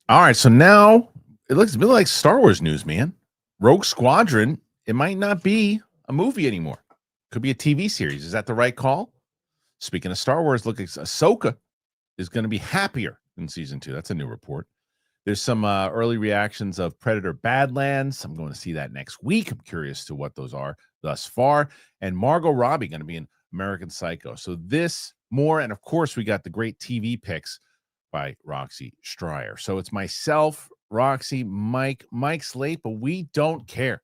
All right, so now it looks a bit like Star Wars news, man. Rogue Squadron, it might not be a movie anymore. Could be a TV series. Is that the right call? Speaking of Star Wars, look, Ahsoka is going to be happier in season 2. That's a new report. There's some early reactions of Predator Badlands. I'm going to see that next week. I'm curious to what those are thus far. And Margot Robbie going to be in American Psycho. So this, more, and of course, we got the great TV picks by Roxy Stryer. So it's myself, Roxy, Mike's late, but we don't care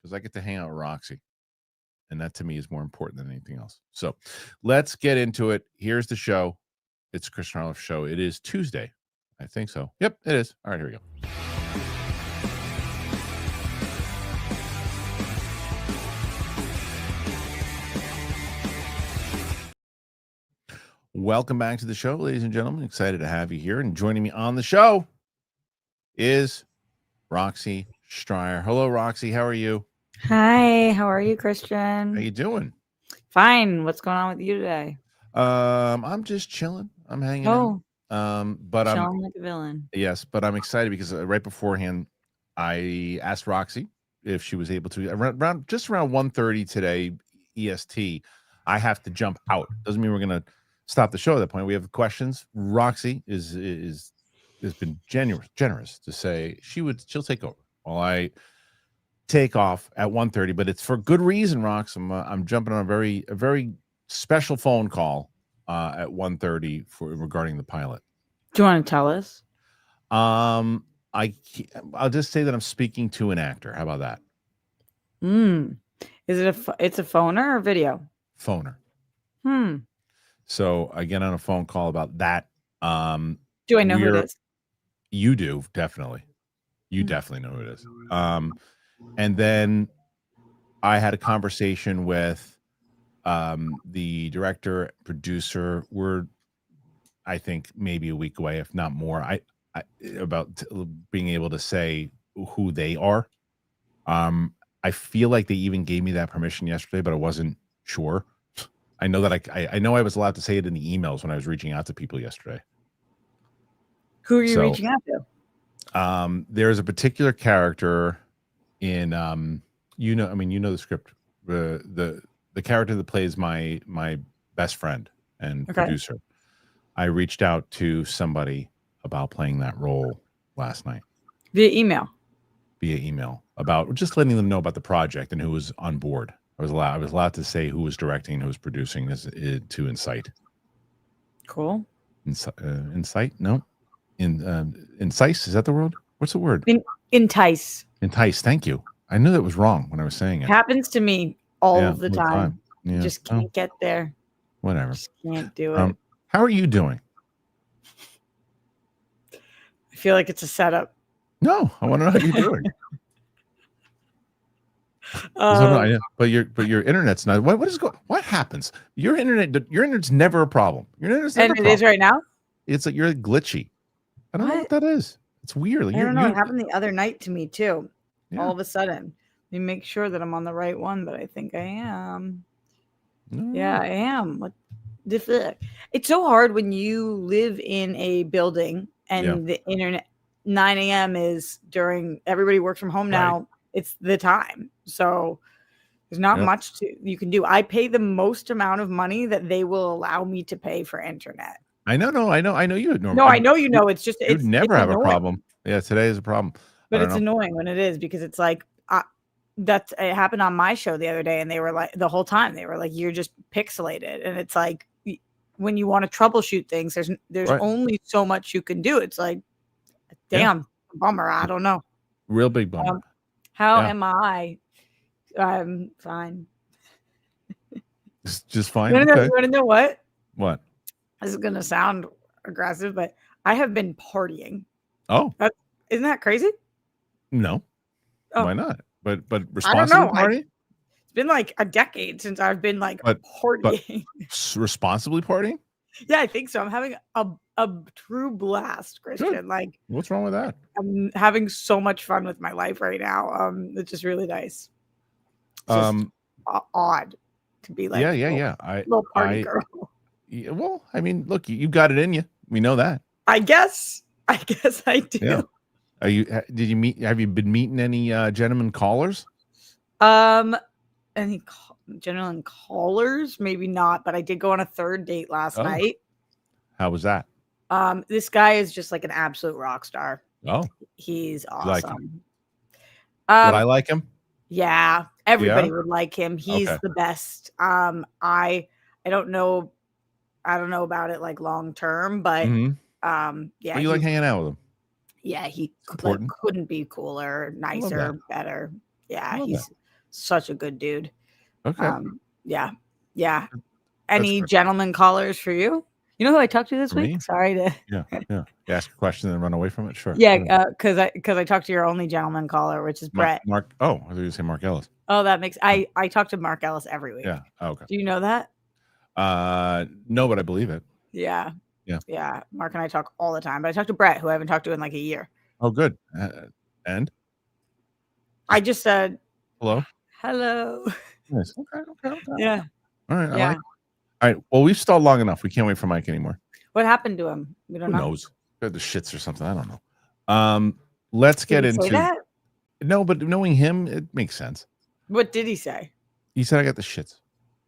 because I get to hang out with Roxy. And that to me is more important than anything else. So let's get into it. Here's the show. It's Kristian Harloff show. It is Tuesday. I think so. Yep, it is. All right, here we go. Welcome back to the show, ladies and gentlemen. Excited to have you here. And joining me on the show is Roxy Stryer. Hello, Roxy. How are you? Hi. How are you, Kristian? How you doing? Fine. What's going on with you today? I'm just chilling. I'm hanging out. But chilling like a villain. Yes, but I'm excited because right beforehand, I asked Roxy if she was able to around 1:30 today EST. I have to jump out. Doesn't mean we're gonna stop the show at that point. We have questions. Roxy has been generous to say she'll take over while I take off at 1:30, but it's for good reason, Rox. I'm jumping on a very special phone call at 1:30 regarding the pilot. Do you want to tell us? I'll just say that I'm speaking to an actor. How about that? Is it it's a phoner or video? Phoner. So I get on a phone call about that. Do I know who it is? You do, definitely. You definitely know who it is. And then I had a conversation with the director, producer. We're, I think, maybe a week away, if not more. About being able to say who they are. I feel like they even gave me that permission yesterday, but I wasn't sure. I know that I know I was allowed to say it in the emails when I was reaching out to people yesterday. Who are you reaching out to? There's a particular character in you know the script. The character that plays my best friend and producer. I reached out to somebody about playing that role last night. Via email about just letting them know about the project and who was on board. I was allowed to say who was directing and who was producing this to Insight. Cool. Insight? No. Incise? Is that the word? What's the word? Entice. Entice. Thank you. I knew that was wrong when I was saying it. Happens to me all the time. Yeah. Just can't get there. Whatever. Just can't do it. How are you doing? I feel like it's a setup. No, I want to know how you're doing. But your internet's not. What happens? Your internet's never a problem. Your internet's never. And it is right now. It's like you're glitchy. I don't know what that is. It's weird. I don't know. It happened the other night to me too. Yeah. All of a sudden, let me make sure that I'm on the right one, but I think I am. No. Yeah, I am. What the fuck? It's so hard when you live in a building and the internet. 9 a.m. is during everybody works from home now. Right. It's the time. So there's not much you can do. I pay the most amount of money that they will allow me to pay for internet. I know you would normally. No, I know you know. It's just you'd never have annoying. A problem. Yeah, today is a problem. But it's annoying when it is because it's like it happened on my show the other day, and they were like the whole time they were like, "You're just pixelated," and it's like when you want to troubleshoot things, there's only so much you can do. It's like, damn, bummer. I don't know. Real big bummer. How am I? I'm fine. Just fine. You want to know what? What? This is going to sound aggressive, but I have been partying. Oh. Isn't that crazy? No. Oh. Why not? But responsibly partying? It's been like a decade since I've been like partying. But responsibly partying? Yeah, I think so. I'm having a true blast, Kristian. Good. Like, what's wrong with that? I'm having so much fun with my life right now. It's just really nice. It's just odd to be like, little party girl. Yeah, well, I mean, look, you got it in you. We know that. I guess I guess I do. Yeah. Have you been meeting any gentlemen callers? Any gentlemen callers? Maybe not, but I did go on a third date last night. How was that? This guy is just like an absolute rock star. Oh, he's awesome. like him? Would I like him? Yeah, everybody would like him. He's the best. I don't know about it like long term, but yeah. But you like hanging out with him? Yeah, he couldn't be cooler, nicer, better. Yeah, he's such a good dude. Okay. Yeah. Any gentleman callers for you? You know who I talked to this week? Sorry to yeah. You ask a question and run away from it. Sure. Yeah, because I talked to your only gentleman caller, which is Brett. Mark. Oh, I thought you were saying Mark Ellis. Oh, that makes I talk to Mark Ellis every week. Yeah. Oh, okay. Do you know that? No, but I believe it. Yeah. Mark and I talk all the time, but I talked to Brett, who I haven't talked to in like a year. Oh, good. And I just said hello. Nice. Okay. Yeah. All right. All right. Well, we've stalled long enough. We can't wait for Mike anymore. What happened to him? We don't know. Who knows? The shits or something. I don't know. Let's get into that. No, but knowing him, it makes sense. What did he say? He said I got the shits.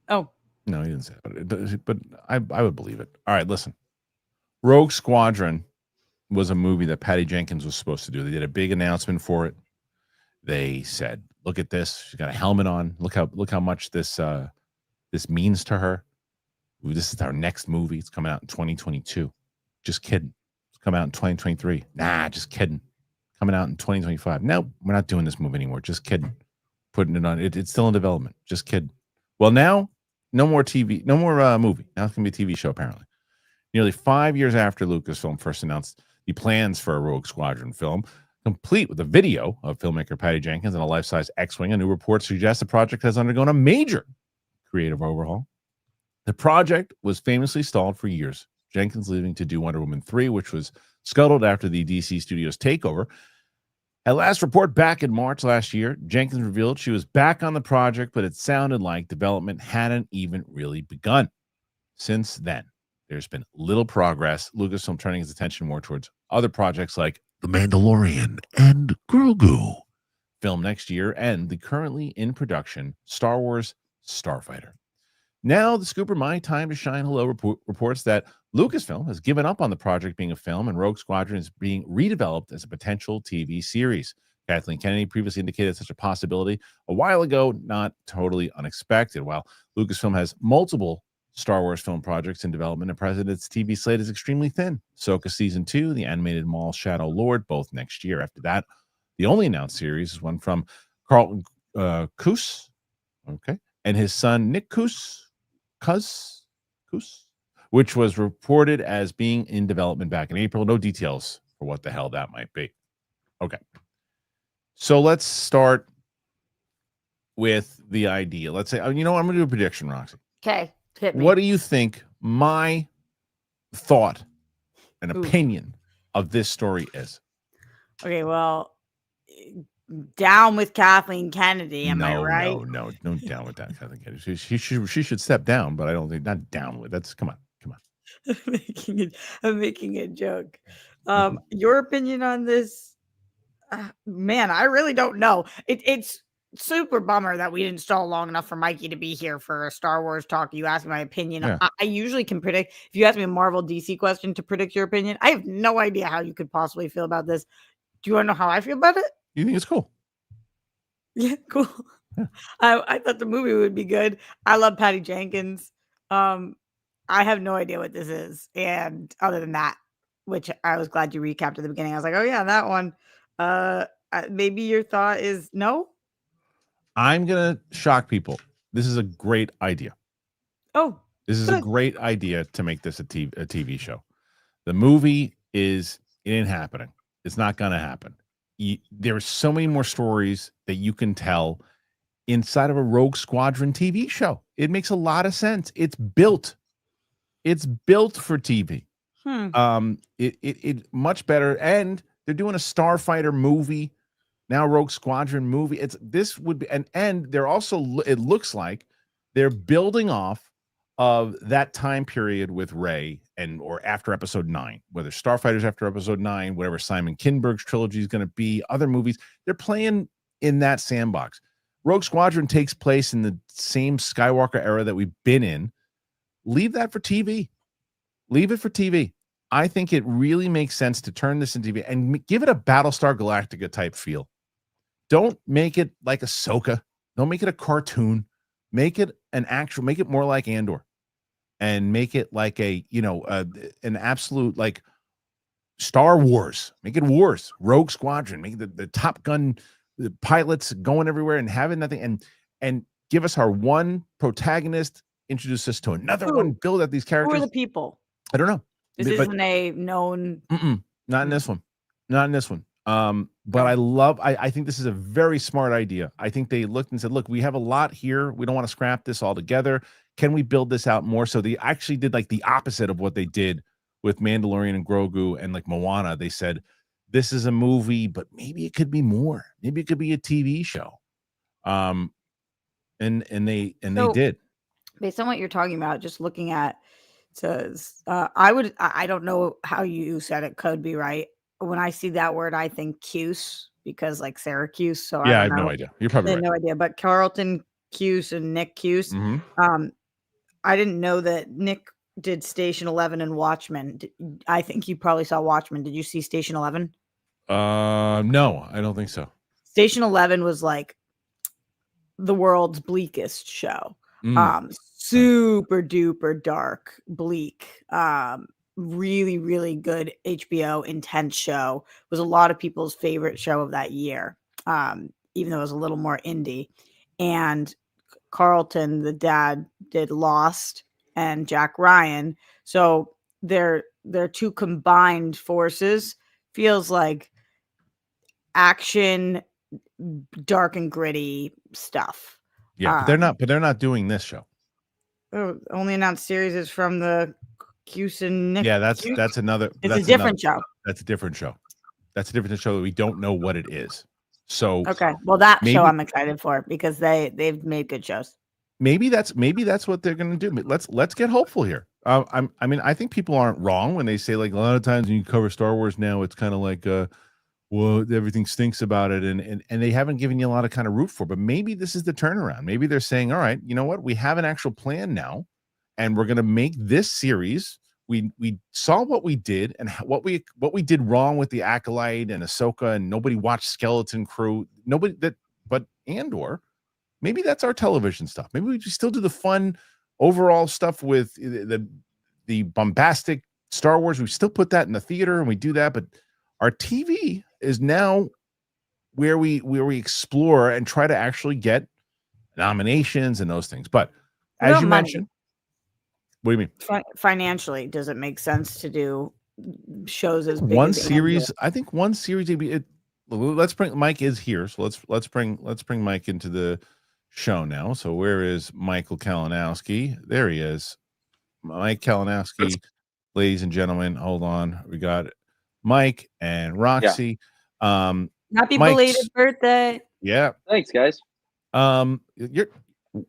Oh. No, he didn't say it, but I would believe it. All right, listen. Rogue Squadron was a movie that Patty Jenkins was supposed to do. They did a big announcement for it. They said, "Look at this. She's got a helmet on. Look how much this means to her. This is our next movie. It's coming out in 2022. Just kidding. It's coming out in 2023. Nah, just kidding. Coming out in 2025. No, we're not doing this movie anymore. Just kidding. Putting it on. It's still in development. Just kidding. Well, now, no more TV, no more movie. Now it's going to be a TV show, apparently. Nearly 5 years after Lucasfilm first announced the plans for a Rogue Squadron film, complete with a video of filmmaker Patty Jenkins and a life-size X-Wing, a new report suggests the project has undergone a major creative overhaul. The project was famously stalled for years, Jenkins leaving to do Wonder Woman 3, which was scuttled after the DC Studios takeover. At last report back in March last year, Jenkins revealed she was back on the project, but it sounded like development hadn't even really begun. Since then, there's been little progress, Lucasfilm turning his attention more towards other projects like The Mandalorian and Grogu, film next year, and the currently in production Star Wars Starfighter. Now, the Scooper My Time to Shine Hello reports that Lucasfilm has given up on the project being a film and Rogue Squadron is being redeveloped as a potential TV series. Kathleen Kennedy previously indicated such a possibility a while ago, not totally unexpected. While Lucasfilm has multiple Star Wars film projects in development, and President's TV slate is extremely thin. Ahsoka Season 2, the animated Maul Shadow Lord, both next year. After that, the only announced series is one from Carlton Cuse, and his son Nick Cuse, which was reported as being in development back in April. No details for what the hell that might be. Okay. So let's start with the idea. Let's say, I'm going to do a prediction, Roxy. Okay. Hit me. What do you think my thought and opinion of this story is? Okay, well, down with Kathleen Kennedy, am I right? No, down with that Kathleen Kennedy. She should step down, but I don't think not down with. That's come on. I'm making a joke. Your opinion on this, man? I really don't know. It's super bummer that we didn't stall long enough for Mikey to be here for a Star Wars talk. You asked me my opinion. Yeah. I usually can predict. If you ask me a Marvel DC question to predict your opinion, I have no idea how you could possibly feel about this. Do you want to know how I feel about it? You think it's cool? Yeah, cool. Yeah. I thought the movie would be good. I love Patty Jenkins. I have no idea what this is. And other than that, which I was glad you recapped at the beginning. I was like, oh yeah, that one. Maybe your thought is no? I'm going to shock people. This is a great idea. Oh, this is a great idea to make this a TV show. The movie it ain't happening. It's not going to happen. There's so many more stories that you can tell inside of a Rogue Squadron TV show. It makes a lot of sense. It's built for TV. It much better. And they're doing a Starfighter movie now, Rogue Squadron movie. This would be, and they're also, it looks like they're building off of that time period with Rey or after episode 9, whether Starfighters after episode 9, whatever Simon Kinberg's trilogy is going to be, other movies, they're playing in that sandbox. Rogue Squadron takes place in the same Skywalker era that we've been in. Leave that for TV. Leave it for TV. I think it really makes sense to turn this into TV and give it a Battlestar Galactica type feel. Don't make it like Ahsoka. Don't make it a cartoon. Make it make it more like Andor, and make it like an absolute like Star Wars. Make it Wars, Rogue Squadron. Make the Top Gun, the pilots going everywhere and having nothing, and give us our one protagonist, introduce us to another one, build out these characters. Who are the people? I don't know. This isn't a known. Not in this one. Not in this one. But I think this is a very smart idea. I think they looked and said, look, we have a lot here. We don't want to scrap this all together. Can we build this out more? So they actually did like the opposite of what they did with Mandalorian and Grogu and like Moana. They said, this is a movie, but maybe it could be more. Maybe it could be a TV show. And they did. Based on what you're talking about, just looking at says, I don't know how you said it could be right. When I see that word, I think Cuse, because like Syracuse. So yeah, I have no idea. You're probably right. No idea. But Carlton Cuse and Nick Cuse. I didn't know that Nick did Station 11 and Watchmen. I think you probably saw Watchmen. Did you see Station 11? No, I don't think so. Station 11 was like the world's bleakest show. Super duper dark, bleak. Really, really good HBO intense show. Was a lot of people's favorite show of that year, even though it was a little more indie. And Carlton, the dad, did Lost and Jack Ryan. So their two combined forces feels like action, dark and gritty stuff. Yeah, but they're not doing this show. Only announced series is from the Cuse and Nick. Yeah, that's another. It's a different show. That's a different show. That's a different show that we don't know what it is. So okay, well that show I'm excited for because they've made good shows. Maybe that's what they're going to do. Let's get hopeful here. I think people aren't wrong when they say like a lot of times when you cover Star Wars now, it's kind of like well, everything stinks about it, and they haven't given you a lot of kind of root for. But maybe this is the turnaround. Maybe they're saying, all right, you know what, we have an actual plan now, and we're going to make this series. We saw what we did and what we did wrong with the Acolyte and Ahsoka, and nobody watched Skeleton Crew. But Andor. Maybe that's our television stuff. Maybe we just still do the fun overall stuff with the bombastic Star Wars. We still put that in the theater and we do that, but our TV is now where we explore and try to actually get nominations and those things. But as you mentioned, what do you mean? Financially, does it make sense to do shows as big one series? I think one series. Let's bring Mike is here, so let's bring Mike into the show now. So where is Michael Kalinowski? There he is. Mike Kalinowski, ladies and gentlemen. Hold on. We got Mike and Roxy. Yeah. Happy belated birthday. Yeah. Thanks, guys.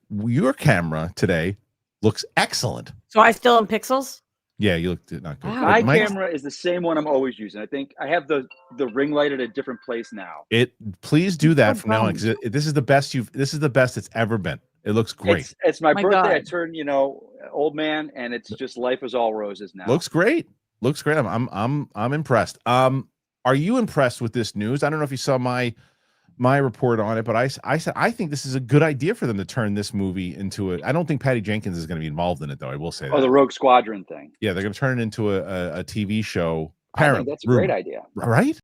Your camera today looks excellent. So I still in pixels? Yeah, you looked not good. My camera is the same one I'm always using. I think I have the ring light at a different place now. Please do that from now on, because this is the best it's ever been. It looks great. It's my birthday. God. I turned, old man, and it's just life is all roses now. Looks great. I'm impressed. Are you impressed with this news? I don't know if you saw my report on it, but I said I think this is a good idea for them to turn this movie into it. I don't think Patty Jenkins is going to be involved in it, though. I will say that. Oh, the Rogue Squadron thing. Yeah, they're going to turn it into a TV show. I think that's a great idea. Right?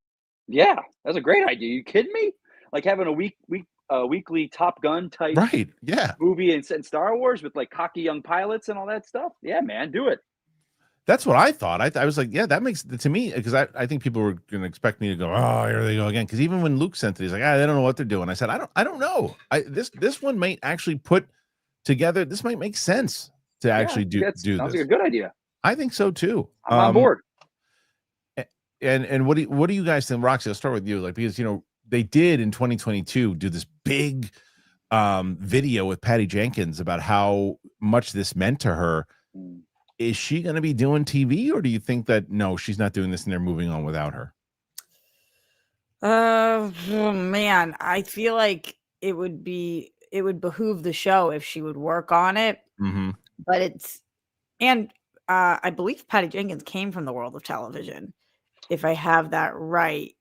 Yeah, that's a great idea. You kidding me? Like having a weekly Top Gun type movie and Star Wars with like cocky young pilots and all that stuff. Yeah, man, do it. That's what I thought. I was like, yeah, that makes to me, because I think people were going to expect me to go, oh, here they go again. Because even when Luke sent it, he's like, they don't know what they're doing. I said, I don't know. This one might actually put together. This might make sense to actually do this. Sounds like a good idea. I think so too. I'm on board. And what do you guys think, Roxy? I'll start with you, like, because they did in 2022 do this big video with Patty Jenkins about how much this meant to her. Is she going to be doing TV, or do you think that no, she's not doing this and they're moving on without her? Oh man, I feel like it would behoove the show if she would work on it. Mm-hmm. But I believe Patty Jenkins came from the world of television. If I have that right,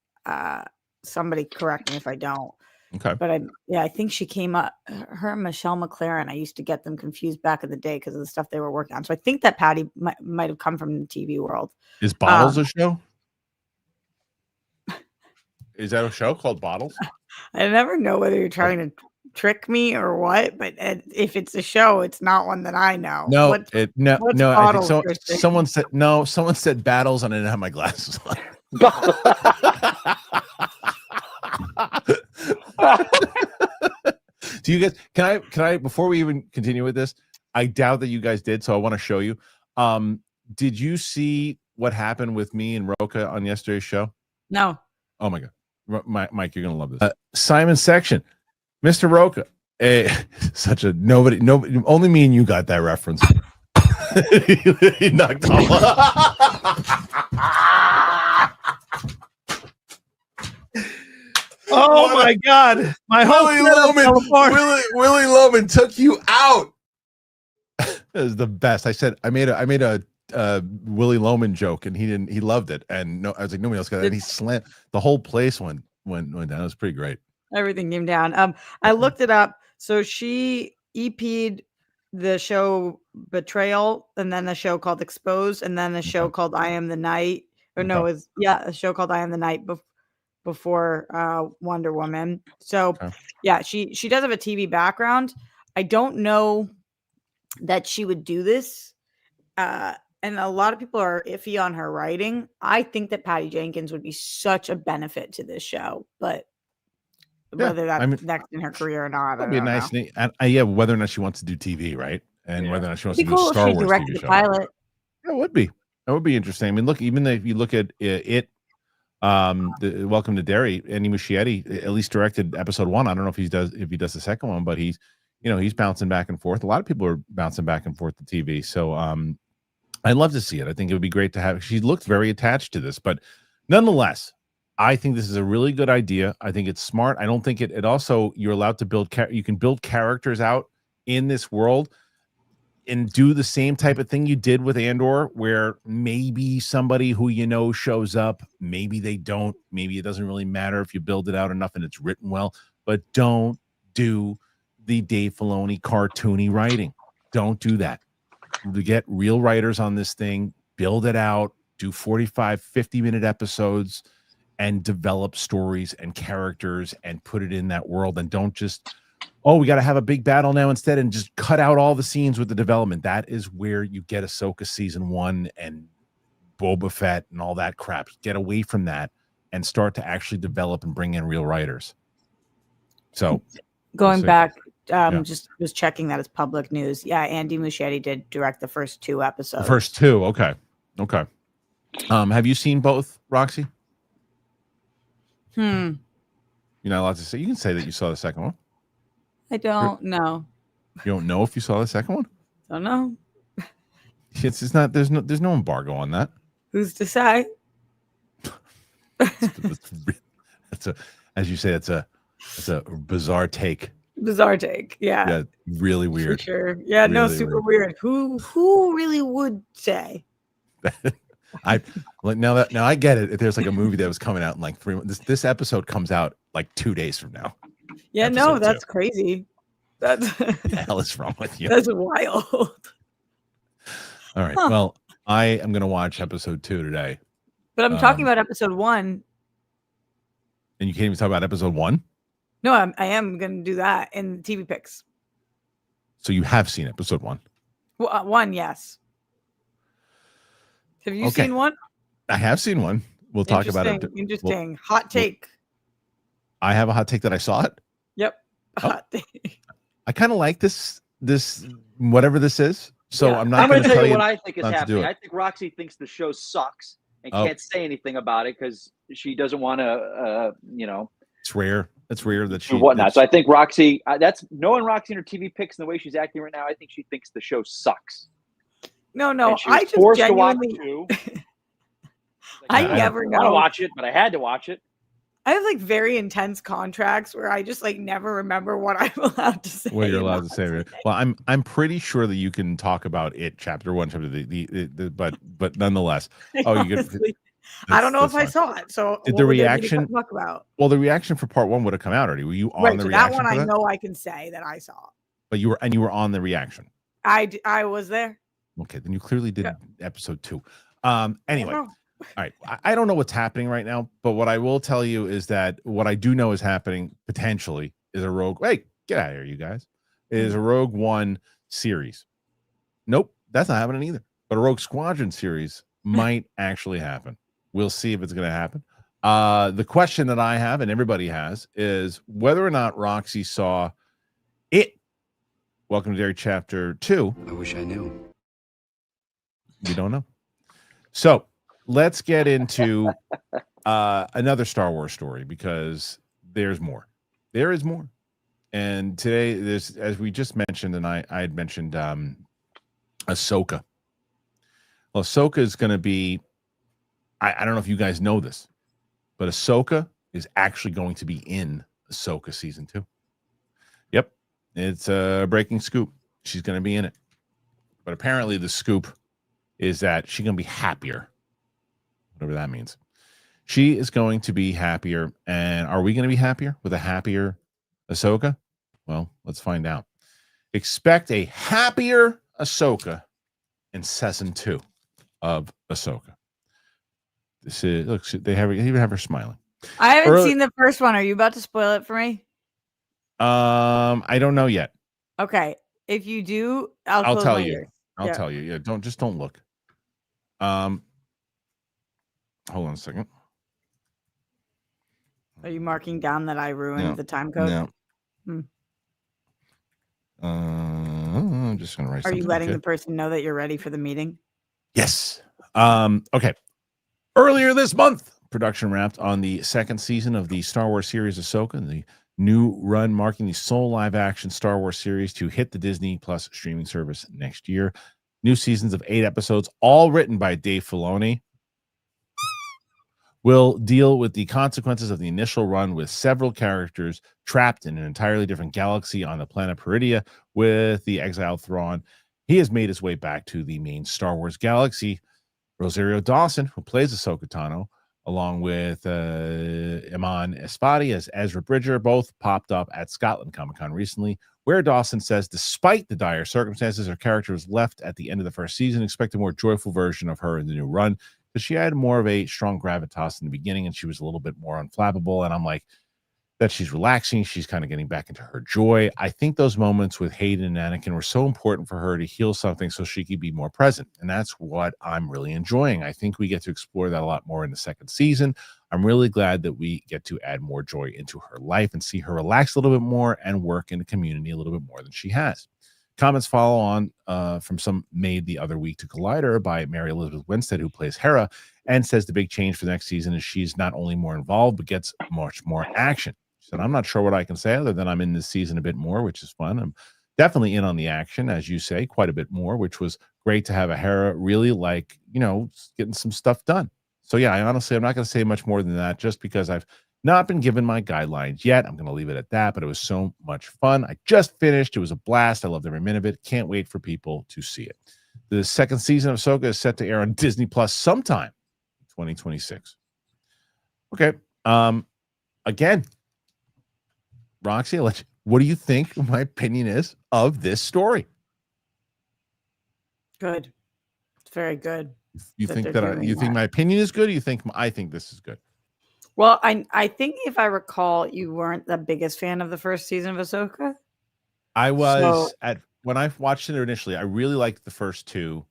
somebody correct me if I don't. Okay. But I think she came up. Her and Michelle McLaren. I used to get them confused back in the day because of the stuff they were working on. So I think that Patty might have come from the TV world. Is Bottles a show? Is that a show called Bottles? I never know whether you're trying to trick me or what, but if it's a show, it's not one that I know. No, no. I think someone said no. Someone said Battles, and I didn't have my glasses on. Do you guys? Can I? Before we even continue with this, I doubt that you guys did, so I want to show you. Did you see what happened with me and Roka on yesterday's show? No. Oh my god. Mike, you're gonna love this. Simon Section, Mr. Roka, such a nobody, only me and you got that reference. He knocked off. Oh my god! My whole Willie Loman took you out. That was the best. I said I made a Willie Loman joke, and he loved it, and no, I was like, nobody else got it. And he slammed the whole place went down. It was pretty great. Everything came down. I looked it up. So she EP'd the show Betrayal, and then the show called Exposed, and then the show called I Am the Night. Or no, it was a show called I Am the Night before Wonder Woman. So yeah, she does have a TV background. I don't know that she would do this. And a lot of people are iffy on her writing. I think that Patty Jenkins would be such a benefit to this show, but whether that's next in her career or not, that'd be nice. And whether or not she wants to do TV, right? And whether or not she wants to do a Star Wars TV show. Pilot. That would be interesting. I mean, look, even if you look at it, the Welcome to Derry, Andy Muschietti at least directed episode 1. I don't know if he does the second one, but he's bouncing back and forth. A lot of people are bouncing back and forth to TV. So I'd love to see it. I think it would be great to have. She looked very attached to this, but nonetheless, I think this is a really good idea. I think it's smart. I don't think it also, you're allowed to build, you can build characters out in this world and do the same type of thing you did with Andor, where maybe somebody who shows up, maybe they don't, maybe it doesn't really matter if you build it out enough and it's written well, but don't do the Dave Filoni cartoony writing. Don't do that. To get real writers on this thing, build it out, do 45, 50-minute episodes, and develop stories and characters and put it in that world. And don't just, we got to have a big battle now instead, and just cut out all the scenes with the development. That is where you get Ahsoka season 1 and Boba Fett and all that crap. Get away from that and start to actually develop and bring in real writers. So going back, just was checking that as public news. Yeah, Andy Muschietti did direct the first 2 episodes. The first 2, okay. Have you seen both, Roxy? You're not allowed to say. You can say that you saw the second one. I don't know. You don't know if you saw the second one? Don't know. It's not. There's no embargo on that. Who's to say? That's a, as you say, it's a bizarre take. Bizarre take. Yeah, really weird. For sure. Yeah, really, no, super weird. Who really would say? Now I get it. If there's like a movie that was coming out in like 3 months, this episode comes out like 2 days from now. Yeah, no, that's crazy. That's what the hell is wrong with you? That's wild. All right. Well, I am gonna watch episode 2 today. But I'm talking about episode 1. And you can't even talk about episode 1? No, I am gonna do that in TV picks. So you have seen episode 1? Well, 1, yes. Have you seen 1? I have seen 1. We'll talk about it. Interesting. Hot take. I have a hot take that I saw it. Yep. Hot take. I kind of like this whatever this is. So I'm not going to tell you what I think is happening. I think Roxy thinks the show sucks and can't say anything about it because she doesn't want to, It's rare. It's rare that she whatnot. So I think Roxy. That's knowing Roxy and her TV picks and the way she's acting right now. I think she thinks the show sucks. No, I just forced genuinely. To watch it too. I never want to watch it, but I had to watch it. I have like very intense contracts where I just like never remember what I'm allowed to say. What you're allowed to say. Well, I'm pretty sure that you can talk about it, chapter 1, chapter but nonetheless. Oh, you could. I don't know if I saw it. So did the reaction talk about? Well, the reaction for part 1 would have come out already. Were you on the reaction? That one I know I can say that I saw. But you were on the reaction. I was there. Okay, then you clearly did episode 2. Anyway. All right. I don't know what's happening right now, but what I will tell you is that what I do know is happening potentially is a Rogue. Hey, get out of here, you guys. Is a Rogue One series. Nope, that's not happening either. But a Rogue Squadron series might actually happen. We'll see if it's going to happen. The question that I have and everybody has is whether or not Roxy saw it. Welcome to Dairy Chapter 2. I wish I knew. We don't know. So let's get into another Star Wars story because there's more. There is more. And today, there's, as we just mentioned, and I had mentioned Ahsoka. Well, Ahsoka is going to be, I don't know if you guys know this, but Ahsoka is actually going to be in Ahsoka season 2. Yep. It's a breaking scoop. She's going to be in it. But apparently the scoop is that she's going to be happier. Whatever that means. She is going to be happier. And are we going to be happier with a happier Ahsoka? Well, let's find out. Expect a happier Ahsoka in season 2 of Ahsoka. This is, look, they even have her smiling. I haven't seen the first one. Are you about to spoil it for me? I don't know yet. Okay. If you do, I'll tell you. I'll tell you. Yeah, don't look. Hold on a second. Are you marking down that I ruined the time code? No. I'm just gonna write. Are you letting the person know that you're ready for the meeting? Yes. Okay. Earlier this month, production wrapped on the second season of the Star Wars series Ahsoka, the new run marking the sole live-action Star Wars series to hit the Disney Plus streaming service next year. New seasons of 8 episodes, all written by Dave Filoni, will deal with the consequences of the initial run with several characters trapped in an entirely different galaxy on the planet Peridia with the exiled Thrawn. He has made his way back to the main Star Wars galaxy. Rosario Dawson, who plays Ahsoka Tano, along with Iman Esfati as Ezra Bridger, both popped up at Scotland Comic-Con recently, where Dawson says, despite the dire circumstances, her character was left at the end of the first season. Expect a more joyful version of her in the new run, because she had more of a strong gravitas in the beginning, and she was a little bit more unflappable. And I'm like, that she's relaxing. She's kind of getting back into her joy. I think those moments with Hayden and Anakin were so important for her to heal something so she could be more present. And that's what I'm really enjoying. I think we get to explore that a lot more in the second season. I'm really glad that we get to add more joy into her life and see her relax a little bit more and work in the community a little bit more than she has. Comments follow on from some made the other week to Collider by Mary Elizabeth Winstead, who plays Hera, and says the big change for the next season is she's not only more involved, but gets much more action. She said, I'm not sure what I can say other than I'm in this season a bit more, which is fun. I'm definitely in on the action, as you say, quite a bit more, which was great to have a Hera really like, getting some stuff done. So yeah, I'm not going to say much more than that just because I've not been given my guidelines yet. I'm going to leave it at that, but it was so much fun. I just finished. It was a blast. I loved every minute of it. Can't wait for people to see it. The second season of Ahsoka is set to air on Disney Plus sometime in 2026. Okay. Again, Roxy, what do you think my opinion is of this story? Good. It's very good. You think my opinion is good? Or you think I think this is good? Well, I think if I recall, you weren't the biggest fan of the first season of Ahsoka. I was when I watched it initially. I really liked the first 2,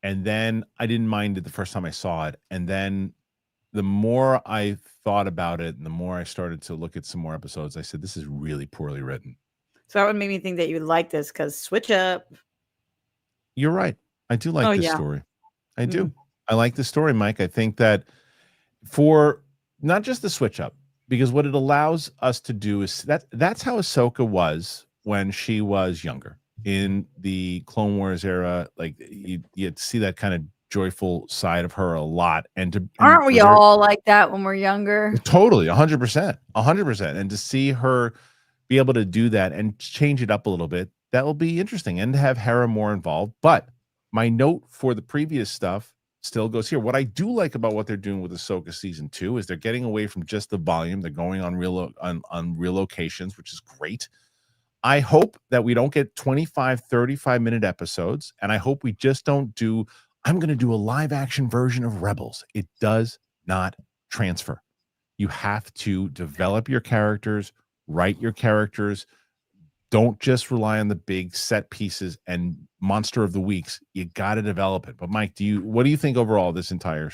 and then I didn't mind it the first time I saw it. And then the more I thought about it, and the more I started to look at some more episodes, I said, "This is really poorly written." So that would make me think that you would like this because switch up. You're right. I do like this story. I do. I like the story, Mike. I think that for not just the switch up, because what it allows us to do is that's how Ahsoka was when she was younger in the Clone Wars era. Like you'd see that kind of joyful side of her a lot. Aren't we all like that when we're younger? Totally, 100%, 100%. And to see her be able to do that and change it up a little bit, that will be interesting, and to have Hera more involved. But my note for the previous stuff still goes here. What I do like about what they're doing with Ahsoka season 2 is they're getting away from just the volume. They're going on real locations, which is great. I hope that we don't get 25, 35-minute episodes, and I hope we just don't do, I'm going to do a live action version of Rebels. It does not transfer. You have to develop your characters, write your characters. Don't just rely on the big set pieces and monster of the weeks. You got to develop it. But Mike, what do you think overall of this entire?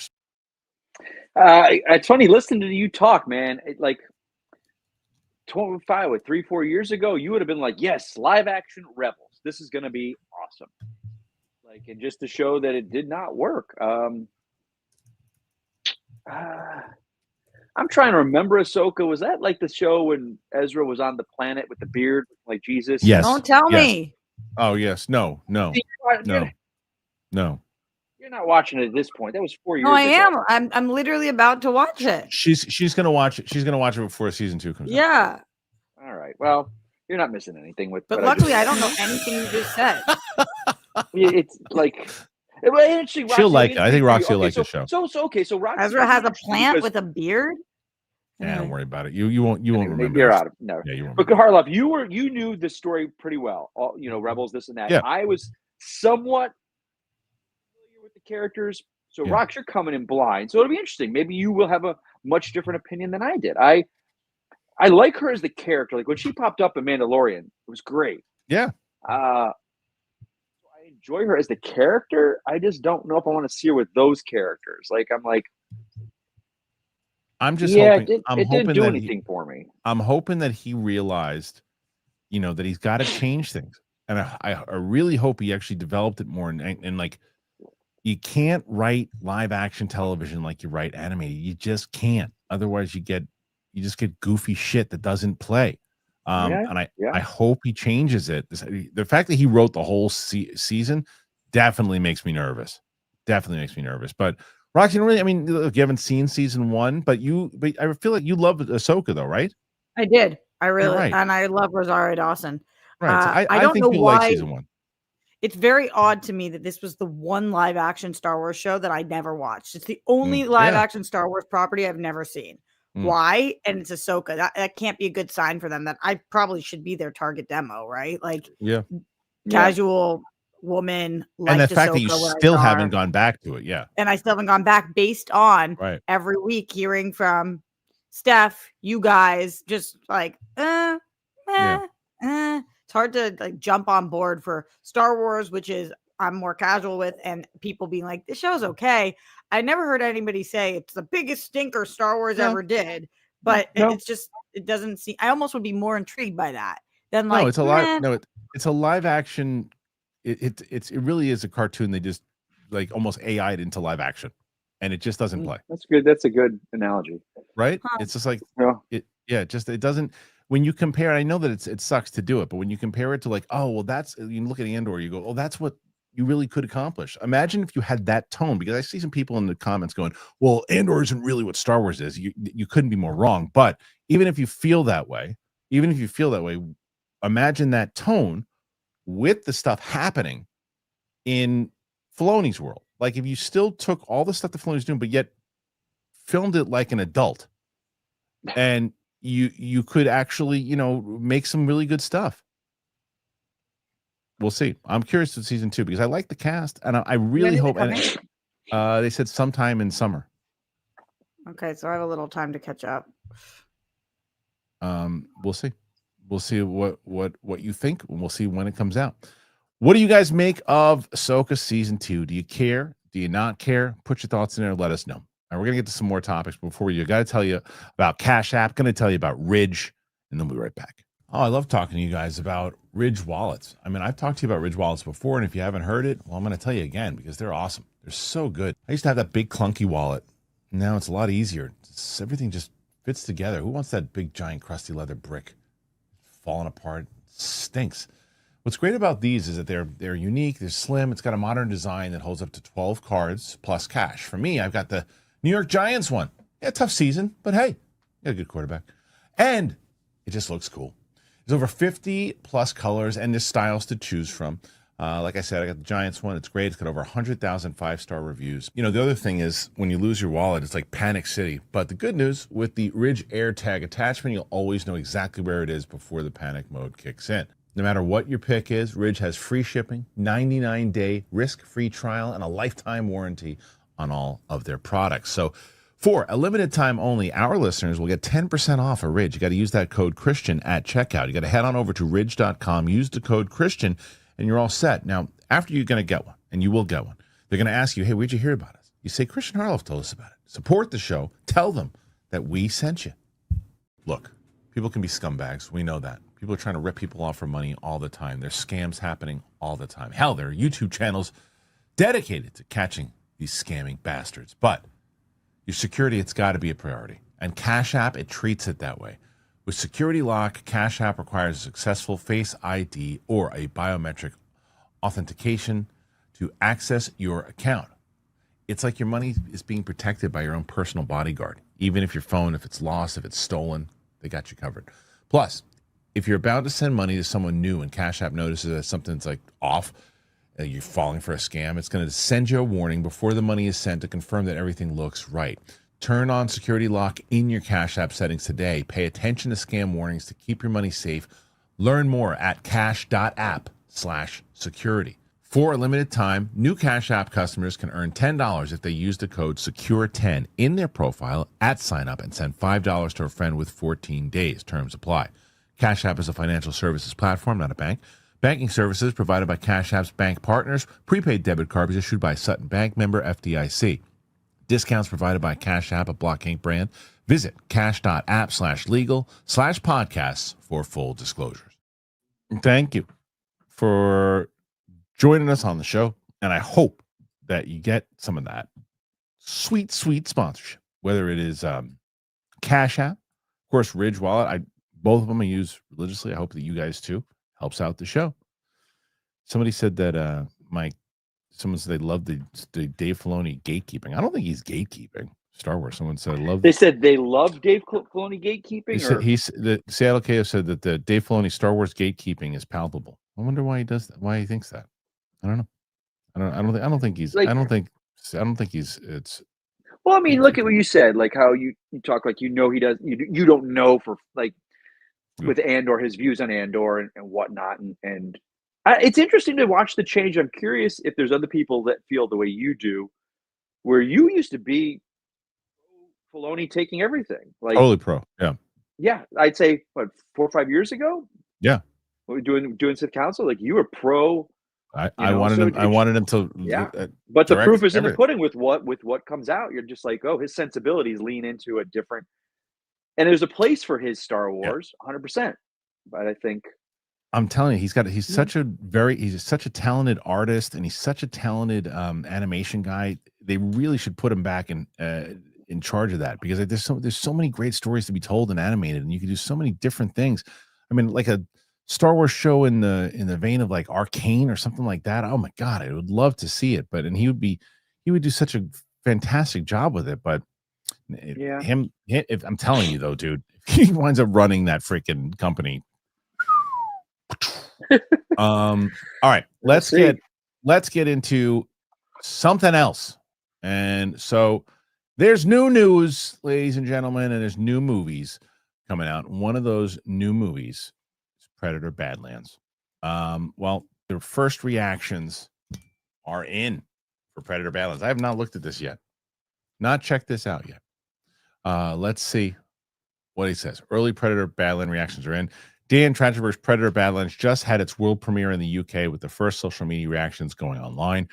It's funny listening to you talk, man. Like 3-4 years ago, you would have been like, yes, live action Rebels. This is going to be awesome. Like, and just to show that it did not work. I'm trying to remember Ahsoka. Was that like the show when Ezra was on the planet with the beard, like Jesus? Yes. Don't tell me. Oh, yes. No. You're not watching it at this point. That was 4 years ago. ago. I'm literally about to watch it. She's gonna watch it. She's gonna watch it before season 2 comes out. Yeah. All right. Well, you're not missing anything with. But luckily, I don't know anything you just said. It's like. Actually, she'll like it. I think Roxy will like the show. So Roxy Ezra has a plant with a beard. Yeah, don't worry about it. You won't remember. You're out of no. Yeah, you won't. But Harloff, you knew the story pretty well. Rebels, this and that. Yeah. I was somewhat familiar with the characters. So Rox, you're coming in blind. So it'll be interesting. Maybe you will have a much different opinion than I did. I like her as the character. Like when she popped up in Mandalorian, it was great. Yeah. I enjoy her as the character. I just don't know if I want to see her with those characters. I'm just hoping. It didn't do anything for me. I'm hoping that he realized, that he's got to change things, and I really hope he actually developed it more. And like, you can't write live action television like you write animated. You just can't. Otherwise, you just get goofy shit that doesn't play. And I hope he changes it. The fact that he wrote the whole season definitely makes me nervous. But Roxy, really, I mean, look, you haven't seen season 1, but I feel like you love Ahsoka, though, right? I did. I really, and I love Rosario Dawson. Right. So I don't think know you why. Like season 1. It's very odd to me that this was the one live action Star Wars show that I never watched. It's the only live action Star Wars property I've never seen. Why? And it's Ahsoka. That can't be a good sign for them. That I probably should be their target demo, right? Like, casual woman, and the fact that you still haven't gone back to it, and I still haven't gone back based on every week hearing from Steph, you guys, just like, it's hard to like jump on board for Star Wars, which is I'm more casual with, and people being like, this show's okay. I never heard anybody say it's the biggest stinker Star Wars ever did, but it's just, it doesn't seem, I almost would be more intrigued by that than like, it's a live action. It really is a cartoon. They just like almost AI'd into live action, and it just doesn't play. That's good. That's a good analogy, right? It's just like it doesn't. When you compare, I know that it sucks to do it, but when you compare it to like, oh well, that's, you look at Andor, you go, oh, that's what you really could accomplish. Imagine if you had that tone, because I see some people in the comments going, well, Andor isn't really what Star Wars is. You couldn't be more wrong. But even if you feel that way, imagine that tone with the stuff happening in Filoni's world. Like if you still took all the stuff that Filoni's doing, but yet filmed it like an adult, and you could actually, make some really good stuff. We'll see. I'm curious with season 2 because I like the cast, and I really hope. And they said sometime in summer. Okay, so I have a little time to catch up. We'll see. We'll see what you think, and we'll see when it comes out. What do you guys make of Ahsoka season 2? Do you care? Do you not care? Put your thoughts in there. Let us know. And we're gonna get to some more topics. But before you, got to tell you about Cash App. Going to tell you about Ridge, and then we'll be right back. Oh, I love talking to you guys about Ridge wallets. I mean, I've talked to you about Ridge wallets before, and if you haven't heard it, well, I'm going to tell you again because they're awesome. They're so good. I used to have that big clunky wallet. Now it's a lot easier. Everything just Fits together. Who wants that big, giant, crusty leather brick falling apart? Stinks. What's great about these is that they're unique. They're slim. It's got a modern design that holds up to 12 cards plus cash. For me, I've got the New York Giants one. Yeah, tough season, but hey, got a good quarterback. And it just looks cool. There's over 50 plus colors and there's styles to choose from. Like I said, I got the Giants one. It's great. It's got over 100,000 five-star reviews. You know, the other thing is when you lose your wallet, it's like Panic City. But the good news, with the Ridge AirTag attachment, you'll always know exactly where it is before the panic mode kicks in. No matter what your pick is, Ridge has free shipping, 99-day risk-free trial, and a lifetime warranty on all of their products. So for a limited time only, our listeners will get 10% off a Ridge. You got to use that code Kristian at checkout. You got to head on over to ridge.com, use the code Kristian, and you're all set. Now, after you're going to get one, and you will get one, they're going to ask you, hey, where'd you hear about us? You say, Kristian Harloff told us about it. Support the show. Tell them that we sent you. Look, people can be scumbags. We know that. People are trying to rip people off for money all the time. There's scams happening all the time. Hell, there are YouTube channels dedicated to catching these scamming bastards. But your security, it's got to be a priority. And Cash App, it treats it that way. With Security Lock, Cash App requires a successful Face ID or a biometric authentication to access your account. It's like your money is being protected by your own personal bodyguard. Even if your phone, if it's lost, if it's stolen, they got you covered. Plus, if you're about to send money to someone new and Cash App notices that something's like off, you're falling for a scam, it's going to send you a warning before the money is sent to confirm that everything looks right. Turn on Security Lock in your Cash App settings today. Pay attention to scam warnings to keep your money safe. Learn more at cash.app/security. For a limited time, new Cash App customers can earn $10 if they use the code SECURE10 in their profile at sign up and send $5 to a friend with 14 days. Terms apply. Cash App is a financial services platform, not a bank. Banking services provided by Cash App's bank partners. Prepaid debit card is issued by Sutton Bank, member FDIC. Discounts provided by Cash App, a Block Inc. brand. Visit cash.app/legal/podcasts for full disclosures. Thank you for joining us on the show, and I hope that you get some of that sweet, sweet sponsorship, whether it is Cash App, of course, Ridge Wallet. Both of them I use religiously. I hope that you guys too. Helps out the show. Somebody said that someone said they love the Dave Filoni gatekeeping. I don't think he's gatekeeping Star Wars. Someone said They said they love Dave Filoni gatekeeping. The Seattle KO said that the Dave Filoni Star Wars gatekeeping is palpable. I wonder why he does that. Why he thinks that. I don't know. I don't think he's. Like, I don't think he's. It's. Well, I mean, look at what you said. Like how you talk like he does. You don't know for like. With Andor, his views on Andor and whatnot. And it's interesting to watch the change. I'm curious if there's other people that feel the way you do, where you used to be Filoni taking everything. Like totally pro. Yeah. Yeah. I'd say, 4 or 5 years ago? Yeah. Doing Sith Council, like you were pro. I wanted him to. Yeah. But the proof is in the pudding with what comes out. You're just like, oh, his sensibilities lean into a different. And there's a place for his Star Wars, 100%. But I think I'm telling you, he's such a talented artist, and he's such a talented animation guy. They really should put him back in charge of that, because there's so many great stories to be told and animated, and you can do so many different things. I mean, like a Star Wars show in the vein of like Arcane or something like that. Oh my God, I would love to see it. But he would do such a fantastic job with it. But if I'm telling you though, dude, if he winds up running that freaking company. All right, let's get into something else. And so there's new news, ladies and gentlemen, and there's new movies coming out. One of those new movies is Predator Badlands. Well, the first reactions are in for Predator Badlands. I have not looked at this yet. Not checked this out yet. Let's see what he says. Early Predator Badlands reactions are in. Dan Trachtenberg's Predator Badlands just had its world premiere in the UK, with the first social media reactions going online.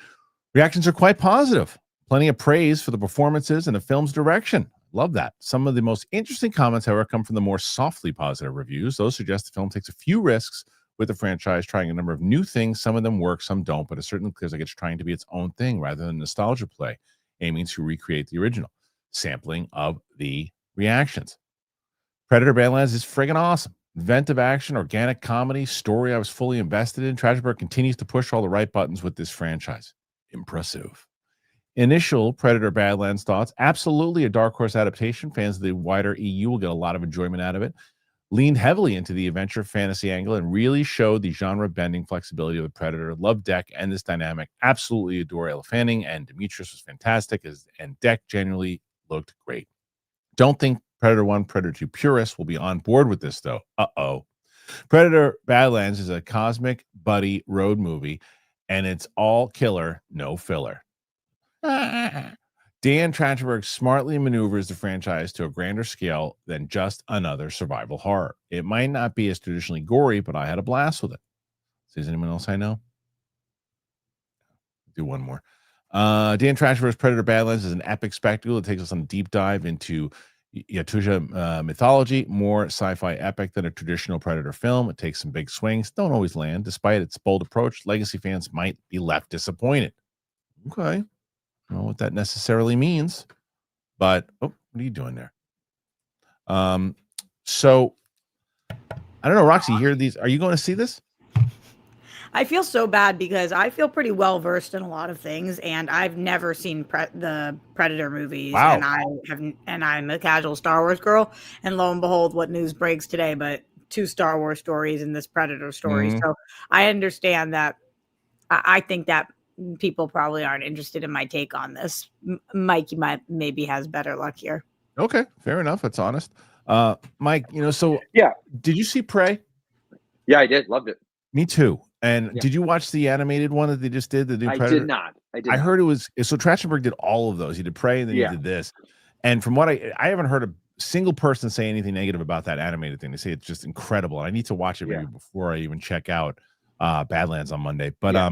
Reactions are quite positive. Plenty of praise for the performances and the film's direction. Love that. Some of the most interesting comments, however, come from the more softly positive reviews. Those suggest the film takes a few risks with the franchise, trying a number of new things. Some of them work, some don't, but it certainly feels like it's trying to be its own thing rather than nostalgia play, aiming to recreate the original. Sampling of the reactions. Predator Badlands is friggin' awesome. Inventive action, organic comedy, story I was fully invested in. Trachtenberg continues to push all the right buttons with this franchise. Impressive. Initial Predator Badlands thoughts. Absolutely a Dark Horse adaptation. Fans of the wider EU will get a lot of enjoyment out of it. Leaned heavily into the adventure fantasy angle and really showed the genre-bending flexibility of the Predator. Love Deck and this dynamic. Absolutely adore Ella Fanning, and Demetrius was fantastic, and Deck genuinely looked great. Don't think Predator 1, Predator 2 purists will be on board with this, though. Uh-oh. Predator Badlands is a cosmic buddy road movie, and it's all killer, no filler. Dan Trachtenberg smartly maneuvers the franchise to a grander scale than just another survival horror. It might not be as traditionally gory, but I had a blast with it. Is anyone else I know? Do one more. Dan Trachtenberg's Predator Badlands is an epic spectacle. It takes us on a deep dive into Yakuza mythology, more sci-fi epic than a traditional Predator film. It takes some big swings, don't always land. Despite its bold approach, legacy fans might be left disappointed. Okay. I don't know what that necessarily means, but what are you doing there? So I don't know, Roxy, here these. Are you going to see this? I feel so bad because I feel pretty well versed in a lot of things, and I've never seen the Predator movies. Wow. And I'm a casual Star Wars girl. And lo and behold, what news breaks today? But 2 Star Wars stories and this Predator story. Mm-hmm. So I understand that. I think that people probably aren't interested in my take on this. Mikey maybe has better luck here. Okay, fair enough. That's honest. Mike, so yeah, did you see Prey? Yeah, I did. Loved it. Me too. And did you watch the animated one that they just did? The new Predator? I did not. I heard it was so. Trachtenberg did all of those. He did Prey, and then he did this. And from what I haven't heard a single person say anything negative about that animated thing. They say it's just incredible. And I need to watch it maybe before I even check out Badlands on Monday. But I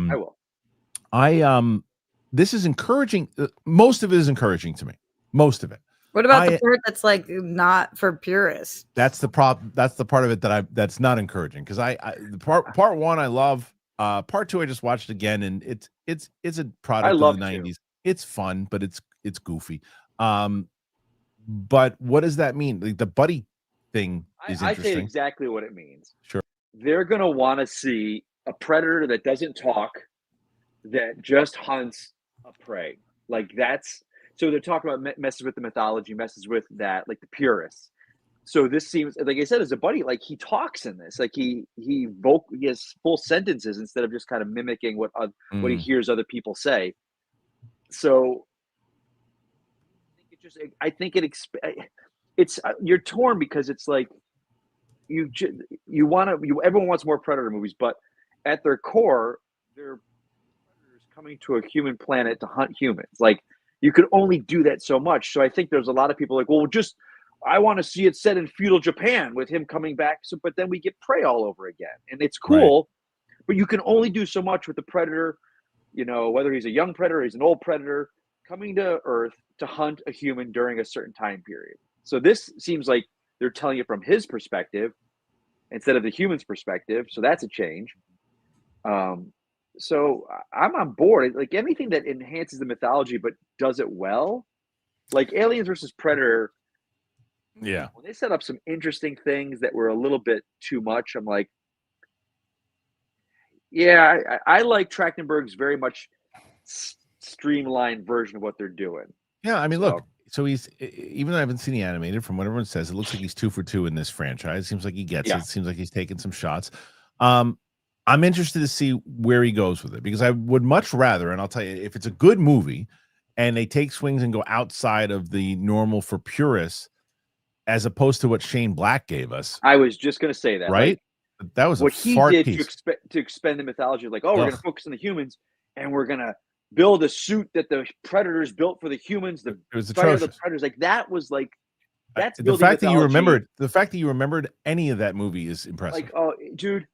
will. This is encouraging. Most of it is encouraging to me. Most of it. What about the part that's like not for purists? That's the problem. That's the part of it that's not encouraging, because the part one I love. Part two I just watched again, and it's a product of the 90s. It's fun, but it's goofy. But what does that mean? Like, the buddy thing is interesting. I say exactly what it means. Sure. They're gonna want to see a predator that doesn't talk, that just hunts a prey. Like, that's. So they're talking about messes with the mythology, messes with that, like the purists. So this seems, like I said, as a buddy, like he talks in this, like he has full sentences instead of just kind of mimicking what he hears other people say. So I think it's you're torn, because it's like everyone wants more Predator movies, but at their core, they're predators coming to a human planet to hunt humans. Like, you could only do that so much. So I think there's a lot of people like, well, I want to see it set in feudal Japan with him coming back. So, but then we get Prey all over again, and it's cool, but you can only do so much with the Predator. Whether he's a young Predator, he's an old Predator coming to Earth to hunt a human during a certain time period. So this seems like they're telling it from his perspective instead of the human's perspective. So that's a change. So I'm on board. Like, anything that enhances the mythology but does it well, like Aliens versus Predator. Yeah, when they set up some interesting things that were a little bit too much, I'm like, I like Trachtenberg's very much streamlined version of what they're doing. Yeah, I mean, look. So he's, even though I haven't seen the animated, from what everyone says, it looks like he's 2 for 2 in this franchise. Seems like he gets it. It seems like he's taking some shots. I'm interested to see where he goes with it, because I would much rather, and I'll tell you, if it's a good movie and they take swings and go outside of the normal for purists, as opposed to what Shane Black gave us. I was just going to say that. Right? Like, that was what a he fart did piece. to expend the mythology. Like, we're going to focus on the humans, and we're going to build a suit that the Predators built for the humans. It was atrocious. The Predators. Like, that was like, that's the fact that you remembered. The fact that you remembered any of that movie is impressive. Like, oh, dude.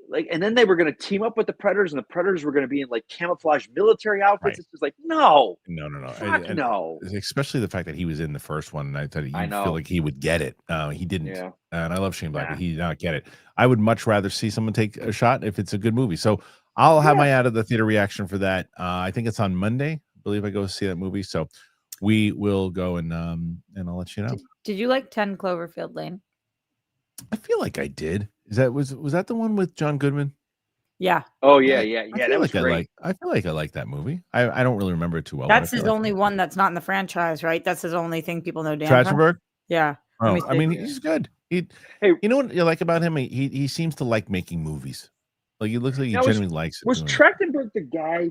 Like, and then they were going to team up with the Predators, and the Predators were going to be in like camouflage military outfits. Right. It's just like, no. No. Especially the fact that he was in the first one, and I thought feel like he would get it. He didn't. Yeah. And I love Shane Black, but he did not get it. I would much rather see someone take a shot if it's a good movie. So I'll have my out of the theater reaction for that. I think it's on Monday. I believe I go see that movie. So we will go and I'll let you know. Did you like 10 Cloverfield Lane? I feel like I did. Was that the one with John Goodman? Yeah. Oh yeah. That was great. I feel like I like that movie. I don't really remember it too well. That's his only one that's not in the franchise, right? That's his only thing people know. Dan Trachtenberg? Yeah. Oh, I mean, he's good. You know what you like about him? He seems to like making movies. Like he looks like he genuinely likes it. Was Trachtenberg the guy?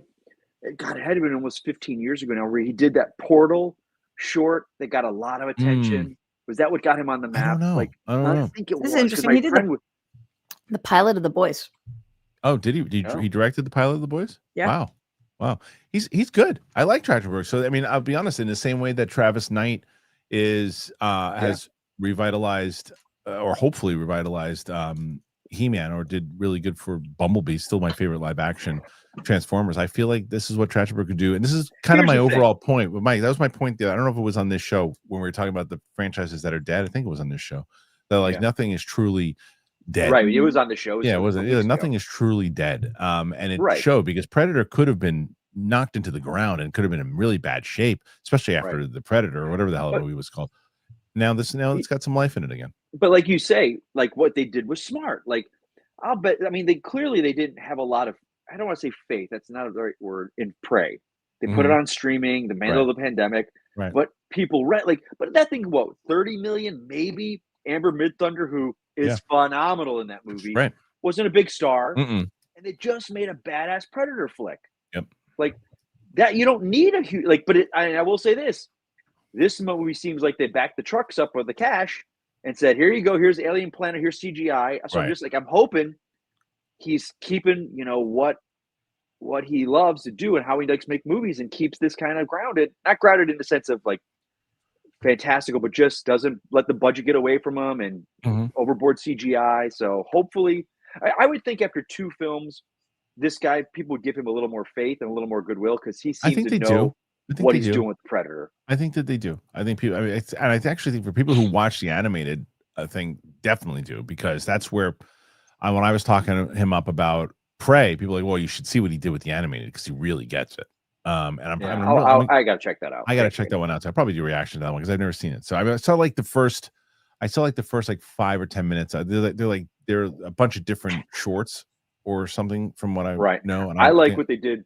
God, it had been almost 15 years ago now, where he did that Portal short that got a lot of attention. Was that what got him on the map? I don't know. I think it was. This is interesting. He did the pilot of The Boys. Oh, did he? He directed the pilot of The Boys? Yeah. Wow. He's good. I like Trachtenberg. So I mean, I'll be honest. In the same way that Travis Knight has revitalized or hopefully revitalized He-Man, or did really good for Bumblebee, still my favorite live action Transformers. I feel like this is what Trachtenberg could do, and this is kind of my overall point. But Mike, that was my point there. I don't know if it was on this show when we were talking about the franchises that are dead. I think it was on this show that nothing is truly dead. Right, it was on the show. Yeah, it was. Nothing is truly dead. And it showed, because Predator could have been knocked into the ground and could have been in really bad shape, especially after the Predator or whatever the hell the movie was called. Now it's got some life in it again. But like you say, like what they did was smart. Like I'll bet. I mean, they didn't have a lot of. I don't want to say faith. That's not a the right word. In Prey, they put it on streaming, the middle of the pandemic. Right. But people but that thing, 30 million, maybe. Amber Midthunder, who is phenomenal in that movie, wasn't a big star, and they just made a badass Predator flick. Yep. Like that, you don't need a huge I will say this movie seems like they backed the trucks up with the cash and said, "Here you go. Here's Alien Planet. Here's CGI." So I'm just I'm hoping he's keeping what he loves to do and how he likes to make movies, and keeps this kind of grounded. Not grounded in the sense of fantastical, but just doesn't let the budget get away from him and overboard CGI. So hopefully, I would think after 2 films, this guy, people would give him a little more faith and a little more goodwill, because he seems to know what he's doing with the Predator. I think that they do. I think people. And I actually think for people who watch the animated thing, definitely do, because that's where when I was talking to him up about Prey, people were like, well, you should see what he did with the animated, because he really gets it. And I gotta check that out. I gotta check that one out. So I'll probably do a reaction to that one, because I've never seen it. So I saw the first 5 or 10 minutes. They're a bunch of different shorts or something from what I know. And I like what they did.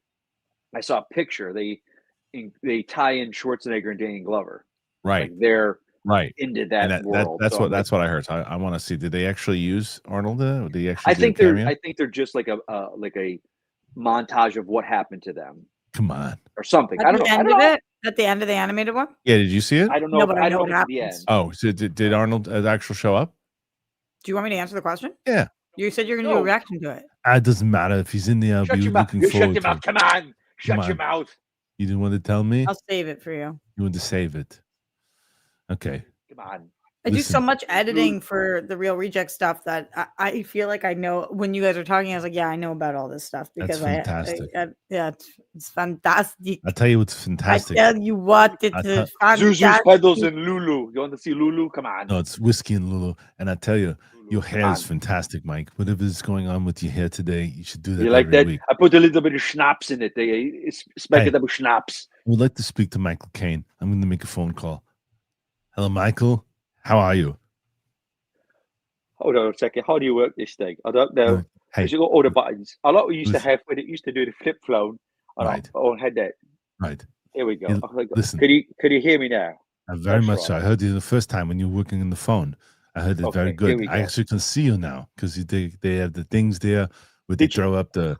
I saw a picture. They tie in Schwarzenegger and Danny Glover. Right. They're into that world. That's what I heard. So I want to see. Did they actually use Arnold? Did they actually? I think they're just like a montage of what happened to them. Come on, or something. At the end of the animated one. Yeah, did you see it? I don't know. No, but I know what at the end. Oh, so did Arnold actually show up? Do you want me to answer the question? Yeah. You said you're going to do a reaction to it. It doesn't matter if he's in there. I'll be looking forward to it. Shut your mouth. Come on. Shut your mouth. You didn't want to tell me? I'll save it for you. You want to save it? Okay. Come on. I do so much editing for the Real Reject stuff that I feel like I know. When you guys are talking, I was like, yeah, I know about all this stuff, because that's fantastic. It's fantastic. I'll tell you what's fantastic. I tell you what, it's fantastic. Zuzu's Pedals and Lulu. You want to see Lulu? Come on. No, it's Whiskey and Lulu. And I tell you, your hair is fantastic, Mike. Whatever's going on with your hair today, you should do that. You like that? Week. I put a little bit of schnapps in it. Spec it up with schnapps. I would like to speak to Michael Caine. I'm going to make a phone call. Hello, Michael. How are you? Hold on a second. How do you work this thing? I don't know. Hey, you got all the buttons. I like what we used to have when it used to do the flip phone. I had that. Right. Here we go. Listen. Could you hear me now? Very much so. I heard you the first time when you were working on the phone. I heard it very good. I actually can see you now, because they have the things there where they throw up the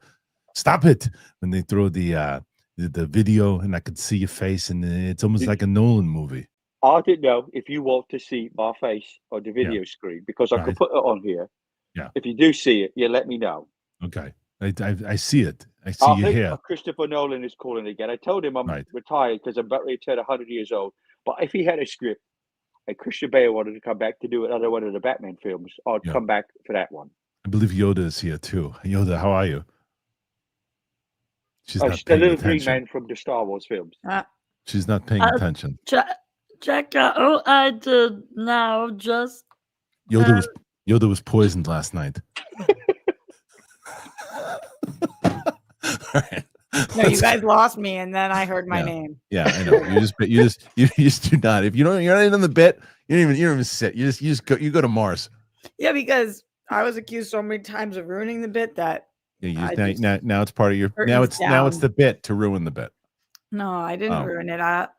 stop it when they throw the video, and I could see your face, and it's almost like a Nolan movie. I didn't know if you want to see my face on the video screen, because I could put it on here. Yeah. If you do see it, you let me know. Okay. I see it. I see your hair. Christopher Nolan is calling again. I told him I'm retired because I'm about ready to turn 100 years old. But if he had a script and Christian Bale wanted to come back to do another one of the Batman films, I'd come back for that one. I believe Yoda is here too. Yoda, how are you? She's the little green man from the Star Wars films. She's not paying attention. Check out what I did now. Just Yoda was poisoned last night. All right. No, you guys lost me, and then I heard my name. Yeah, I know. You just do not. If you're not in on the bit, you don't even sit. You go to Mars. Yeah, because I was accused so many times of ruining the bit that Yeah, I just now it's part of your now curtains it's down. the bit to ruin the bit. No, I didn't Oh. ruin it.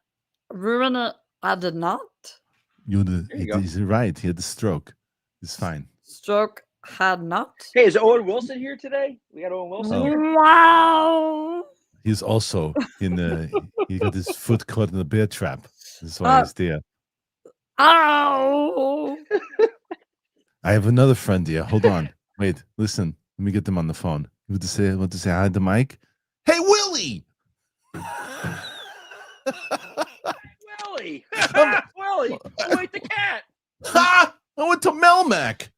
Ruin it. I did not. There you go. He's right. He had the stroke. It's fine. Stroke had not. Hey, is Owen Wilson here today? We got Owen Wilson here. Wow. He's also in the. He got his foot caught in the bear trap. That's why he's there. Ow. I have another friend here. Hold on. Wait. Listen. Let me get them on the phone. You want to say hi to Mike? Hey, Willie. Willie. Willie. Wait, the cat. Ha! I went to Melmac.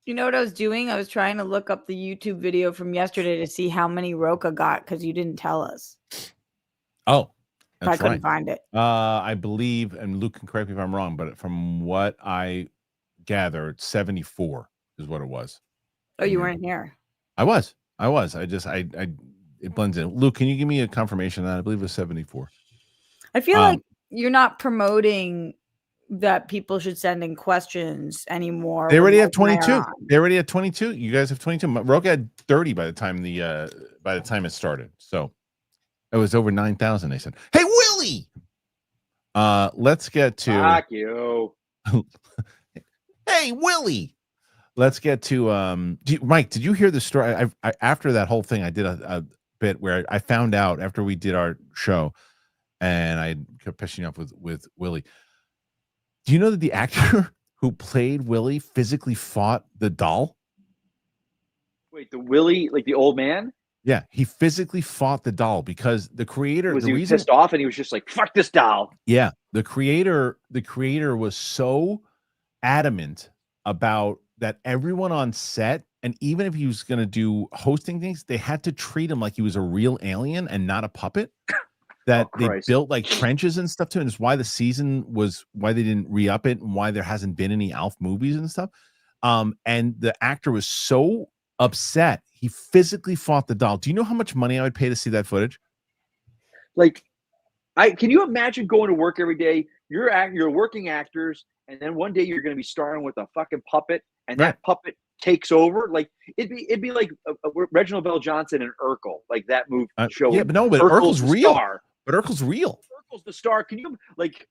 You know what I was doing? I was trying to look up the YouTube video from yesterday to see how many Roka got because you didn't tell us. Oh, But I that's couldn't right. find it. I believe, and Luke can correct me if I'm wrong, but from what I gathered, 74 is what it was. Oh, you weren't here. I was. It blends in. Luke, can you give me a confirmation of that? I believe it was 74. I feel like you're not promoting that people should send in questions anymore. They already have Mike and I 22. are on. They already have 22. You guys have 22. Roka had 30 by the time it started. So it was over 9,000. They said, "Hey, Willie." Let's get to. Fuck you. Hey, Willie. Let's get to Mike. Did you hear the story? I after that whole thing, I did a bit where I found out after we did our show, and I kept pushing up with Willie. Do you know that the actor who played Willie physically fought the doll? Wait, the Willie, like the old man? Yeah, he physically fought the doll because the creator Was he pissed off and he was just like, fuck this doll? Yeah, the creator was so adamant about that everyone on set, and even if he was going to do hosting things, they had to treat him like he was a real alien and not a puppet. That they built like trenches and stuff to, and it's why the season was why they didn't re-up it and why there hasn't been any Alf movies and stuff. And the actor was so upset he physically fought the doll. Do you know how much money I would pay to see that footage? Like, can you imagine going to work every day? You're working actors, and then one day you're going to be starring with a fucking puppet, and that puppet takes over. Like it'd be like Reginald Bell Johnson and Urkel, like that movie show. Yeah, but no, but Urkel's real. Star. But Urkel's real. Urkel's the star. Can you like?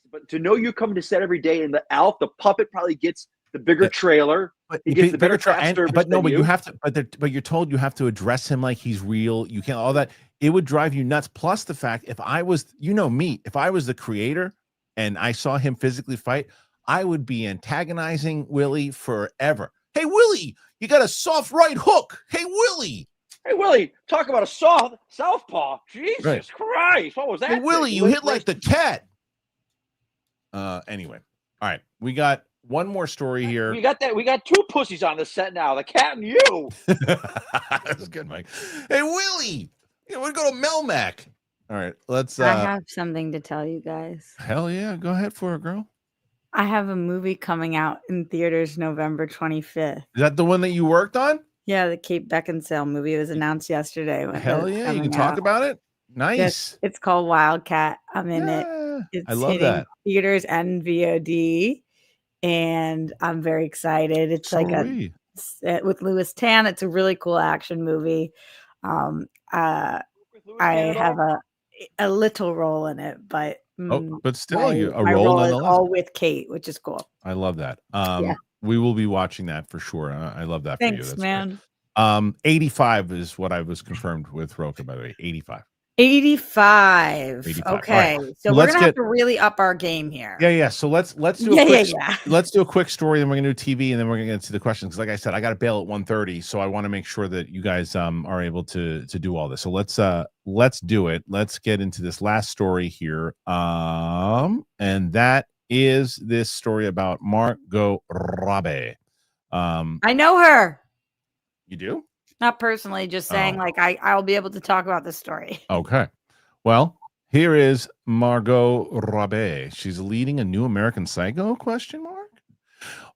But to know you come to set every day, and the Alf, the puppet, probably gets the bigger trailer. But he gets the better craft service. But no, but you have to. But you're told you have to address him like he's real. You can't all that. It would drive you nuts. Plus the fact, if I was, me, if I was the creator and I saw him physically fight, I would be antagonizing Willie forever. Hey, Willie, you got a soft right hook. Hey, Willie. Hey, Willie, talk about a southpaw. Jesus Christ. What was that? Hey, Willie, you hit like the cat. Anyway. All right. We got one more story here. We got two pussies on the set now, the cat and you. That's good, Mike. Hey, Willie, we're going to Melmac. All right. Let's. I have something to tell you guys. Hell yeah. Go ahead for it, girl. I have a movie coming out in theaters November 25th. Is that the one that you worked on? Yeah, the Kate Beckinsale movie. It was announced yesterday. Hell yeah. You can talk about it? Nice. Yes, it's called Wildcat. I'm in it. It's I love hitting that. theaters and VOD, and I'm very excited. It's So like with Louis Tan. It's a really cool action movie. I have a little role in it, but but still, a my role is all with Kate, which is cool. I love that. Yeah. We will be watching that for sure. I love that. Thanks, for you. That's man. Great. 85 is what I was confirmed with Roka, by the way. 85. 85. Okay. Right. So we're gonna have to really up our game here. Yeah. So let's do let's do a quick story, then we're gonna do TV, and then we're gonna get to the questions. Because like I said, I got to bail at 1:30, so I want to make sure that you guys are able to do all this. So let's do it. Let's get into this last story here. And that is this story about Margot Robbie. I know her. You do? Not personally, just saying I'll be able to talk about this story. Okay. Well, here is Margot Robbie. She's leading a new American Psycho ?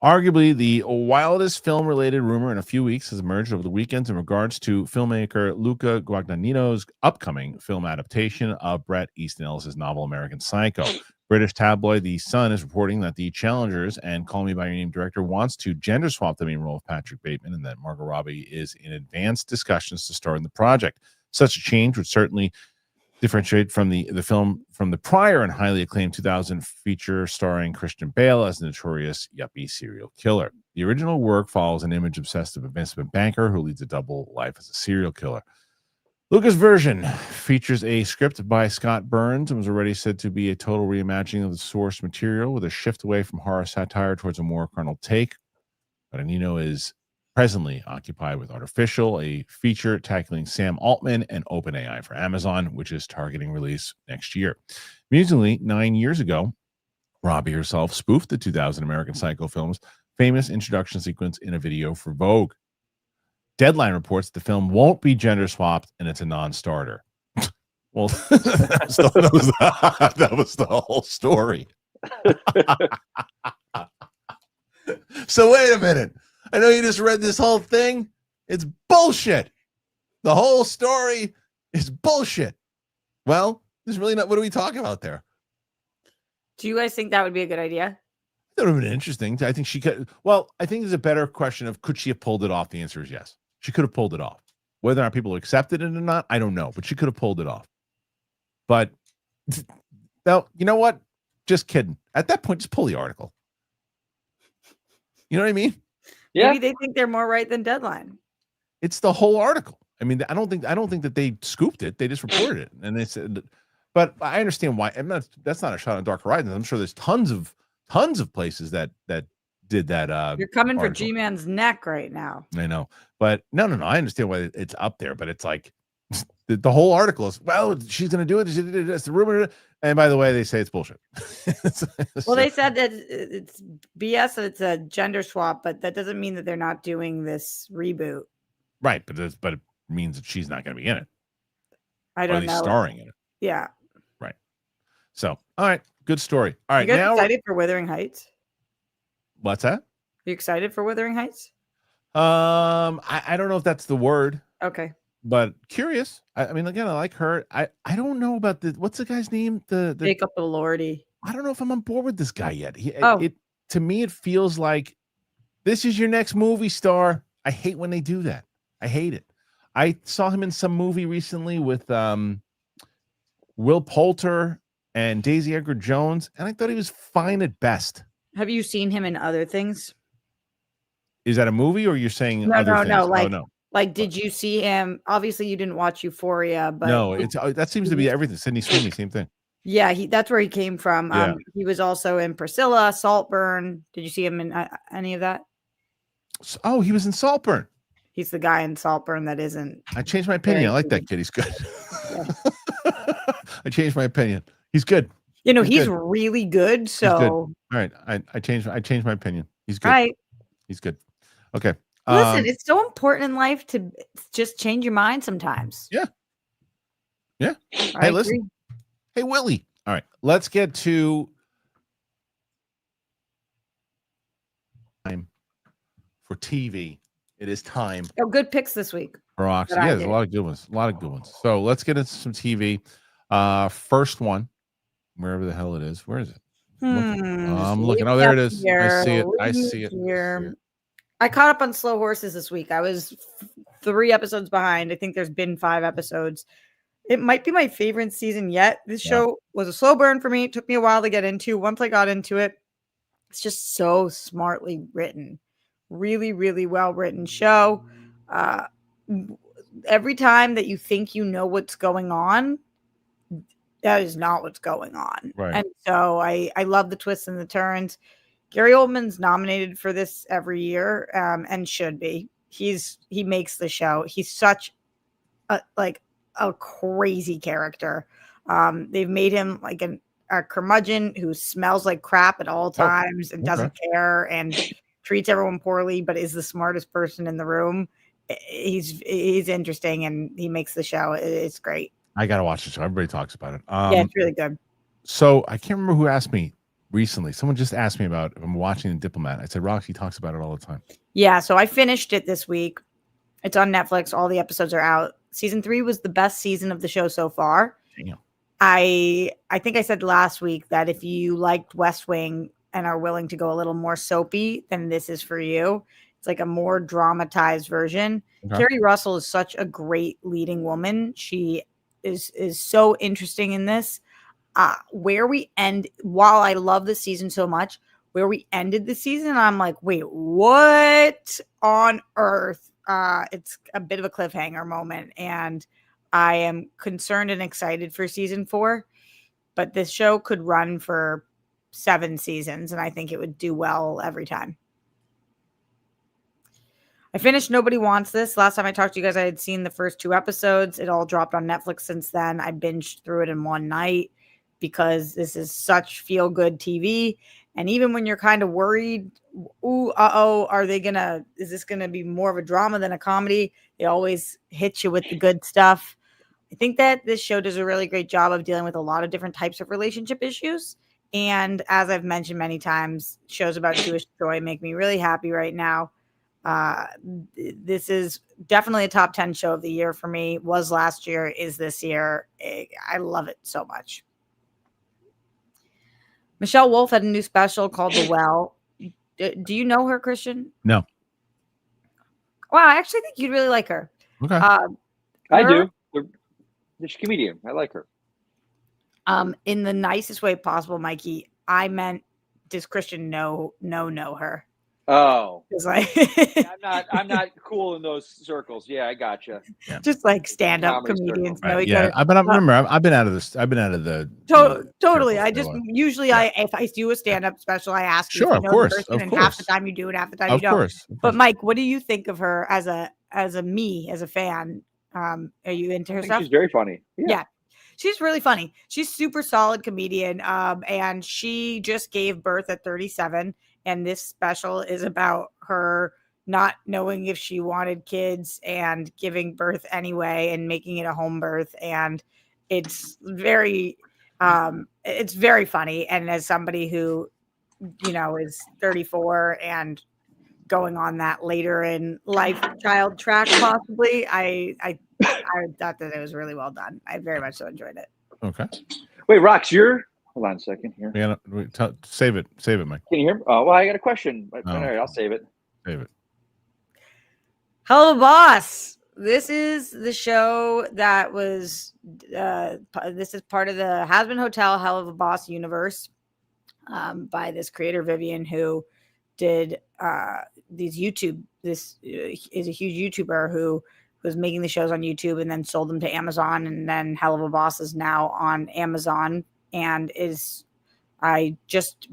Arguably the wildest film-related rumor in a few weeks has emerged over the weekend in regards to filmmaker Luca Guadagnino's upcoming film adaptation of Bret Easton Ellis's novel American Psycho. British tabloid The Sun is reporting that the Challengers and Call Me By Your Name director wants to gender swap the main role of Patrick Bateman, and that Margot Robbie is in advanced discussions to star in the project. Such a change would certainly differentiate from the film from the prior and highly acclaimed 2000 feature starring Christian Bale as a notorious yuppie serial killer. The original work follows an image-obsessed investment banker who leads a double life as a serial killer. Lucas version features a script by Scott Burns and was already said to be a total reimagining of the source material with a shift away from horror satire towards a more carnal take. But Anino is presently occupied with Artificial, a feature tackling Sam Altman and OpenAI for Amazon, which is targeting release next year. Amusingly, 9 years ago, Robbie herself spoofed the 2000 American Psycho film's famous introduction sequence in a video for Vogue. Deadline reports the film won't be gender swapped and it's a non-starter. Well, that was the whole story. So wait a minute. I know you just read this whole thing. It's bullshit. The whole story is bullshit. Well, there's really not. What are we talking about there? Do you guys think that would be a good idea? That would have been interesting. I think she could. Well, I think there's a better question of could she have pulled it off? The answer is yes. She could have pulled it off. Whether or not people accepted it or not, I don't know. But she could have pulled it off. But now, you know what? Just kidding. At that point, just pull the article. You know what I mean? Yeah. Maybe they think they're more right than Deadline. It's the whole article. I mean, I don't think that they scooped it. They just reported it, and they said. But I understand why. That's not a shot on Dark Horizons. I'm sure there's tons of places that did that. You're coming article. for G-Man's neck right now. I know, but no. I understand why it's up there, but it's like the whole article is. Well, she's going to do it. It's the rumor. And by the way, they say it's bullshit. Well, they said that it's BS. That it's a gender swap, but that doesn't mean that they're not doing this reboot. Right, but it means that she's not going to be in it. I don't know. Starring in it. Yeah. Right. So, all right, good story. All right, you guys now excited for Wuthering Heights? What's that? Are you excited for Wuthering Heights? I don't know if that's the word. Okay. But curious. I mean, again, I like her. I don't know about what's the guy's name? The Jacob Elordi. I don't know if I'm on board with this guy yet. To me, it feels like this is your next movie star. I hate when they do that. I hate it. I saw him in some movie recently with Will Poulter and Daisy Edgar Jones, and I thought he was fine at best. Have you seen him in other things? Is that a movie, or you're saying no, other things? No. Like, did you see him? Obviously, you didn't watch Euphoria, but no, that seems to be everything. Sydney Sweeney, same thing. Yeah, that's where he came from. Yeah. He was also in Priscilla, Saltburn. Did you see him in any of that? Oh, he was in Saltburn. He's the guy in Saltburn that isn't. I changed my opinion. I like that kid. He's good. Yeah. I changed my opinion. He's good. You know, he's really good. So, good. All right, I changed my opinion. He's good. Right. He's good. Okay. Listen, it's so important in life to just change your mind sometimes. Yeah. Yeah. Hey, listen. Hey, Willie. All right, let's get to time for TV. It is time. Oh, good picks this week. Roxy. Yeah, there's a lot of good ones. A lot of good ones. So let's get into some TV. First one, wherever the hell it is. Where is it? I'm looking. Oh, there it is. I see it. I see it. Here. I caught up on Slow Horses this week. I was 3 episodes behind. I think there's been 5 episodes. It might be my favorite season yet. This show was a slow burn for me. It took me a while to get into. Once I got into it, it's just so smartly written. Really, really well written show. Every time that you think you know what's going on, that is not what's going on. Right. And so I love the twists and the turns. Gary Oldman's nominated for this every year, and should be. He makes the show. He's such a crazy character. They've made him like a curmudgeon who smells like crap at all times and doesn't care and treats everyone poorly, but is the smartest person in the room. He's interesting, and he makes the show. It's great. I gotta watch the show. Everybody talks about it. Yeah, it's really good. So I can't remember who asked me recently. Someone just asked me about if I'm watching The Diplomat. I said Roxy talks about it all the time. Yeah, so I finished it this week. It's on Netflix. All the episodes are out. Season 3 was the best season of the show so far. Damn. I think I said last week that if you liked West Wing and are willing to go a little more soapy, then this is for you. It's like a more dramatized version. Okay. Kerry Russell is such a great leading woman. She is so interesting in this. Where we end, while I love the season so much, where we ended the season, I'm like, wait, what on earth? It's a bit of a cliffhanger moment, and I am concerned and excited for season 4. But this show could run for 7 seasons, and I think it would do well every time. I finished Nobody Wants This. Last time I talked to you guys, I had seen the first 2 episodes. It all dropped on Netflix since then. I binged through it in one night because this is such feel-good TV. And even when you're kind of worried, is this gonna be more of a drama than a comedy? They always hit you with the good stuff. I think that this show does a really great job of dealing with a lot of different types of relationship issues. And as I've mentioned many times, shows about Jewish joy make me really happy right now. This is definitely a top 10 show of the year for me. Was last year, is this year. I love it so much. Michelle Wolf had a new special called The Well. Do you know her, Kristian? No. Well, I actually think you'd really like her. Okay. I do. She's a comedian. I like her. In the nicest way possible, Mikey. I meant, does Kristian know her? Oh, It's like I'm not cool in those circles. Yeah, I gotcha. Yeah. Just like stand-up Comedy comedians circle. know each Yeah, other. I've been out of this. I've been out of the Totally. circle I for a just while. usually if I do a stand-up special, I ask you Sure, if of you know course, the person, of and half the course. time you do, and half the time you Of don't. course. But Mike, what do you think of her as a fan? Are you into her I think stuff? she's very funny. Yeah. She's really funny. She's super solid comedian. And she just gave birth at 37. And this special is about her not knowing if she wanted kids and giving birth anyway and making it a home birth. And it's very funny. And as somebody who, is 34 and going on that later in life child track, possibly, I thought that it was really well done. I very much so enjoyed it. Okay. Wait, Rox, hold on a second here. Save it, Mike. Can you hear me? Oh, well, I got a question. All Oh. right, I'll save it. Save it. Hello, Boss. This is the show that was. This is part of the Has Been Hotel Hell of a Boss universe, by this creator Vivian, who did these YouTube. This is a huge YouTuber who was making the shows on YouTube and then sold them to Amazon, and then Hell of a Boss is now on Amazon and I just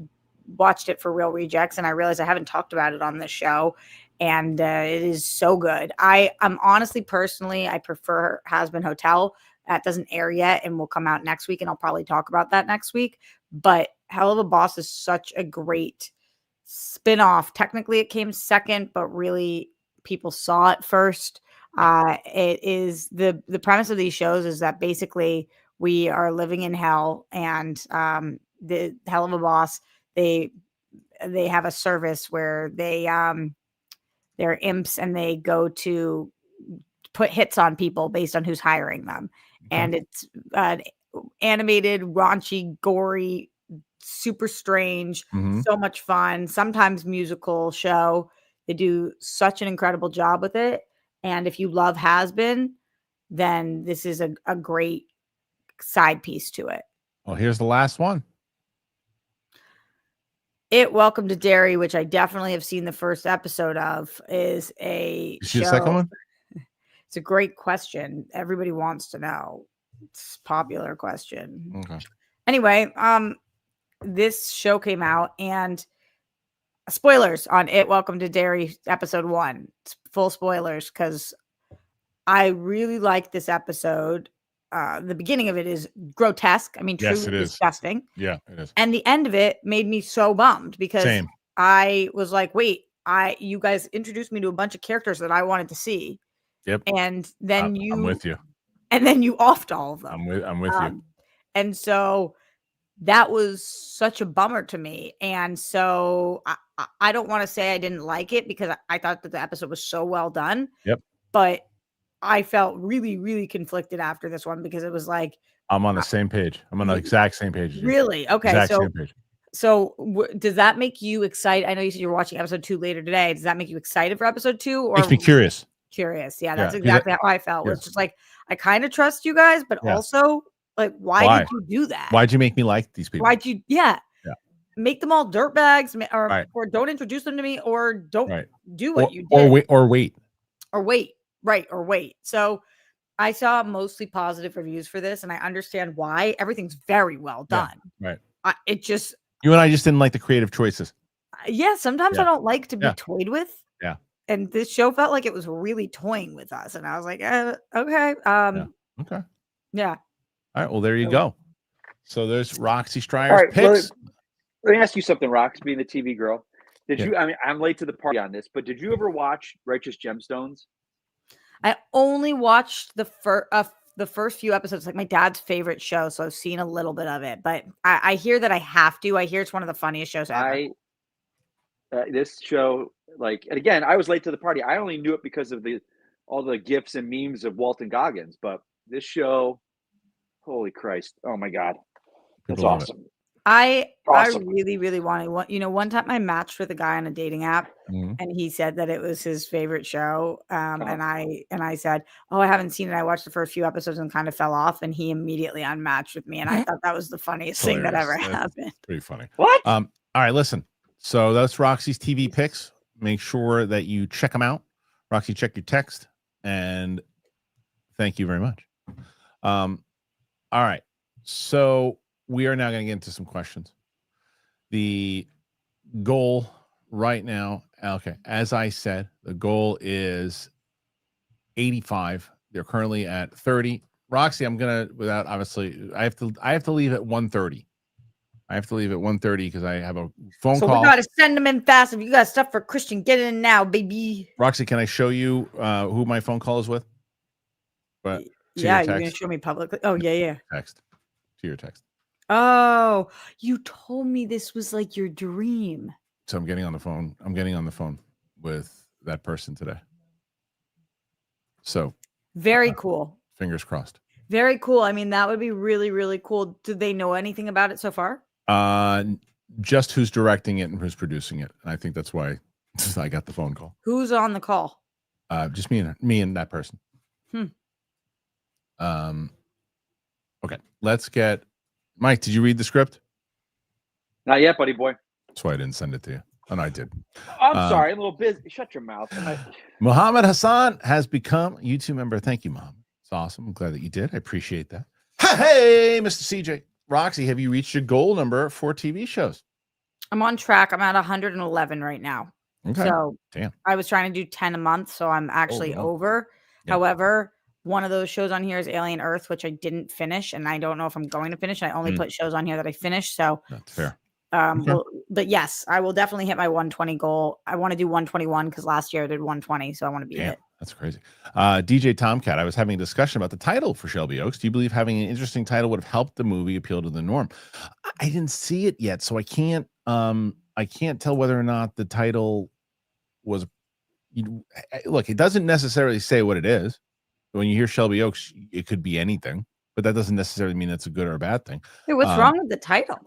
watched it for Real Rejects, and I realized I haven't talked about it on this show, and it is so good. I'm honestly, personally, I prefer Has Been Hotel. That doesn't air yet and will come out next week, and I'll probably talk about that next week. But Hell of a Boss is such a great spin-off. Technically, it came second, but really people saw it first. It is the premise of these shows is that basically we are living in hell, and the Hell of a Boss, they have a service where they're imps, and they go to put hits on people based on who's hiring them. Okay. And it's animated, raunchy, gory, super strange, so much fun, sometimes musical show. They do such an incredible job with it. And if you love Has Been, then this is a great side piece to it. Well, here's the last one. Welcome to Derry, which I definitely have seen the first episode of, is a show. The second one? It's a great question. Everybody wants to know. It's a popular question. Okay. Anyway, this show came out, and spoilers on it. Welcome to Derry, episode 1. It's full spoilers because I really like this episode. The beginning of it is grotesque. I mean, yes, truly it is disgusting. Yeah, it is. And the end of it made me so bummed because I was like, wait, you guys introduced me to a bunch of characters that I wanted to see. Yep. And then I'm with you. And then you offed all of them. I'm with you. And so that was such a bummer to me. And so I don't want to say I didn't like it because I thought that the episode was so well done. Yep. But I felt really, really conflicted after this one because it was like, I'm on the same page. I'm on the exact same page as you. Really? Okay. Exact same page. So does that make you excited? I know you said you're watching episode 2 later today. Does that make you excited for episode 2 or Makes me curious? Curious. Yeah, that's Yeah, exactly how I felt. Was just like, I kind of trust you guys, but also like, why did you do that? Why'd you make me like these people? Why'd you make them all dirtbags, or don't introduce them to me, or don't do what you did, or wait. So I saw mostly positive reviews for this, and I understand why. Everything's very well done. Right. It just, you and I just didn't like the creative choices. Sometimes I don't like to be toyed with. Yeah. And this show felt like it was really toying with us, and I was like, okay, okay, yeah. All right. Well, there you go. So there's Roxy Strier's picks. Let me ask you something, Rox, being the TV girl. Did you? I mean, I'm late to the party on this, but did you ever watch Righteous Gemstones? I only watched the first few episodes. Like my dad's favorite show, so I've seen a little bit of it. But I hear that I have to. I hear it's one of the funniest shows ever. This show, like, and again, I was late to the party. I only knew it because of all the gifs and memes of Walton Goggins. But this show, holy Christ! Oh my God, that's awesome. I really, really wanted one. One time I matched with a guy on a dating app, and he said that it was his favorite show. And I said, "Oh, I haven't seen it. I watched the first few episodes and kind of fell off." And he immediately unmatched with me, and I thought that was the funniest thing that ever happened. Pretty funny. What? All right, listen. So that's Roxy's TV picks. Make sure that you check them out. Roxy, check your text, and thank you very much. All right, so we are now going to get into some questions. The goal right now, okay, as I said, the goal is 85. They're currently at 30. Roxy, I'm gonna, without obviously, I have to leave at 1:30. I have to leave at 1:30 because I have a phone call. So we got to send them in fast. If you got stuff for Kristian, get in now, baby. Roxy, can I show you who my phone call is with? But yeah, you're gonna show me publicly. Oh yeah. Text to your text. Oh, you told me this was like your dream. So I'm getting on the phone. I'm getting on the phone with that person today. So very cool. Fingers crossed. Very cool. I mean, that would be really, really cool. Do they know anything about it so far? Just who's directing it and who's producing it. And I think that's why I got the phone call. Who's on the call? Just me and that person. Okay, let's get Mike. Did you read the script? Not yet, buddy boy. That's why I didn't send it to you. Oh, no, I did. I'm sorry, a little busy. Shut your mouth. Muhammad Hassan has become a YouTube member. Thank you, Mom. It's awesome. I'm glad that you did. I appreciate that. Hey, Mr. CJ. Roxy, have you reached your goal number for TV shows? I'm on track. I'm at 111 right now. Okay. So damn. I was trying to do 10 a month, so I'm actually over. Yeah. However, one of those shows on here is Alien Earth, which I didn't finish, and I don't know if I'm going to finish. I only put shows on here that I finished. So that's fair. But yes, I will definitely hit my 120 goal. I want to do 121 because last year I did 120, so I want to beat it. That's crazy. DJ Tomcat, I was having a discussion about the title for Shelby Oaks. Do you believe having an interesting title would have helped the movie appeal to the norm? I didn't see it yet, so I can't tell whether or not the title was. Look, it doesn't necessarily say what it is. When you hear Shelby Oaks, it could be anything, but that doesn't necessarily mean it's a good or a bad thing. Hey, what's wrong with the title?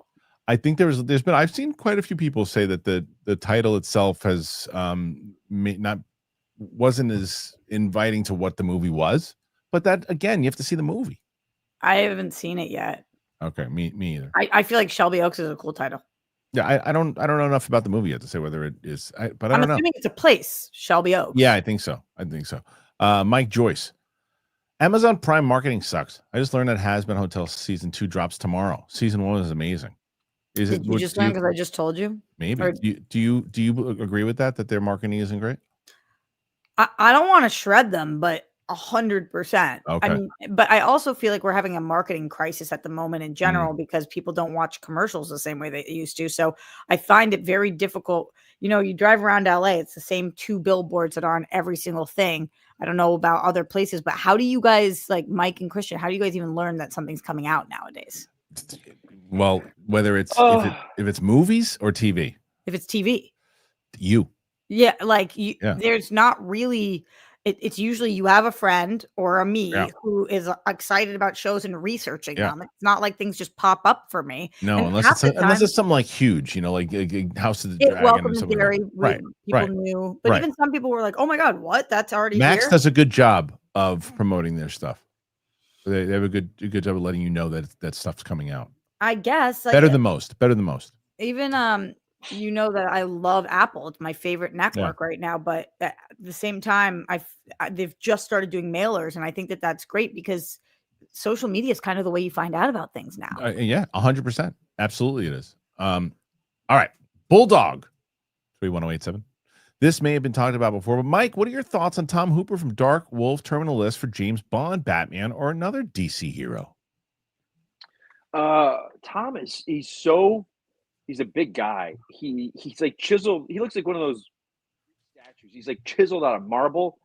I think there's been, I've seen quite a few people say that the title itself has wasn't as inviting to what the movie was, but that again, you have to see the movie. I haven't seen it yet. Okay, me either. I feel like Shelby Oaks is a cool title. Yeah, I don't know enough about the movie yet to say whether it is. But I don't know. I'm assuming it's a place, Shelby Oaks. Yeah, I think so. Mike Joyce, Amazon Prime marketing sucks. I just learned that Has Been Hotel season 2 drops tomorrow. Season 1 is amazing. Did you just learn because I just told you? Maybe. Or, do you agree with that their marketing isn't great? I don't want to shred them, but 100%. Okay. I mean, but I also feel like we're having a marketing crisis at the moment in general because people don't watch commercials the same way they used to. So I find it very difficult. You know, you drive around LA, it's the same 2 billboards that are on every single thing. I don't know about other places, but how do you guys, like Mike and Kristian, how do you guys even learn that something's coming out nowadays? Well, whether it's if it's movies or TV. If it's TV. You. Yeah, like there's not really it's usually you have a friend or a me Yeah. who is excited about shows and researching Yeah. them. It's not like things just pop up for me. No, And unless half it's the unless time- it's something like huge, like House of the It Dragon Welcome or to something. Derry. Right, People right. knew, but right. even some people were like, "Oh my god, what? That's already Max here." does a good job of promoting their stuff. They have a good job of letting you know that stuff's coming out. I guess Better than most. Better than most. Even you know that I love Apple. It's my favorite network right now. But at the same time, they've just started doing mailers, and I think that that's great because social media is kind of the way you find out about things now. Yeah, 100%. Absolutely, it is. All right, Bulldog 31087. This may have been talked about before, but Mike, what are your thoughts on Tom Hooper from Dark Wolf Terminal List for James Bond, Batman, or another DC hero? Tom he's a big guy. He's like chiseled. He looks like one of those statues. He's like chiseled out of marble,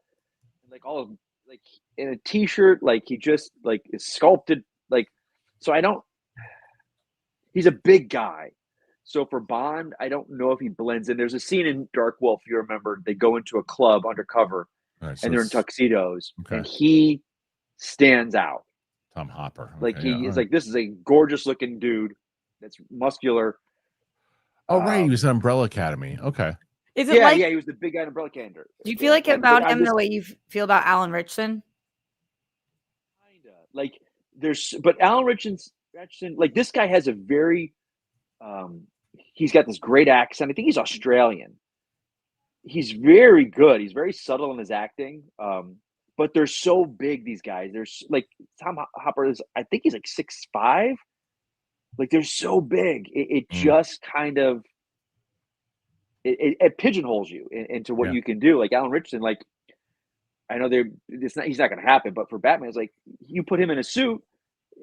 and like all of like in a t-shirt. Like he just like is sculpted. Like so, I don't. He's a big guy. So for Bond, I don't know if he blends in. There's a scene in Dark Wolf, you remember, they go into a club undercover, Right, and they're in tuxedos, okay. and he stands out. Tom Hopper. Okay, Like he is like, this is a gorgeous looking dude that's muscular. Oh, right. He was in Umbrella Academy. Okay. Is it he was the big guy in Umbrella Academy. Do you feel like about him the way you feel about Alan Richardson? Kinda. Like but Alan Richardson, like this guy has a very, he's got this great accent. I think he's Australian. He's very good. He's very subtle in his acting. But they're so big, these guys. There's like Tom Hopper is, I think he's like 6'5". Like they're so big. It just kind of it pigeonholes you into what you can do. Like Alan Richardson, like I know he's not gonna happen, but for Batman, it's like you put him in a suit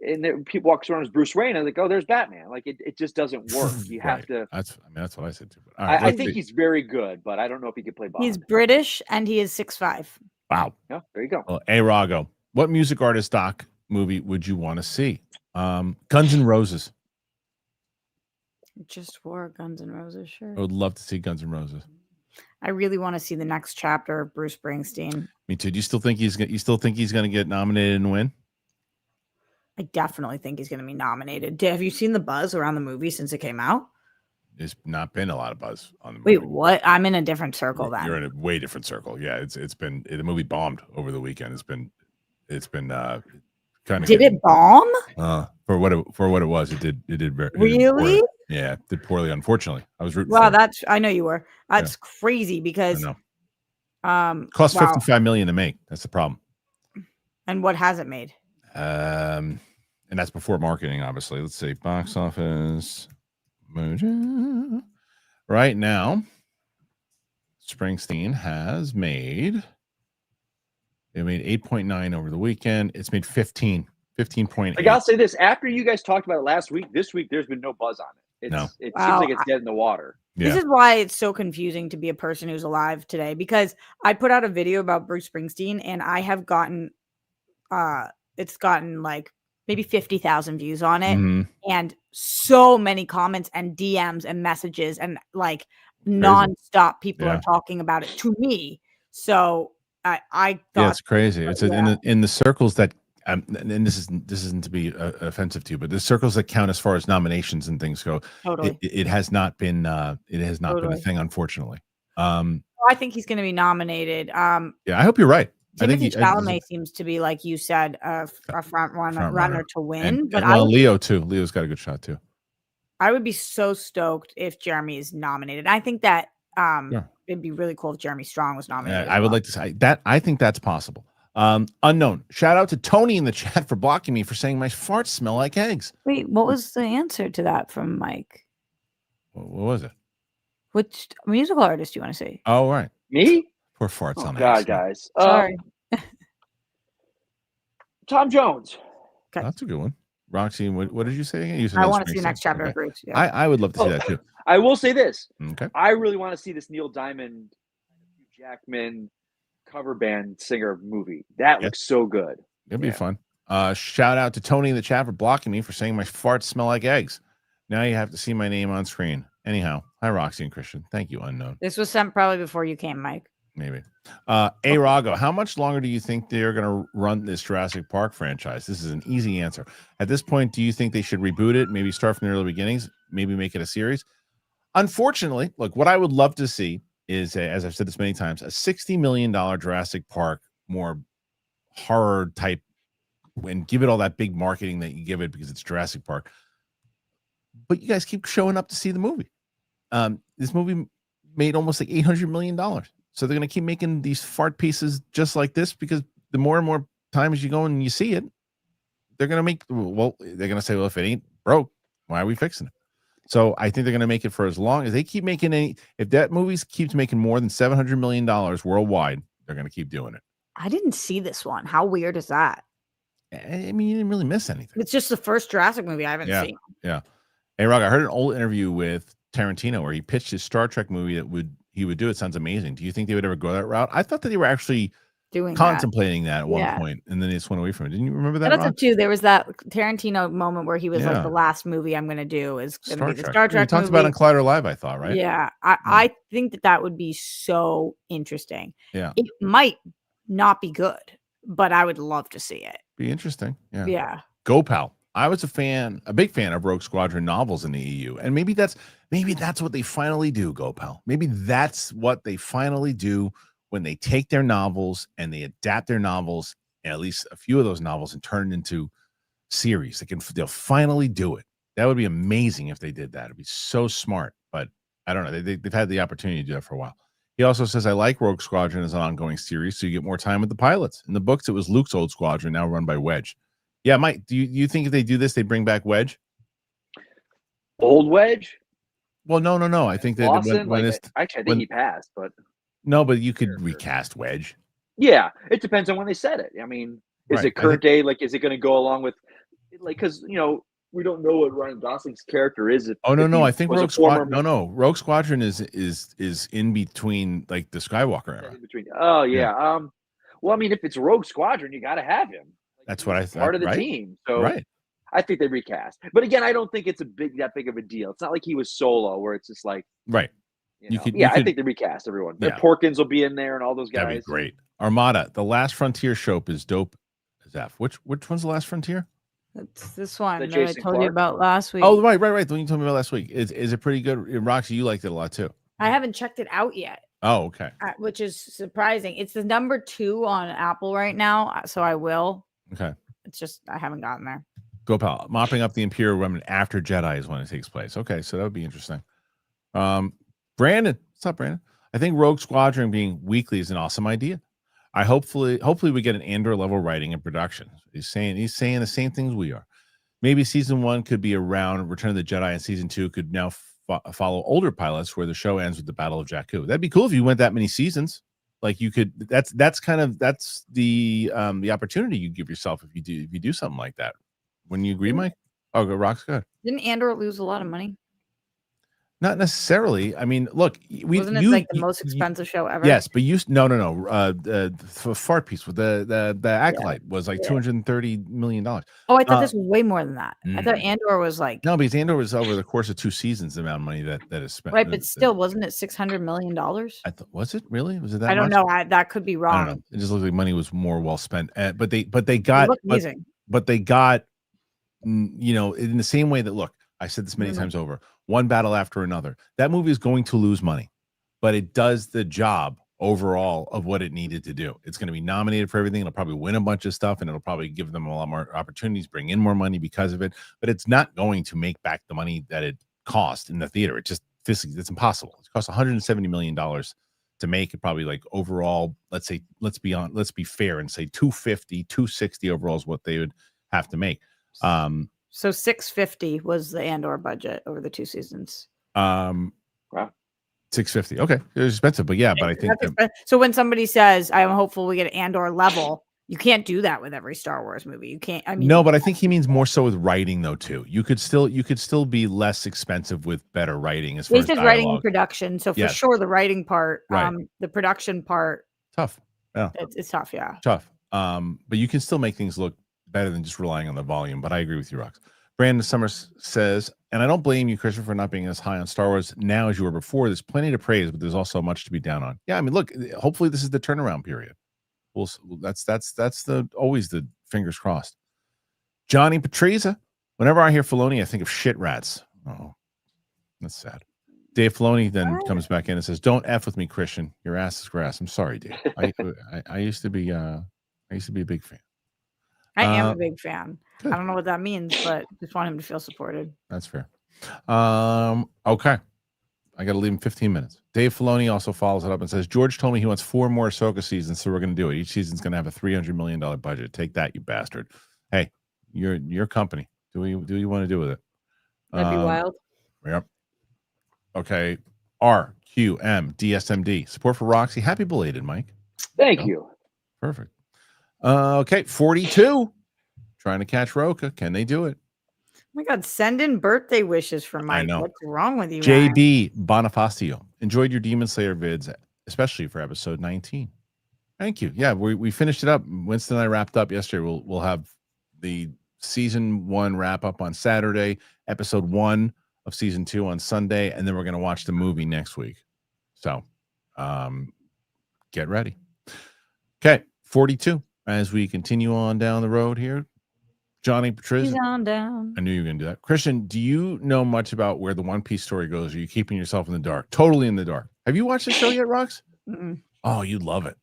and people walks around as Bruce Wayne, and like, oh, there's Batman. Like it just doesn't work. You have to. That's what I said too. But I think he's very good, but I don't know if he could play Bond. He's British and he is 6'5". Wow. Yeah, there you go. Well, Rago, what music artist doc movie would you want to see? Guns N' Roses. Just wore a Guns N' Roses shirt. I would love to see Guns N' Roses. I really want to see the next chapter of Bruce Springsteen. Me too. Do you still think he's going to get nominated and win? I definitely think he's going to be nominated. Have you seen the buzz around the movie since it came out? There's not been a lot of buzz on the movie. Wait, what? I'm in a different circle then. You're in a way different circle. Yeah, the movie bombed over the weekend. It's been kind of. Did it bomb? For what it was, it did very really. Yeah, it did poorly. Unfortunately, I was rooting. Wow, for it. I know you were. That's crazy because cost $55 million to make. That's the problem. And what has it made? And that's before marketing, obviously. Let's see, box office. Right now, Springsteen has made. It made 8.9 over the weekend. It's made 15.8. I gotta say this: after you guys talked about it last week, this week there's been no buzz on it. It seems like it's dead in the water. This is why it's so confusing to be a person who's alive today, because I put out a video about Bruce Springsteen and I have gotten it's gotten like maybe 50,000 views on it, and so many comments and DMs and messages and like nonstop people are talking about it to me. So I thought, it's crazy. It's in the circles that and this isn't to be offensive to you, but the circles that count as far as nominations and things go, totally. it has not been been a thing, unfortunately. I think he's going to be nominated. Yeah, I hope you're right. Timothy Chalamet seems to be, like you said, a front runner to win. But Leo too. Leo's got a good shot too. I would be so stoked if Jeremy is nominated. I think that it'd be really cool if Jeremy Strong was nominated. I would like to say that. I think that's possible. Unknown. Shout out to Tony in the chat for blocking me for saying my farts smell like eggs. Wait, what was the answer to that from Mike? What was it? Which musical artist do you want to see? Oh, right. Me? Poor farts on God, eggs. guys. Sorry. Tom Jones. Okay. That's a good one. Roxy, what did you say again? You said I want to see the next chapter of Bruce. Yeah. I would love to see that too. I will say this. Okay. I really want to see this Neil Diamond, Hugh Jackman cover band singer movie. That looks so good. It'd be fun. Shout out to Tony in the chat for blocking me for saying my farts smell like eggs. Now you have to see my name on screen. Anyhow, hi Roxy and Kristian. Thank you, Unknown. This was sent probably before you came, Mike. Maybe. Rago, how much longer do you think they're going to run this Jurassic Park franchise? This is an easy answer. At this point, do you think they should reboot it? Maybe start from the early beginnings? Maybe make it a series? Unfortunately, look, what I would love to see is, as I've said this many times, a $60 million Jurassic Park, more horror type, and give it all that big marketing that you give it because it's Jurassic Park. But you guys keep showing up to see the movie. This movie made almost like $800 million. So they're going to keep making these fart pieces just like this because the more and more times you go and you see it, they're going to say, well, if it ain't broke, why are we fixing it? So I think they're going to make it for as long as they keep making if that movie keeps making more than $700 million worldwide, they're going to keep doing it. I didn't see this one. How weird is that? I mean, you didn't really miss anything. It's just the first Jurassic movie I haven't seen. Yeah. Hey, Rock, I heard an old interview with Tarantino where he pitched his Star Trek movie he would do. It sounds amazing. Do you think they would ever go that route? I thought that they were actually contemplating that at one point, and then they just went away from it. Didn't you remember that? That's too. There was that Tarantino moment where he was like, "The last movie I'm going to do is going to be the Star Trek." We talked about it on Collider Live, I thought, right? Yeah, I think that would be so interesting. Yeah, it might not be good, but I would love to see it. Be interesting. Yeah. Go, pal. I was a big fan of Rogue Squadron novels in the EU, and maybe that's what they finally do. Go, pal. Maybe that's what they finally do when they take their novels and they adapt their novels, at least a few of those novels, and turn it into series. They'll finally do it. That would be amazing if they did that. It'd be so smart. But I don't know. They've had the opportunity to do that for a while. He also says, I like Rogue Squadron as an ongoing series, so you get more time with the pilots. In the books, it was Luke's old squadron, now run by Wedge. Yeah, Mike, do you think if they do this, they bring back Wedge? Old Wedge? Well, no. I think that I think he passed, but no, but you could recast Wedge. Yeah, it depends on when they said it. I mean, is it current day? Like, is it going to go along with, like, because we don't know what Ryan Gosling's character is. I think Rogue Squadron. Rogue Squadron is in between, like, the Skywalker era. In between. Oh yeah. Well, I mean, if it's Rogue Squadron, you got to have him. That's what I thought. Part of the team. So I think they recast. But again, I don't think it's that big of a deal. It's not like he was Solo, where it's just like right. I think they recast everyone. Yeah. Porkins will be in there, and all those guys. That'd be great. Armada, The Last Frontier show is dope as F. Which one's The Last Frontier? It's this one that I told Clark you about last week. Oh, right. The one you told me about last week. Is it pretty good? Roxy, you liked it a lot too. I haven't checked it out yet. Oh, okay. Which is surprising. It's the number 2 on Apple right now, so I will. Okay. It's just I haven't gotten there. Go, pal. Mopping up the Imperial remnant after Jedi is when it takes place. Okay, so that would be interesting. Brandon, what's up, Brandon? I think Rogue Squadron being weekly is an awesome idea. Hopefully we get an Andor level writing and production. He's saying the same things we are. Maybe season 1 could be around Return of the Jedi, and season 2 could now follow older pilots where the show ends with the Battle of Jakku. That'd be cool if you went that many seasons. Like you could. That's the opportunity you give yourself if you do something like that. Wouldn't you agree, Mike? Oh, go, Rock's good. Didn't Andor lose a lot of money? Not necessarily. I mean, look, wasn't it like the most expensive show ever? Yes, but no. The fart piece with the acolyte was like $230 million. Oh, I thought this was way more than that. I thought Andor was like because Andor was over the course of 2 seasons the amount of money that is spent. Right, but still, wasn't it $600 million? Was it really? Was it that? I don't know. That could be wrong. I don't know. It just looks like money was more well spent. But they got amazing. But they got in the same way that, look, I said this many times over, one battle after another. That movie is going to lose money, but it does the job overall of what it needed to do. It's going to be nominated for everything. It'll probably win a bunch of stuff, and it'll probably give them a lot more opportunities, bring in more money because of it. But it's not going to make back the money that it cost in the theater. It just physically, it's impossible. It costs $170 million to make it. Probably like overall, let's be fair and say 250, 260 overall is what they would have to make. So 650 was the Andor budget over the 2 seasons. Wow. 650. Okay, it was expensive, but yeah, but I think so. When somebody says, "I'm hopeful we get an Andor level," you can't do that with every Star Wars movie. You can't. I mean, no, but I think he means more so with writing though too. You could still be less expensive with better writing as far as writing and production. So for sure, the writing part, the production part, tough. Yeah, it's tough. Yeah, tough. But you can still make things look better than just relying on the volume. But I agree with you, Rox. Brandon Summers says, and I don't blame you, Christian, for not being as high on Star Wars now as you were before. There's plenty to praise, but there's also much to be down on. Yeah, I mean, look, hopefully this is the turnaround period. That's always the fingers crossed. Johnny Patrizia. Whenever I hear Filoni, I think of shit rats. Oh, that's sad. Dave Filoni then comes back in and says, "Don't f with me, Christian. Your ass is grass." I'm sorry, Dave. I used to be a big fan. I am a big fan. Good. I don't know what that means, but just want him to feel supported. That's fair. Okay. I got to leave him 15 minutes. Dave Filoni also follows it up and says, George told me he wants 4 more Ahsoka seasons, so we're going to do it. Each season's going to have a $300 million budget. Take that, you bastard. Hey, your company. Do you want to do with it? That'd be wild. Yep. Okay. RQM DSMD. Support for Roxy. Happy belated, Mike. Thank you. Perfect. Okay. 42. Trying to catch Roka. Can they do it? Oh my God, send in birthday wishes for Mike. I know. What's wrong with you? JB Bonifacio. Enjoyed your Demon Slayer vids, especially for episode 19. Thank you. Yeah, we finished it up. Winston and I wrapped up yesterday. We'll have the season 1 wrap up on Saturday, episode 1 of season 2 on Sunday, and then we're going to watch the movie next week. So get ready. Okay, 42. As we continue on down the road here, Johnny Patrizia. He's on down. I knew you were going to do that. Christian, do you know much about where the One Piece story goes? Or are you keeping yourself in the dark? Totally in the dark. Have you watched the show yet, Rox? Mm-mm. Oh, you'd love it.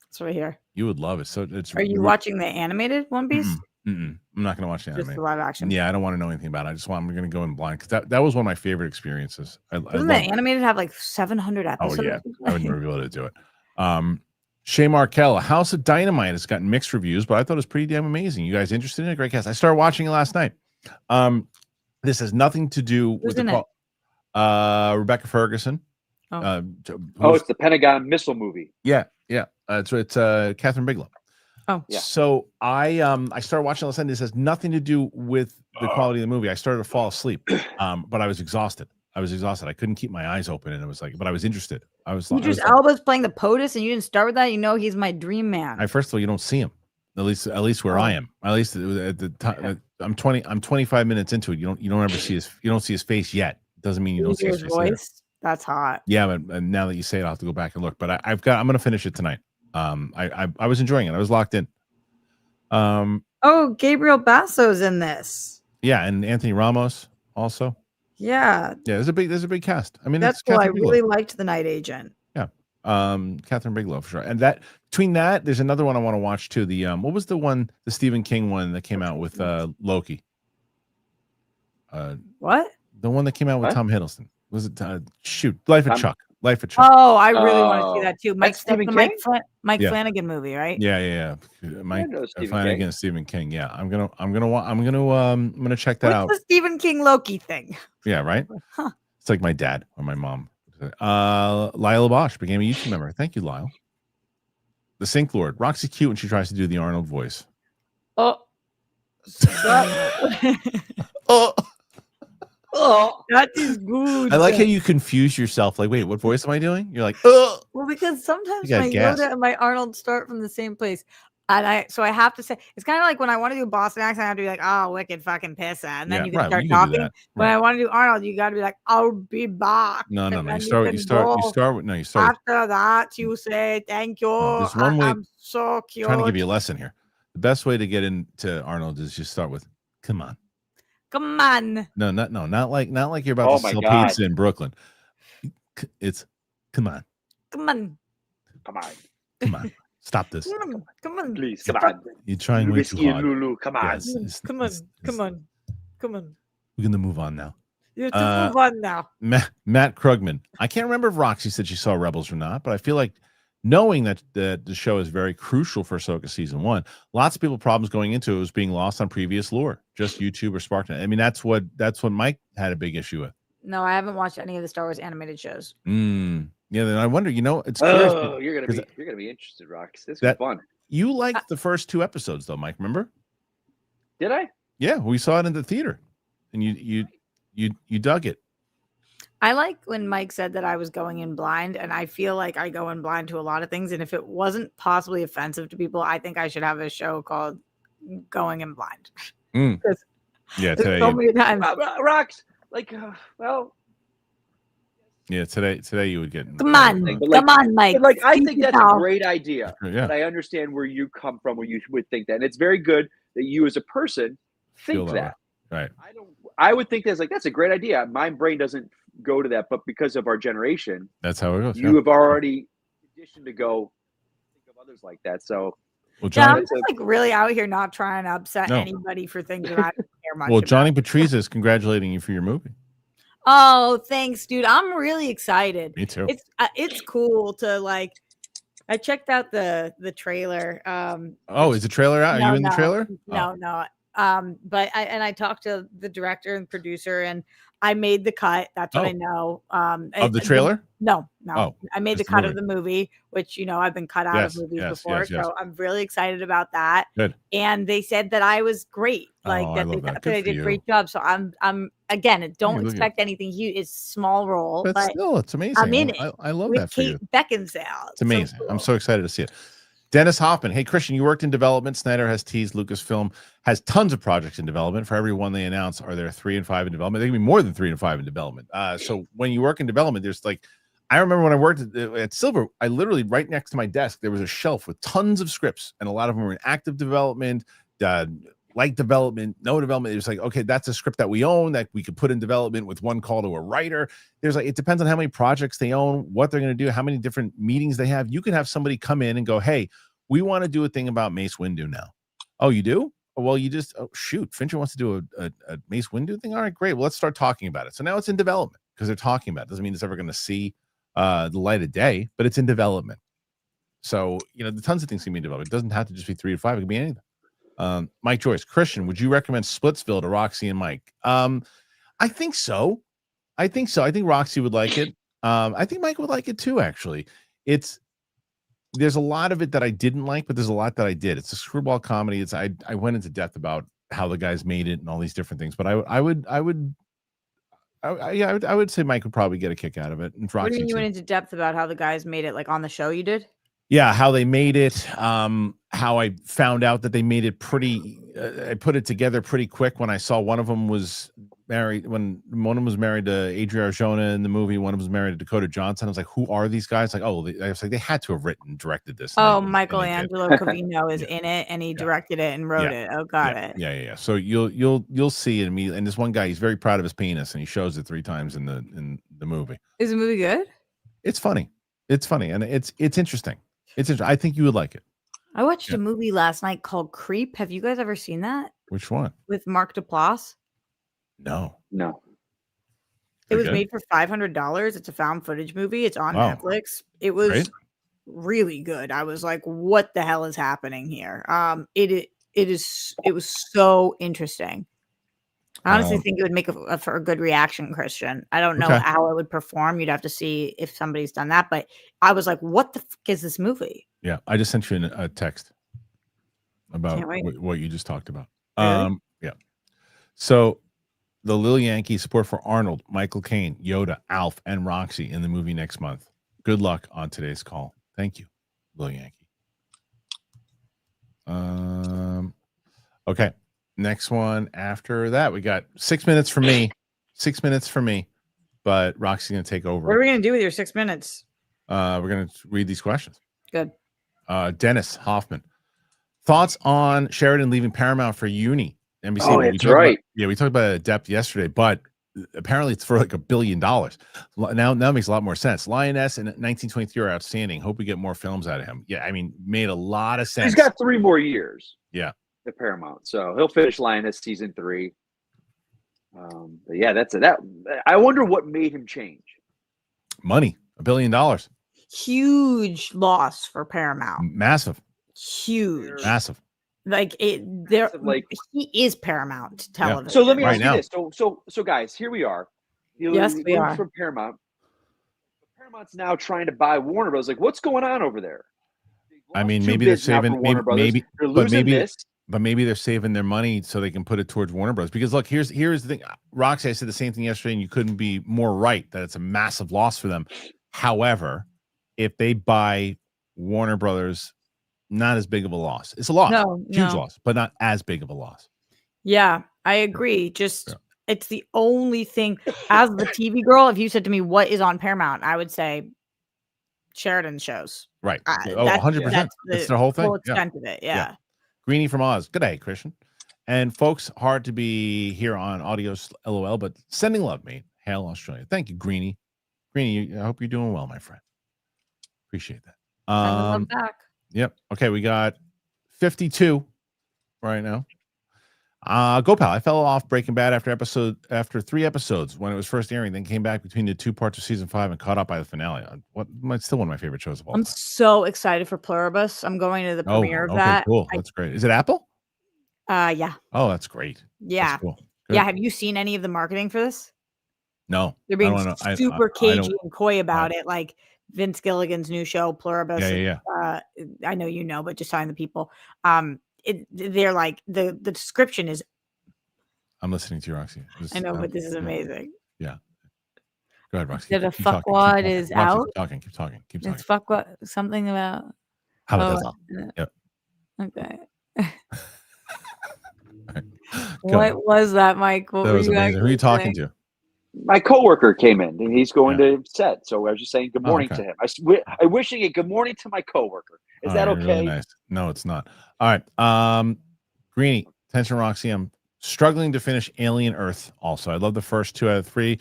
It's right here. You would love it. So it's. Are you watching the animated One Piece? I'm not going to watch the anime. Just the live action. Yeah, I don't want to know anything about it. I'm going to go in blind because that was one of my favorite experiences. Doesn't the animated have like 700 episodes? Oh yeah, I would never be able to do it. Shay Markel, House of Dynamite has gotten mixed reviews, but I thought it was pretty damn amazing. You guys interested in it? Great cast. I started watching it last night. This has nothing to do with Rebecca Ferguson. It's the Pentagon missile movie. Yeah. It's Catherine Bigelow. Oh, yeah. So I started watching last night. This has nothing to do with the quality of the movie. I started to fall asleep, but I was exhausted. I couldn't keep my eyes open, and it was like, but I was interested. Alba's playing the POTUS, and you didn't start with that. You know he's my dream man. First of all, you don't see him. At least where I am. At least at the time, I'm 25 minutes into it. You don't ever see his face yet. Doesn't mean you don't see his face. Voice. That's hot. Yeah, but now that you say it, I'll have to go back and look. But I'm going to finish it tonight. I was enjoying it. I was locked in. Gabriel Basso's in this. Yeah, and Anthony Ramos also. Yeah. There's a big cast. I mean, that's cool. I really liked The Night Agent. Yeah. Catherine Bigelow for sure. And that between that, there's another one I want to watch too. The what was the one, the Stephen King one that came out with Loki? What? The one that came out with Tom Hiddleston. Was it Life of Chuck? Life of Chuck. Oh, I really want to see that too. Mike Yeah. Flanagan movie, right? Yeah. Mike Flanagan and Stephen King. Yeah, I'm gonna check that out. What's the Stephen King Loki thing? Yeah, right. Huh. It's like my dad or my mom. Lyle Bosch became a YouTube member. Thank you, Lyle. The Sink Lord. Roxy's cute when she tries to do the Arnold voice. Oh. That is good. I like how you confuse yourself. Like, wait, what voice am I doing? You're like, oh. Well, because sometimes You my got gas. Yoda and my Arnold start from the same place. And I have to say, it's kind of like when I want to do a Boston accent, I have to be like, oh, wicked fucking pissa. And then you can start talking. When I want to do Arnold, you got to be like, I'll be back. No. You start with after that, you say, thank you. There's one way. I'm so cute. I'm trying to give you a lesson here. The best way to get into Arnold is just start with, come on. Come on. Not like you're about to sell pizza in Brooklyn. It's come on. Come on. Come on. Come on. Stop this. Come on. Please, come on. You're trying way too hard. Lulu, come on. Yes, Come on. We're gonna move on now. You have to move on now. Matt Krugman. I can't remember if Roxy said she saw Rebels or not, but I feel like knowing that the show is very crucial for Ahsoka season 1, lots of people problems going into it was being lost on previous lore, just YouTube or Sparknet. I mean, that's what Mike had a big issue with. No, I haven't watched any of the Star Wars animated shows. Yeah, then I wonder, it's curious. Oh, you're gonna be interested, Rox. This is fun. You liked the first 2 episodes though, Mike, remember? Did I? Yeah, we saw it in the theater. And you dug it. I like when Mike said that I was going in blind, and I feel like I go in blind to a lot of things. And if it wasn't possibly offensive to people, I think I should have a show called Going in Blind. Because Yeah, today. So many times. Rox, like, well, Yeah, today you would get. Come on, But like- come on, Mike. but, like, I Speak think that's yourself. a great idea. Yeah. But I understand where you come from, where you would think that, and it's very good that you, as a person, Feel think that that. way. Right. I would think that's a great idea. My brain doesn't go to that, but because of our generation, That's how it goes. you have already conditioned to go think of others like that. So, Well, Yeah, I'm Johnny. just like really out here not trying to upset No. anybody for things that I don't care much Well, about. Johnny Patrice is congratulating you for your movie. Oh, thanks, dude. I'm really excited. Me too. It's cool to like. I checked out the trailer. Oh, is the trailer out? Are you in the No, trailer? No. But I talked to the director and producer, and I made the cut. That's what I know. Of the trailer? No. Oh, I made the just the cut of the movie, which I've been cut out of movies before, so I'm really excited about that. Good. And they said that I was great, like Oh, I that love they that. thought Good that I for did a you. great job. So I'm again, don't look at- expect anything huge. It's a small role, But but still, it's amazing. I'm in it I love with that for Kate you. Beckinsale. It's amazing. So I'm cool. so excited to see it. Dennis Hoffman. Hey, Kristian, you worked in development. Snyder has teased Lucasfilm has tons of projects in development. For every one they announce, are there 3 and 5 in development? There can be more than 3 and 5 in development. So when you work in development, there's like, I remember when I worked at Silver, I literally right next to my desk, there was a shelf with tons of scripts, and a lot of them were in active development, light development, no development. It was like, okay, that's a script that we own that we could put in development with one call to a writer. There's like, it depends on how many projects they own, what they're going to do, how many different meetings they have. You could have somebody come in and go, hey, we want to do a thing about Mace Windu now. Oh, you do? Well, you just, shoot, Fincher wants to do a Mace Windu thing. All right, great. Well, let's start talking about it. So now it's in development because they're talking about it. Doesn't mean it's ever going to see the light of day, but it's in development. So, the tons of things can be in development. It doesn't have to just be 3 to 5. It can be anything. Mike Joyce, Kristian, would you recommend Splitsville to Roxy and Mike? I think so. I think Roxy would like it. I think Mike would like it too, actually. There's a lot of it that I didn't like, but there's a lot that I did. It's a screwball comedy. I went into depth about how the guys made it and all these different things, but I would say Mike would probably get a kick out of it. And What do Roxy you mean you too. went into depth about how the guys made it, like on the show you did? Yeah, how they made it, how I found out that they made it I put it together pretty quick when I saw one of them was married, when one of them was married to Adria Arjona in the movie, one of them was married to Dakota Johnson. I was like, who are these guys? Like, I was like, they had to have written and directed this. Oh, and they Michelangelo Covino is in it, and he directed it and wrote it. Oh, got it. Yeah. So you'll see it immediately. And this one guy, he's very proud of his penis, and he shows it 3 times in the movie. Is the movie good? It's funny, and it's interesting. I think you would like it. I watched a movie last night called Creep. Have you guys ever seen that? Which one? With Mark Duplass. No. It was made for $500. It's a found footage movie. It's on Wow. Netflix. It was Great. really good. I was like, what the hell is happening here? It was so interesting. I honestly think it would make for a good reaction, Kristian. I don't know how it would perform. You'd have to see if somebody's done that. But I was like, what the fuck is this movie? Yeah, I just sent you a text about what you just talked about. Really? Yeah. So the Lil Yankee support for Arnold, Michael Caine, Yoda, Alf, and Roxy in the movie next month. Good luck on today's call. Thank you, Lil Yankee. Okay. Next one after that, we got 6 minutes for me. 6 minutes for me, but Roxy's gonna take over. What are we gonna do with your 6 minutes? We're gonna read these questions. Good. Dennis Hoffman, thoughts on Sheridan leaving Paramount for Uni? NBC. Oh, that's right. We talked about it at depth yesterday, but apparently it's for like $1 billion. Now it makes a lot more sense. Lioness and 1923 are outstanding. Hope we get more films out of him. Yeah, I mean, made a lot of sense. He's got 3 more years. Yeah. The Paramount, so he'll finish Lioness season 3. But yeah, that's it. I wonder what made him change. Money, $1 billion. Huge loss for Paramount. Massive. Huge. Massive. Like he is Paramount television. So let me ask Right now. you this. So guys, here we are. Yes, we are. From Paramount. Paramount's now trying to buy Warner Bros. Like, what's going on over there? I mean, maybe they're saving. Maybe they're losing this. But maybe they're saving their money so they can put it towards Warner Bros. Because look, here's the thing. Roxy, I said the same thing yesterday, and you couldn't be more right that it's a massive loss for them. However, if they buy Warner Brothers, not as big of a loss. It's a loss, huge loss, but not as big of a loss. Yeah, I agree. Just it's the only thing. As the TV girl, if you said to me, "What is on Paramount?" I would say Sheridan shows. Right. That's 100%. That's the whole thing. Full extent of it. Yeah. Greenie from Oz. Good day, Kristian. And folks, hard to be here on audio LOL, but sending love, mate. Hail Australia. Thank you, Greenie. Greenie, I hope you're doing well, my friend. Appreciate that. Love back. Yep. Okay, we got 52 right now. Go pal. I fell off Breaking Bad after 3 episodes when it was first airing, then came back between the 2 parts of season 5 and caught up by the finale. Still one of my favorite shows of all time. I'm so excited for Pluribus. I'm going to the premiere of that. Cool. That's great. Is it Apple? Yeah. Oh, that's great. Yeah. That's cool. Yeah. Have you seen any of the marketing for this? No. They're being super cagey and coy about it, like Vince Gilligan's new show, Pluribus. Yeah. I know you know, but just telling the people. They're like the description is. I'm listening to you, Roxy. I know, but this is amazing. Yeah. Go ahead, Roxy. The fuckwad is out. Keep talking. It's fuckwad. Something about. How about that? Yep. Okay. Right. What was that, Mike? What that was amazing. Who are you talking to? My coworker came in and he's going to set. So I was just saying good morning to him. I wishing a good morning to my coworker. Is that okay? Really nice. No, it's not. All right. Greenie, attention, Roxy. I'm struggling to finish Alien Earth also. I love the first 2 out of 3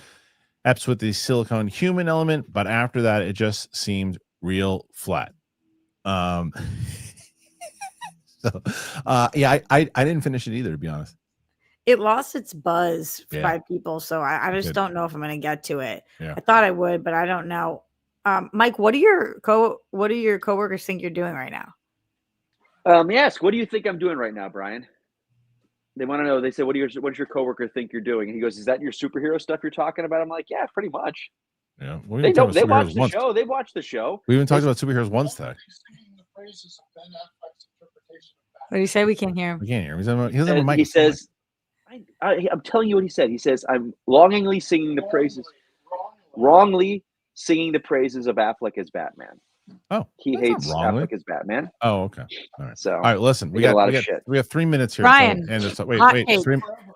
eps with the silicone human element, but after that, it just seemed real flat. I didn't finish it either, to be honest. It lost its buzz by people, so I just don't know if I'm going to get to it. Yeah. I thought I would, but I don't know. Mike, what do your coworkers think you're doing right now? Yes. What do you think I'm doing right now, Brian? They want to know. They said, "What does your coworker think you're doing?" And he goes, "Is that your superhero stuff you're talking about?" I'm like, "Yeah, pretty much." Yeah, they know. They watch the show. They watch the show. We even talked about superheroes once today. What do you say? We can't hear him. We can't hear him. He doesn't have a mic. He says, "I'm telling you what he said." He says, "I'm wrongly singing the praises of Affleck as Batman." Oh, he hates Affleck as Batman. Oh, okay. All right. So, all right. Listen, we got a lot of shit. We have 3 minutes here. Ryan, wait.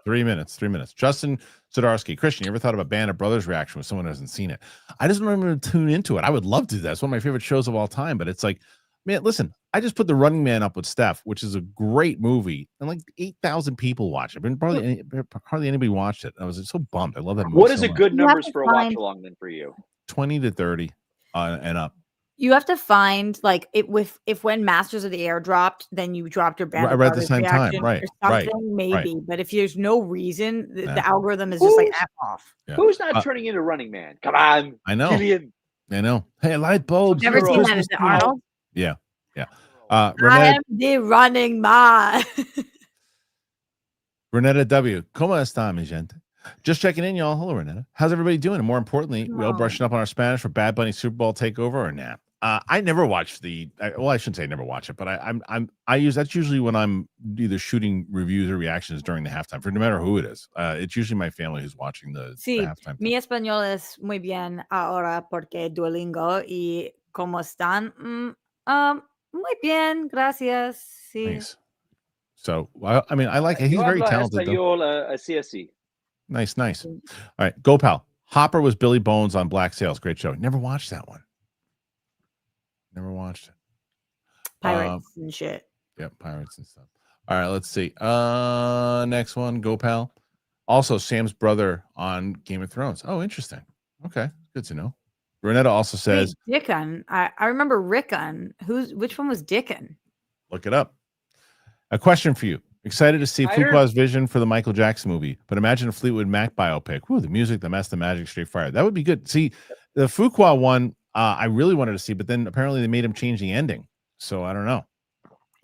3 minutes. 3 minutes. Justin Zdarsky, Kristian, you ever thought of a Band of Brothers reaction when someone hasn't seen it? I just remember to tune into it. I would love to do that. It's one of my favorite shows of all time. But it's like, man, listen, I just put The Running Man up with Steph, which is a great movie, and like 8,000 people watch it. I mean, hardly anybody watched it. I was so bummed. I love that movie. What is a good numbers for a watch along then for you? 20 to 30 and up. You have to find like it with if when Masters of the Air dropped, then you dropped your Band of right at the same time, right? Or something, maybe. Right. But if there's no reason, the algorithm is just like F off. Yeah. Who's not turning into Running Man? Come on, I know. Gillian. I know. Hey, light bulbs. Never seen that. Is it Arnold? Yeah. I am the Running Man. Renetta W. ¿Cómo está, mi gente? Just checking in, y'all. Hello, Renetta. How's everybody doing? And more importantly, we all brushing up on our Spanish for Bad Bunny Super Bowl takeover or nah? I never watched I shouldn't say never watch it, but that's usually when I'm either shooting reviews or reactions during the halftime for no matter who it is. It's usually my family who's watching the halftime. Mi español es muy bien ahora porque Duolingo y ¿cómo están? Muy bien, gracias. Sí. Nice. So, I mean, I like it. He's very talented. CSE. Nice. All right, go pal. Hopper was Billy Bones on Black Sails. Great show. Never watched that one. Never watched it. Pirates and shit. Yep, pirates and stuff. All right, let's see. Next one, go pal. Also, Sam's brother on Game of Thrones. Oh, interesting. Okay, good to know. Renetta also says Dickon. I remember Rickon. Which one was Dickon? Look it up. A question for you. Excited to see Fuqua's vision for the Michael Jackson movie, but imagine a Fleetwood Mac biopic. Ooh, the music, the mess, the magic, straight fire. That would be good. See, the Fuqua one, I really wanted to see, but then apparently they made him change the ending. So I don't know.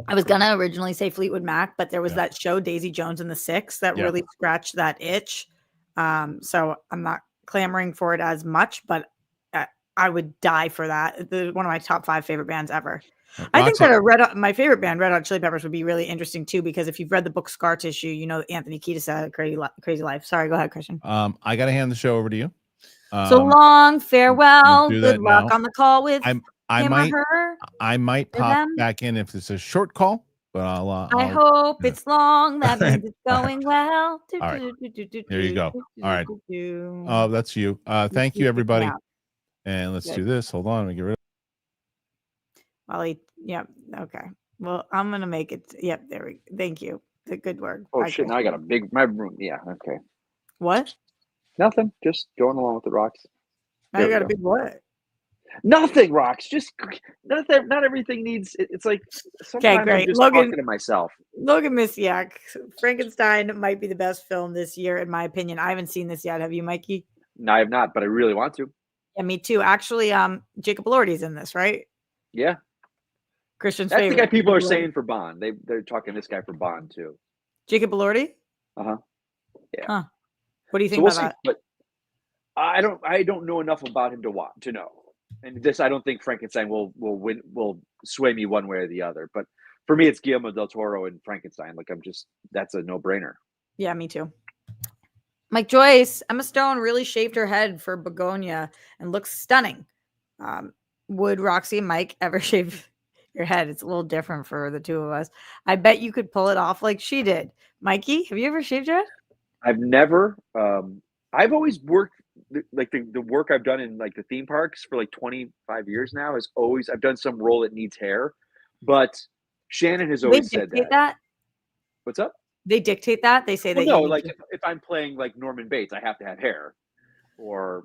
I was gonna originally say Fleetwood Mac, but there was that show Daisy Jones and the Six that really scratched that itch. So I'm not clamoring for it as much, but I would die for that. One of my top 5 favorite bands ever. I think that my favorite band, Red Hot Chili Peppers, would be really interesting too, because if you've read the book Scar Tissue, you know Anthony Kiedis had a crazy life. Sorry, go ahead, Kristian. I got to hand the show over to you. So long, farewell, good luck on the call with I might pop back in if it's a short call, But I hope it's long. That means it's All right. going well. All right. There you go. All right. Oh, that's you. Thank you, everybody. And let's do this. Hold on. Let me get rid of Yep. Okay. Well, I'm gonna make it. Yep. There we go. Thank you. The good work. Oh shit! Now I got my room. Yeah. Okay. What? Nothing. Just going along with the rocks. Now you got a big what? Nothing, rocks. Just not everything needs. It's like sometimes I'm just talking to myself. Logan Misiak, Frankenstein might be the best film this year, in my opinion. I haven't seen this yet. Have you, Mikey? No, I have not, but I really want to. Yeah, me too. Actually, Jacob Elordi's in this, right? Yeah. Christian's That's favorite. the guy people are saying for Bond. They're talking this guy for Bond too. Jacob Elordi? Uh-huh. Yeah. Huh. What do you think about that? But I don't know enough about him to know. And this, I don't think Frankenstein will sway me one way or the other. But for me, it's Guillermo del Toro and Frankenstein. Like that's a no-brainer. Yeah, me too. Mike Joyce, Emma Stone really shaved her head for Begonia and looks stunning. Would Roxy and Mike ever shave your head? It's a little different for the two of us. I bet you could pull it off like she did. Mikey, have you ever shaved your head? I've never. I've always worked like the work I've done in like the theme parks for like 25 years now is always I've done some role that needs hair, but Shannon has always said that. What's up? They dictate that. They say that. No, like if I'm playing like Norman Bates, I have to have hair, or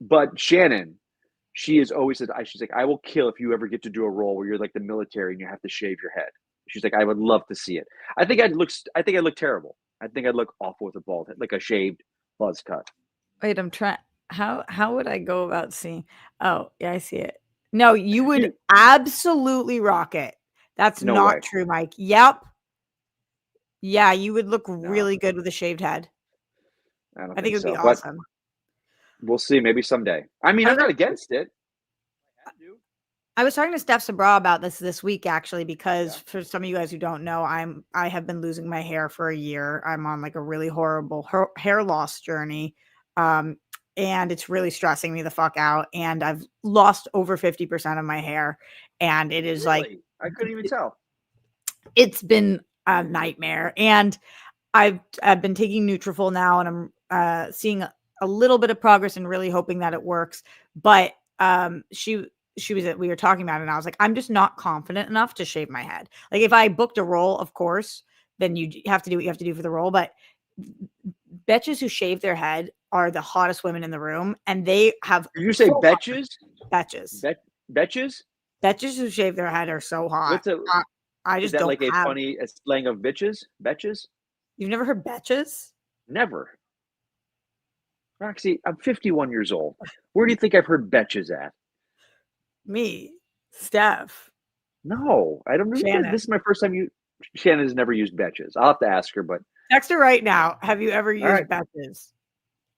But Shannon, she has always said, she's like, I will kill if you ever get to do a role where you're like the military and you have to shave your head. She's like, I would love to see it. I think I'd look terrible. I think I'd look awful with a bald head, like a shaved buzz cut. Wait, I'm trying. How would I go about seeing? Oh, yeah, I see it. No, you would absolutely rock it. That's not true, Mike. Yep. Yeah, you would look really good with a shaved head. I think it would be awesome. We'll see. Maybe someday. I mean, I'm not against it. I was talking to Steph Sabra about this week, actually, because for some of you guys who don't know, I have been losing my hair for a year. I'm on like a really horrible hair loss journey. And it's really stressing me the fuck out. And I've lost over 50% of my hair. And it is like, I couldn't even tell. It's been a nightmare. And I've been taking Nutrafol now, and I'm seeing a little bit of progress and really hoping that it works. But we were talking about it, and I was like, I'm just not confident enough to shave my head. Like if I booked a role, of course, then you have to do what you have to do for the role. But betches who shave their head are the hottest women in the room, and they have. Did you say betches? Betches. Betches? Betches who shave their head are so hot. I just don't like a funny slang of bitches? Betches? You've never heard betches? Never. Roxy, I'm 51 years old. Where do you think I've heard betches at? Me, Steph. No, I don't know. Shannon. This is my first time. Shannon has never used betches. I'll have to ask her, but text her right now. Have you ever used betches?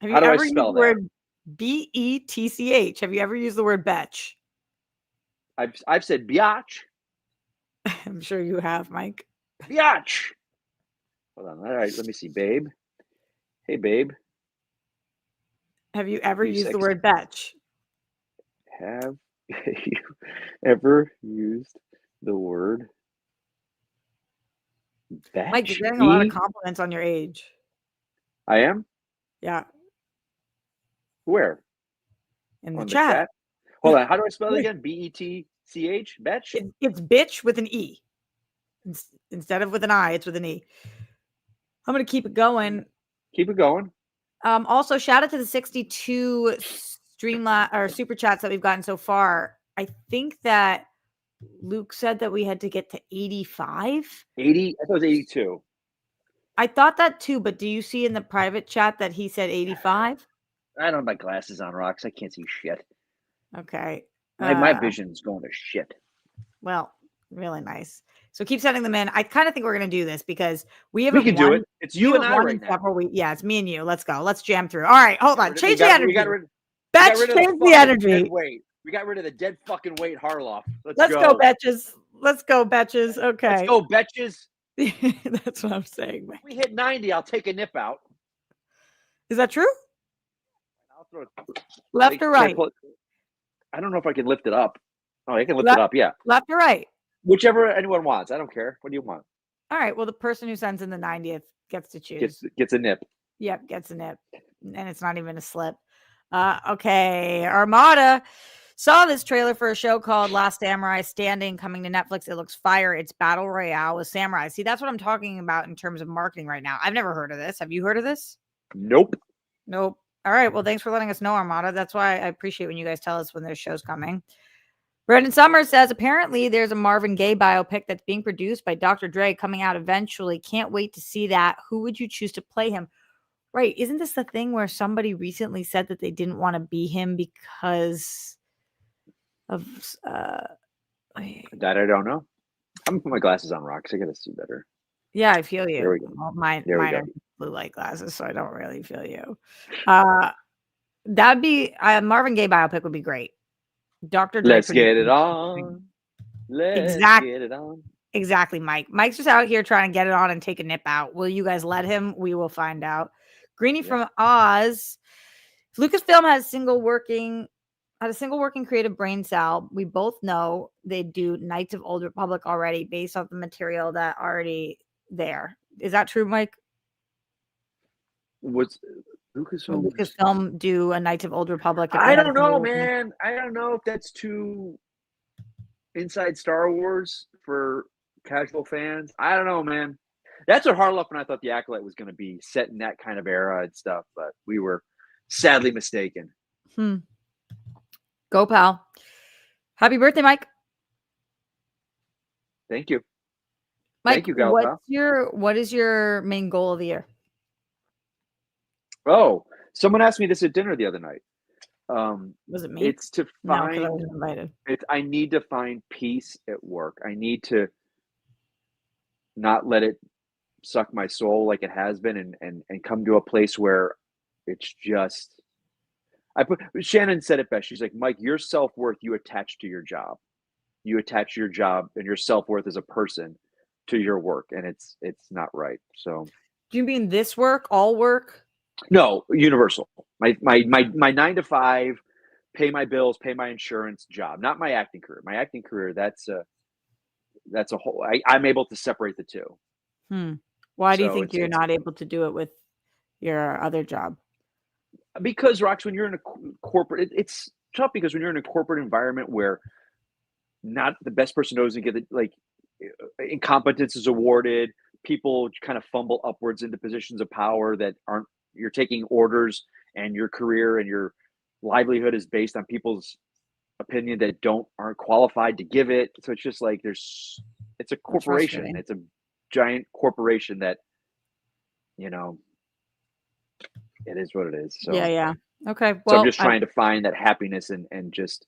Have you ever used the word BETCH? Have you ever used the word betch? I've said biatch. I'm sure you have, Mike. Biatch. Hold on. All right, let me see, babe. Hey, babe. Have you ever used the word betch? Have you ever used the word betch? Mike, you're getting a lot of compliments on your age. I am? Yeah. Where? In the chat. Hold on. How do I spell it again? BETCH? Betch? It's bitch with an E. Instead of with an I, it's with an E. I'm going to keep it going. Keep it going. Also, shout out to the 62 or super chats that we've gotten so far. I think that Luke said that we had to get to 85. 80? I thought it was 82. I thought that too, but do you see in the private chat that he said 85? I don't have my glasses on, Rox. I can't see shit. Okay. My vision's going to shit. Well, really nice. So keep sending them in. I kind of think we're going to do this because we can do it. It's you and I right now. Yeah, it's me and you. Let's go. Let's jam through. All right, hold on. Change the energy. Betch, change the energy. We got rid of the dead fucking weight Harloff. Let's go, Betches. Let's go, Betches. Okay. Let's go, Betches. That's what I'm saying. If we hit 90, I'll take a nip out. Is that true? I'll throw it. Left or right? I don't know if I can lift it up. Oh, I can lift it up. Yeah. Left or right? Whichever anyone wants. I don't care. What do you want? All right. Well, the person who sends in the 90th gets to choose. Gets a nip. Yep, gets a nip. And it's not even a slip. Okay. Armada saw this trailer for a show called Last Samurai Standing coming to Netflix. It looks fire. It's battle royale with samurai. See, that's what I'm talking about in terms of marketing right now. I've never heard of this. Have you heard of this? Nope. Nope. All right. Well, thanks for letting us know, Armada. That's why I appreciate when you guys tell us when there's shows coming. Brendan Summers says, apparently there's a Marvin Gaye biopic that's being produced by Dr. Dre coming out eventually. Can't wait to see that. Who would you choose to play him? Right. Isn't this the thing where somebody recently said that they didn't want to be him because of that I don't know. I'm gonna put my glasses on, Rox. I gotta see better. Yeah, I feel you. There we go. Well, mine go. are blue light glasses, so I don't really feel you. That'd be Marvin Gaye biopic would be great. Dr. Dre. Let's get it on. Let's get it on. Exactly, Mike. Mike's just out here trying to get it on and take a nip out. Will you guys let him? We will find out. Greenie from Oz. If Lucasfilm had a single working creative brain cell, we both know they do Knights of Old Republic already based off the material that already there. Is that true, Mike? What's Lucasfilm do a Knights of Old Republic? I don't know, man. I don't know if that's too inside Star Wars for casual fans. I don't know, man. That's what Harloff and I thought the Acolyte was going to be, set in that kind of era and stuff, but we were sadly mistaken. Go, pal. Happy birthday, Mike. Thank you. Mike, thank you, gal, what is your main goal of the year? Oh, someone asked me this at dinner the other night. Was it me? It's to find. No, I was invited. I need to find peace at work. I need to not let it suck my soul like it has been, and come to a place where it's just. Shannon said it best. She's like, Mike, your self-worth you attach to your job. You attach your job and your self-worth as a person to your work, and it's not right. So, do you mean this work, all work? No, universal. My 9 to 5, pay my bills, pay my insurance job, not my acting career. My acting career, that's a whole. I'm able to separate the two. Why do you think you're not able to do it with your other job? Because, Rox, when you're in a corporate, it's tough because when you're in a corporate environment where not the best person knows to get it, like incompetence is awarded, people kind of fumble upwards into positions of power that aren't. You're taking orders, and your career and your livelihood is based on people's opinion that aren't qualified to give it. So it's just like it's a corporation. It's a giant corporation that, it is what it is. So yeah. Okay. Well, so I'm just trying to find that happiness and just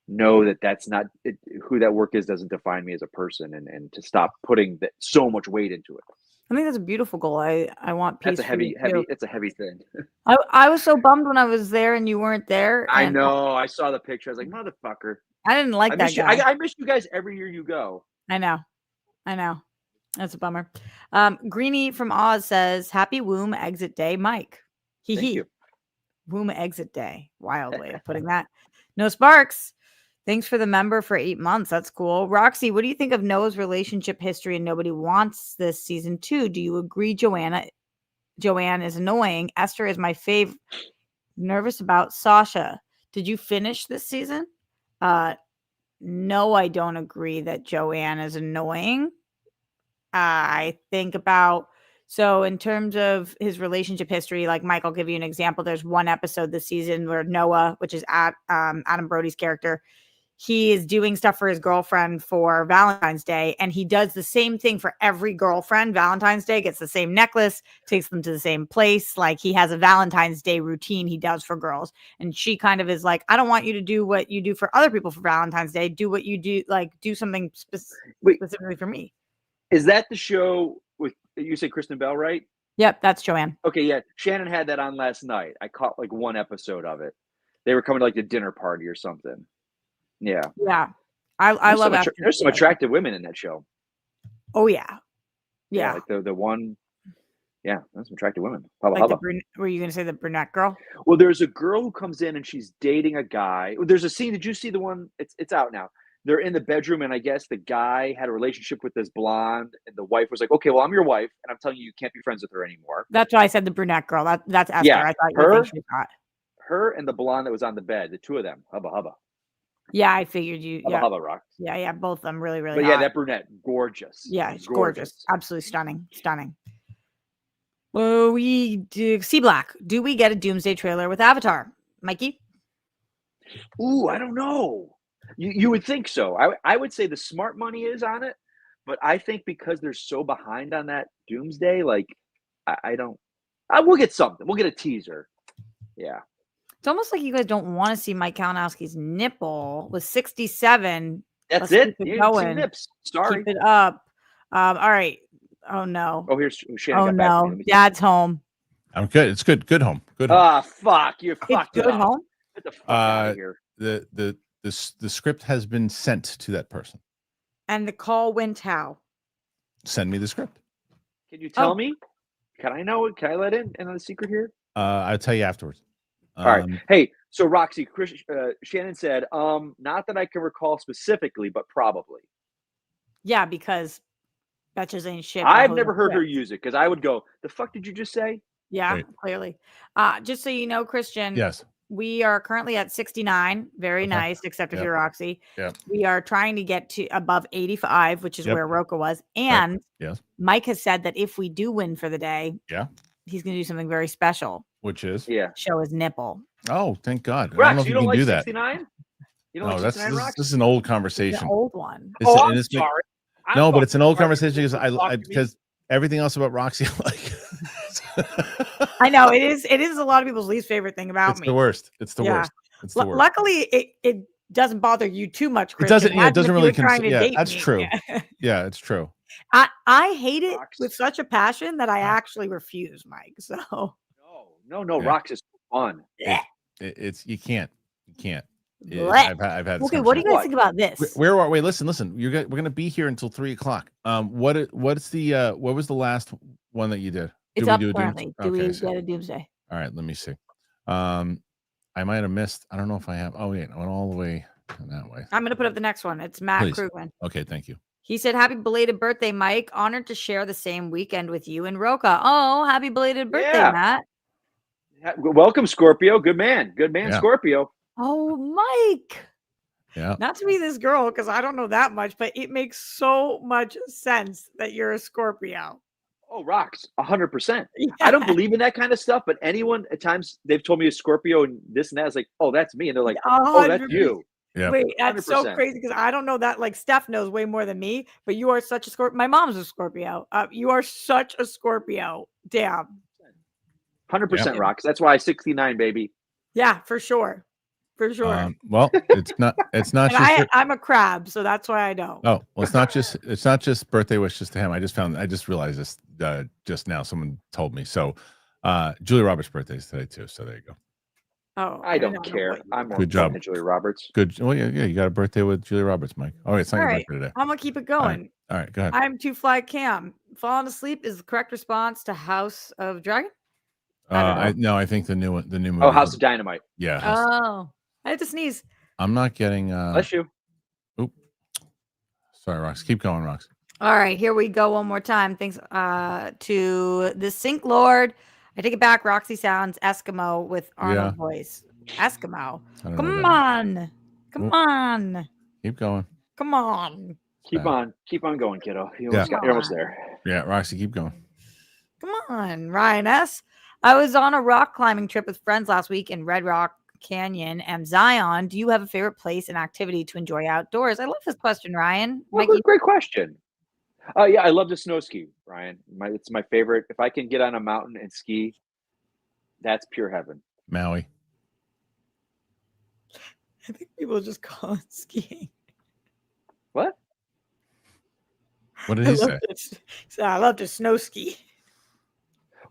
know that that's not it, who that work is doesn't define me as a person, and to stop putting so much weight into it. I think that's a beautiful goal. I want peace. That's a heavy. It's a heavy thing. I was so bummed when I was there and you weren't there. I know. I saw the picture. I was like, motherfucker. I didn't like that guy. I miss you guys every year you go. I know. That's a bummer. Greenie from Oz says, "Happy womb exit day, Mike." Thank you. Womb exit day. Wild way of putting that. No Sparks. Thanks for the member for 8 months. That's cool. Roxy, what do you think of Noah's relationship history and Nobody Wants this season 2? Do you agree Joanne is annoying? Esther is my fave. Nervous about Sasha. Did you finish this season? No, I don't agree that Joanne is annoying. I think about, so in terms of his relationship history, like Mike, I'll give you an example. There's one episode this season where Noah, which is Adam Brody's character, he is doing stuff for his girlfriend for Valentine's Day, and he does the same thing for every girlfriend. Valentine's Day, gets the same necklace, takes them to the same place. Like, he has a Valentine's Day routine he does for girls, and she kind of is like, I don't want you to do what you do for other people for Valentine's Day. Do what you do, like do something specifically for me. Is that the show with, you say Kristen Bell, right? Yep, that's Joanne. Okay, yeah. Shannon had that on last night. I caught like one episode of it. They were coming to like a dinner party or something. Yeah. I love that. There's some attractive women in that show. Oh yeah. Like the one. Yeah, there's some attractive women. Like were you gonna say the brunette girl? Well, there's a girl who comes in and she's dating a guy. There's a scene. Did you see the one? It's out now. they're in the bedroom, and I guess the guy had a relationship with this blonde, and the wife was like, "Okay, well, I'm your wife, and I'm telling you, you can't be friends with her anymore." That's why I said the brunette girl. That's Esther. Yeah, I thought you would think she's hot. her and the blonde that was on the bed, the two of them, hubba hubba. Yeah, I figured you. Hubba hubba rock. Yeah, both of them really, really But hot. yeah, that brunette, gorgeous. Yeah, it's gorgeous. Absolutely stunning. Well, we do see Black. Do we get a Doomsday trailer with Avatar, Mikey? Ooh, I don't know. You would think so. I would say the smart money is on it, but I think because they're so behind on that Doomsday, like I don't. We'll get something. We'll get a teaser. Yeah. It's almost like you guys don't want to see Mike Kalinowski's nipple with 67. That's Let's it. keep it You didn't see going. nips. Sorry. Keep it up. All right. Oh no. Oh, here's Shannon. Oh got back to me. no. Let me see. Dad's home. I'm good. It's good. Good home. Good home. Ah, fuck. You It's fucked it good up. home. Get the fuck out of here. The script has been sent to that person. And the call went how? Send me the script. Can you tell me? Can I know? Can I let in another secret here? I'll tell you afterwards. All right. Hey, so Roxy, Shannon said, not that I can recall specifically, but probably. Yeah, because Betches ain't shit. I've never heard her use it because I would go, the fuck did you just say? Yeah, Right. clearly. Just so you know, Kristian, Yes. we are currently at 69. Very Okay. nice, except if Yep. you're Roxy. Yep. We are trying to get to above 85, which is Yep. where Roka was. And Yes. Mike has said that if we do win for the day, he's going to do something very special. Which is? Yeah. Show his nipple. Oh, thank God. I don't know Rox, if you you don't can like do that. 69? You don't No, like this 69, Rox? is an old The conversation. old one. Oh, And I'm it's- sorry. No, but it's an old conversation because Talk to me. because everything else about Roxy I like. I know it is a lot of people's least favorite thing about It's me. the worst. It's the Yeah. worst. It's the worst. Luckily, it doesn't bother you too much, Kristian. It doesn't. Yeah, it Imagine doesn't if you really. were trying to date That's me. true. Yeah. Yeah, it's true. I hate it Rox. with such a passion that I actually refuse, Mike. So No, Yeah. Rox is fun. It's you can't. Blech. I've had. This Okay, what do you guys What? think about this? Where are we? Listen. We're gonna be here until 3:00. What's the what was the last one that you did? It's Did we up do a currently. Do we get a Doomsday? All right, let me see. I might have missed. I don't know if I have. Oh wait, I went all the way that way. I'm going to put up the next one. It's Matt Please. Krugman. Okay, thank you. He said, "Happy belated birthday, Mike. Honored to share the same weekend with you and Roka." Oh, happy belated birthday, Yeah. Matt. Welcome, Scorpio. Good man, Yeah. Scorpio. Oh, Mike. Yeah. Not to be this girl because I don't know that much, but it makes so much sense that you're a Scorpio. Oh, Rox, 100%. I don't believe in that kind of stuff, but anyone at times they've told me a Scorpio and this and that. It's like, oh, that's me, and they're like, oh, that's 100%. you. Yeah. Wait, that's so 100%. crazy because I don't know that. Like Steph knows way more than me, but you are such a Scorpio. My mom's a Scorpio. You are such a Scorpio. Damn. 100%, Yeah. Rox. That's why 69, baby. Yeah, for sure. For sure. Well, it's not. It's not And just. I'm a crab, so that's why I don't. Oh, well, it's not just birthday wishes to him. I just realized this just now. Someone told me. So, Julia Roberts' birthday is today too. So there you go. Oh, I don't know care. what you I'm meant. more Good job. than Julia Roberts. Good. Well, yeah. You got a birthday with Julia Roberts, Mike. Oh, it's not All your right. birthday today. I'm gonna keep it right. going. All right, go ahead. I'm too fly Cam. Falling asleep is the correct response to House of Dragon. I don't I think the new movie. Oh, House of Dynamite. Yeah. Oh, I had to sneeze. I'm not getting. Bless you. Sorry, Rox. Keep going, Rox. All right, here we go one more time. Thanks to the Sink Lord. I take it back. Roxy sounds Eskimo with Arnold voice. Eskimo. I don't know Come what that on. Come Oop. on. Keep going. Come on. Keep on going, kiddo. You're Yeah. almost there. Yeah, Roxy, keep going. Come on, Ryan S. I was on a rock climbing trip with friends last week in Red Rock Canyon and Zion. Do you have a favorite place and activity to enjoy outdoors? I love this question, Ryan. Well, great question. Yeah, I love to snow ski, Ryan. It's my favorite. If I can get on a mountain and ski, that's pure heaven. Maui. I think people just call it skiing. What? What did he say? I love to snow ski.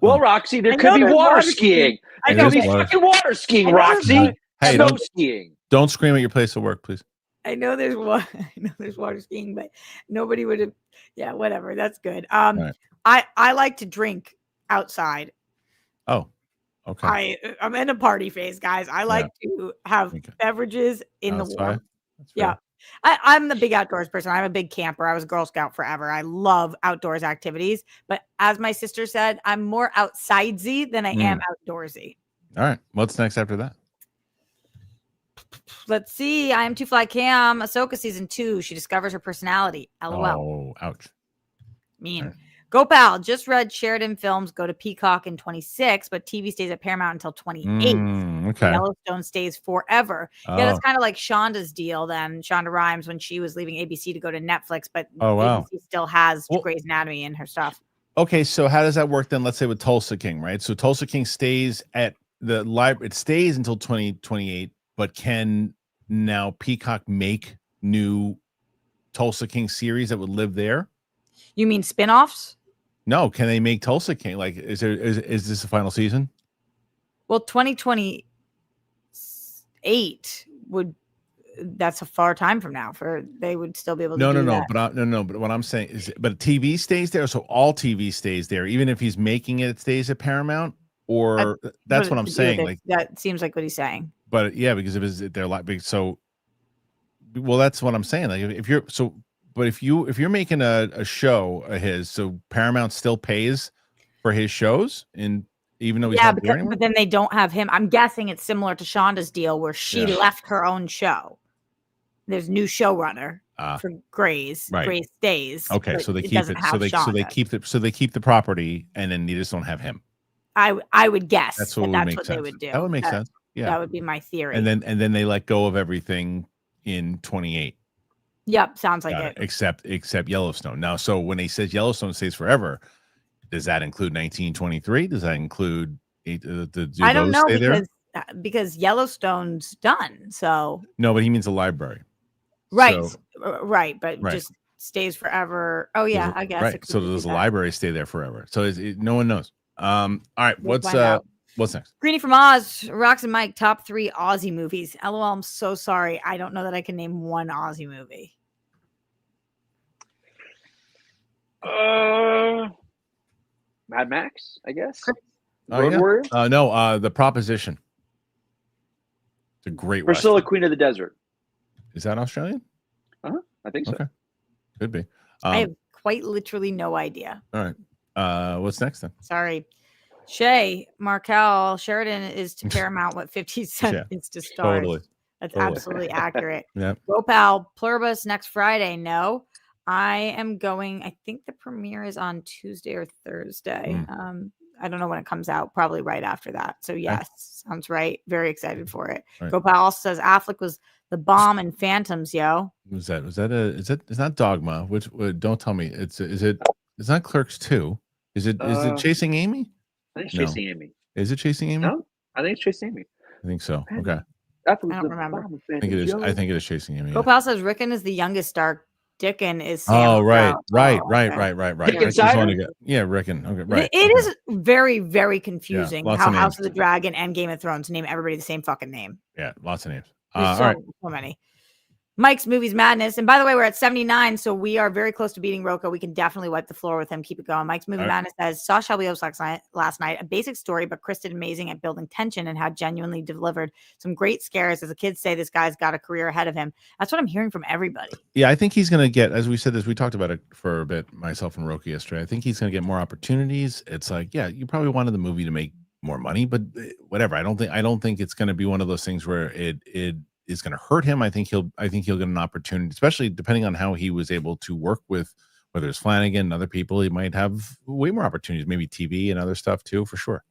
Well, Roxy, there I could know be there's water water skiing. I It There know. is could be water. fucking water skiing, I know there's Roxy. water- Hey, Snow don't skiing. scream at your place of work, please. I know there's water skiing, but nobody would have. Yeah, whatever. That's good. Right. I like to drink outside. Oh, okay. I'm in a party phase, guys. I like to have Okay. beverages in the Outside? warm. That's fair. Yeah, I'm the big outdoors person. I'm a big camper. I was a Girl Scout forever. I love outdoors activities. But as my sister said, I'm more outsidesy than I am outdoorsy. All right. What's next after that? Let's see. I Am Too Fly Cam. Ahsoka season 2. She discovers her personality. LOL. Oh, ouch. Mean. Gopal just read Sheridan Films go to Peacock in 26, but TV stays at Paramount until 28. Okay. Yellowstone stays forever. Oh. Yeah, that's kind of like Shonda's deal then. Shonda Rhimes when she was leaving ABC to go to Netflix, but ABC still has Grey's Anatomy in her stuff. Okay, so how does that work then? Let's say with Tulsa King, right? So Tulsa King stays at the library. It stays until 2028, but can now Peacock make new Tulsa King series that would live there? You mean spinoffs? No, can they make Tulsa King? Like, is this the final season? Well, 2028 would. That's a far time from now. They would still be able to. No. But what I'm saying is, but TV stays there, so all TV stays there, even if he's making it stays at Paramount. Or that's what I'm saying. Like that seems like what he's saying. But yeah, because it was they're like big. So, well, that's what I'm saying. Like if you're so. But if you're making a show of his, so Paramount still pays for his shows, and even though he's not there anymore? But then they don't have him. I'm guessing it's similar to Shonda's deal where she left her own show. There's new showrunner for Grey's. Right. Grey's stays. Okay, so they keep it. So they keep the property, and then you just don't have him. I would guess that's what they would do. That would make sense. Yeah, that would be my theory. And then they let go of everything in 28. Yep, sounds like it. Except Yellowstone. Now, so when he says Yellowstone stays forever, does that include 1923? Does that include I don't know because Yellowstone's done. So no, but he means the library. Right, right, but just stays forever. Oh yeah, I guess. Right. So does the library stay there forever? So no one knows. All right, what's next? Greenie from Oz, Rox and Mike, top 3 Aussie movies. LOL, I'm so sorry. I don't know that I can name one Aussie movie. Mad Max, I guess. Road Warrior? No, The Proposition. It's a great Priscilla, Western. Queen of the Desert. Is that Australian? I think so. Okay. Could be. I have quite literally no idea. All right. What's next then? Sorry. Shay, Markel, Sheridan is to Paramount what 50 Cent is to Starz. Totally. That's absolutely accurate. Yep. Gopal, Pluribus next Friday. No, I am going. I think the premiere is on Tuesday or Thursday. I don't know when it comes out. Probably right after that. So yes, sounds right. Very excited for it. Right. Gopal also says Affleck was the bomb in Phantoms, yo. Was that it's not Dogma, which don't tell me. It's not Clerks 2. Is it Chasing Amy? I think it's Chasing Amy. Is it Chasing Amy? No, I think it's Chasing Amy. I think so. Okay. I don't remember. I think it is Chasing Amy. Gopal says Rickon is the youngest Dark. Dickon is Sam. Oh, right. Okay. Yeah, Rickon. Okay, right. It is very, very confusing how House of the Dragon and Game of Thrones name everybody the same fucking name. Yeah, lots of names. So many. Mike's Movies Madness. And by the way, we're at 79, so we are very close to beating Rocco. We can definitely wipe the floor with him. Keep it going. Mike's Movie Madness says, saw Shelby Oaks last night. A basic story, but Chris did amazing at building tension and how genuinely delivered some great scares. As the kids say, this guy's got a career ahead of him. That's what I'm hearing from everybody. Yeah, I think he's going to get, as we said this, we talked about it for a bit, myself and Rocco yesterday. I think he's going to get more opportunities. It's like, yeah, you probably wanted the movie to make more money, but whatever. I don't think it's going to be one of those things where it is going to hurt him. I think he'll get an opportunity, especially depending on how he was able to work with, whether it's Flanagan and other people. He might have way more opportunities, maybe TV and other stuff too, for sure.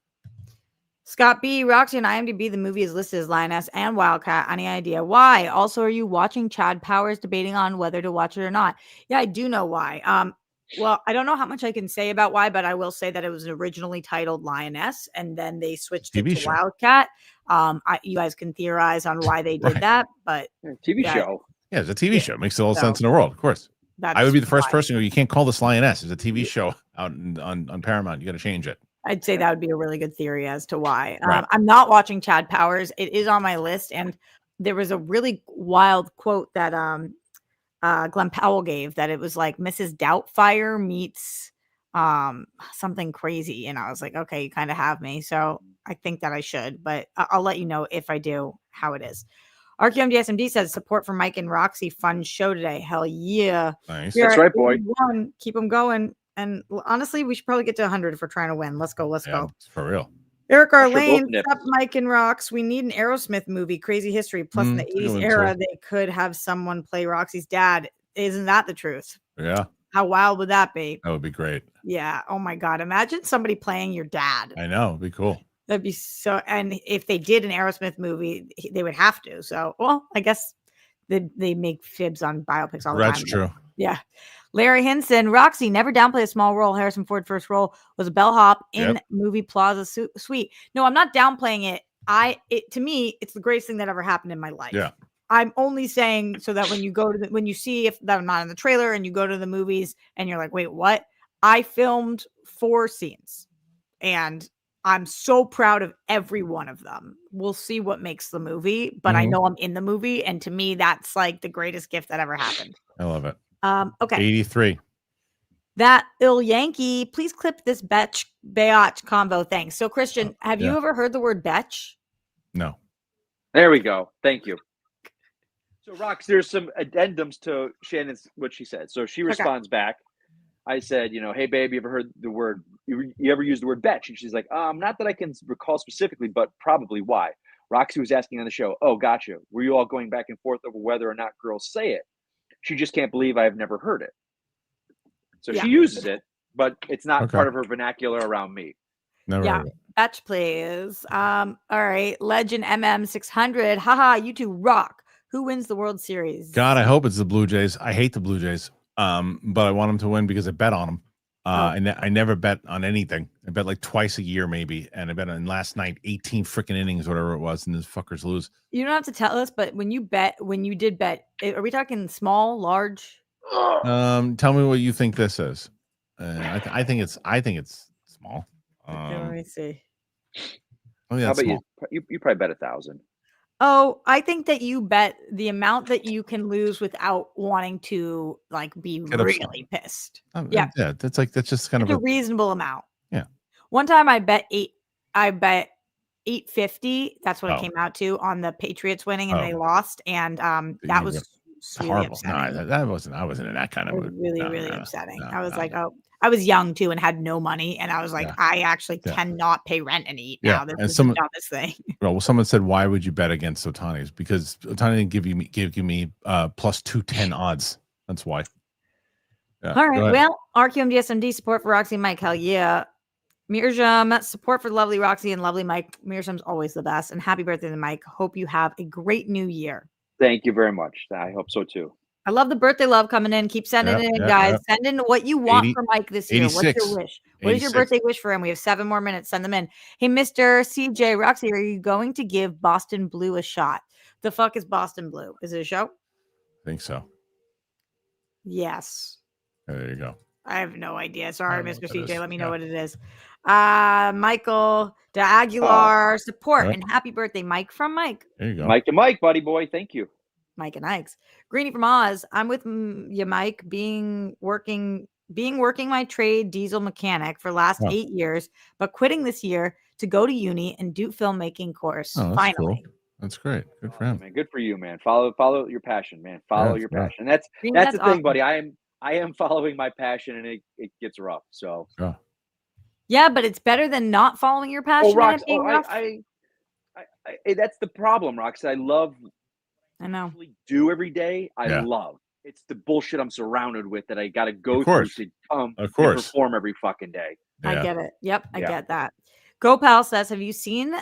Scott B, Roxy and IMDb, the movie is listed as Lioness and Wildcat. Any idea why? Also, are you watching Chad Powers debating on whether to watch it or not? Yeah, I do know why. Well, I don't know how much I can say about why, but I will say that it was originally titled Lioness, and then they switched it to Wildcat. You guys can theorize on why they did that, but TV show. Yeah, it's a TV show. It makes all the sense in the world, of course. I would be the first person who you can't call this Lioness. It's a TV show out on Paramount. You got to change it. I'd say that would be a really good theory as to why. Right. I'm not watching Chad Powers. It is on my list, and there was a really wild quote that Glenn Powell gave that it was like Mrs. Doubtfire meets something crazy, and I was like, okay, you kind of have me, so I think that I should, but I'll let you know if I do how it is. RQM DSMD says support for Mike and Roxy. Fun show today. Hell yeah. Nice. That's right, boy. Keep them going. And honestly, we should probably get to 100 if we're trying to win. Let's go. Let's go. For real. Eric Sure, both Arlane, nips. up Mike and Rox. We need an Aerosmith movie, Crazy History. Plus, in the Good 80s one, era, too. they could have someone play Roxy's dad. Isn't that the truth? Yeah. How wild would that be? That would be great. Yeah. Oh my God. Imagine somebody playing your dad. I know. It'd be cool. That'd be so. And if they did an Aerosmith movie, they would have to. So, well, I guess they make fibs on biopics all the time. That's true. Yeah. Larry Hinson, Roxy never downplay a small role. Harrison Ford's first role was a bellhop in movie Plaza Suite. No, I'm not downplaying it. To me, it's the greatest thing that ever happened in my life. Yeah. I'm only saying so that when you go to when you see if that I'm not in the trailer and you go to the movies and you're like, wait, what? I filmed 4 scenes and I'm so proud of every one of them. We'll see what makes the movie, but I know I'm in the movie. And to me, that's like the greatest gift that ever happened. I love it. Okay. 83. That ill Yankee, please clip this Betch Bayotch combo. Thanks. So, Kristian, have you ever heard the word Betch? No. There we go. Thank you. So, Rox, there's some addendums to Shannon's what she said. So she responds back. I said, hey, babe, you ever heard the word? You ever used the word Betch? And she's like, not that I can recall specifically, but probably why. Roxy was asking on the show, oh, gotcha. Were you all going back and forth over whether or not girls say it? She just can't believe I've never heard it. So she uses it, but it's not part of her vernacular around me. Never heard it. Betch, please. All right. Legend MM600. Haha, you two rock. Who wins the World Series? God, I hope it's the Blue Jays. I hate the Blue Jays. But I want them to win because I bet on them. And I never bet on anything. I bet like twice a year, maybe. And I bet on last night, 18 freaking innings, whatever it was, and those fuckers lose. You don't have to tell us, but when you did bet, are we talking small, large? Tell me what you think this is. I think it's small. Let me see. Oh yeah, how about small. you probably bet 1,000. Oh, I think that you bet the amount that you can lose without wanting to like be really pissed. Yeah, that's just kind of a reasonable amount. Yeah. One time I bet 850. That's what it came out to on the Patriots winning and they lost, and that was really horrible. upsetting. No, that wasn't. I wasn't in that kind of mood. Really upsetting. I was like, I was young too and had no money, and I was like, I actually cannot pay rent and eat now. This is the dumbest thing. Well, someone said, why would you bet against Ohtani's? Because Ohtani didn't give me plus 210 odds. That's why. Yeah, all right. Well, RQM DSMD support for Roxy and Mike. Hell yeah. Mirjam, support for lovely Roxy and lovely Mike. Mirjam's always the best. And happy birthday to Mike. Hope you have a great new year. Thank you very much. I hope so too. I love the birthday love coming in. Keep sending it in, guys. Send in what you want for Mike this year. 86. What's your wish? What is your birthday wish for him? We have 7 more minutes. Send them in. Hey, Mr. CJ, Roxy, are you going to give Boston Blue a shot? The fuck is Boston Blue? Is it a show? I think so. Yes. There you go. I have no idea. Sorry, Mr. CJ. Let me know what it is. Michael de Aguilar, support and happy birthday, Mike from Mike. There you go. Mike to Mike, buddy boy. Thank you. Mike and Ike's. Greenie from Oz. I'm with you, Mike, being working my trade diesel mechanic for last 8 years, but quitting this year to go to uni and do filmmaking course. Oh, that's finally. cool. That's great. Good for him. Man, good for you, man. Follow your passion, man. Follow your passion. That's the thing, buddy. I am following my passion, and it gets rough. So yeah, but it's better than not following your passion. Rox, that's the problem, Rox. I know. Do every day. I love. It's the bullshit I'm surrounded with that I got to go through to come and perform every fucking day. Yeah. I get it. Yep, I get that. Gopal says, "Have you seen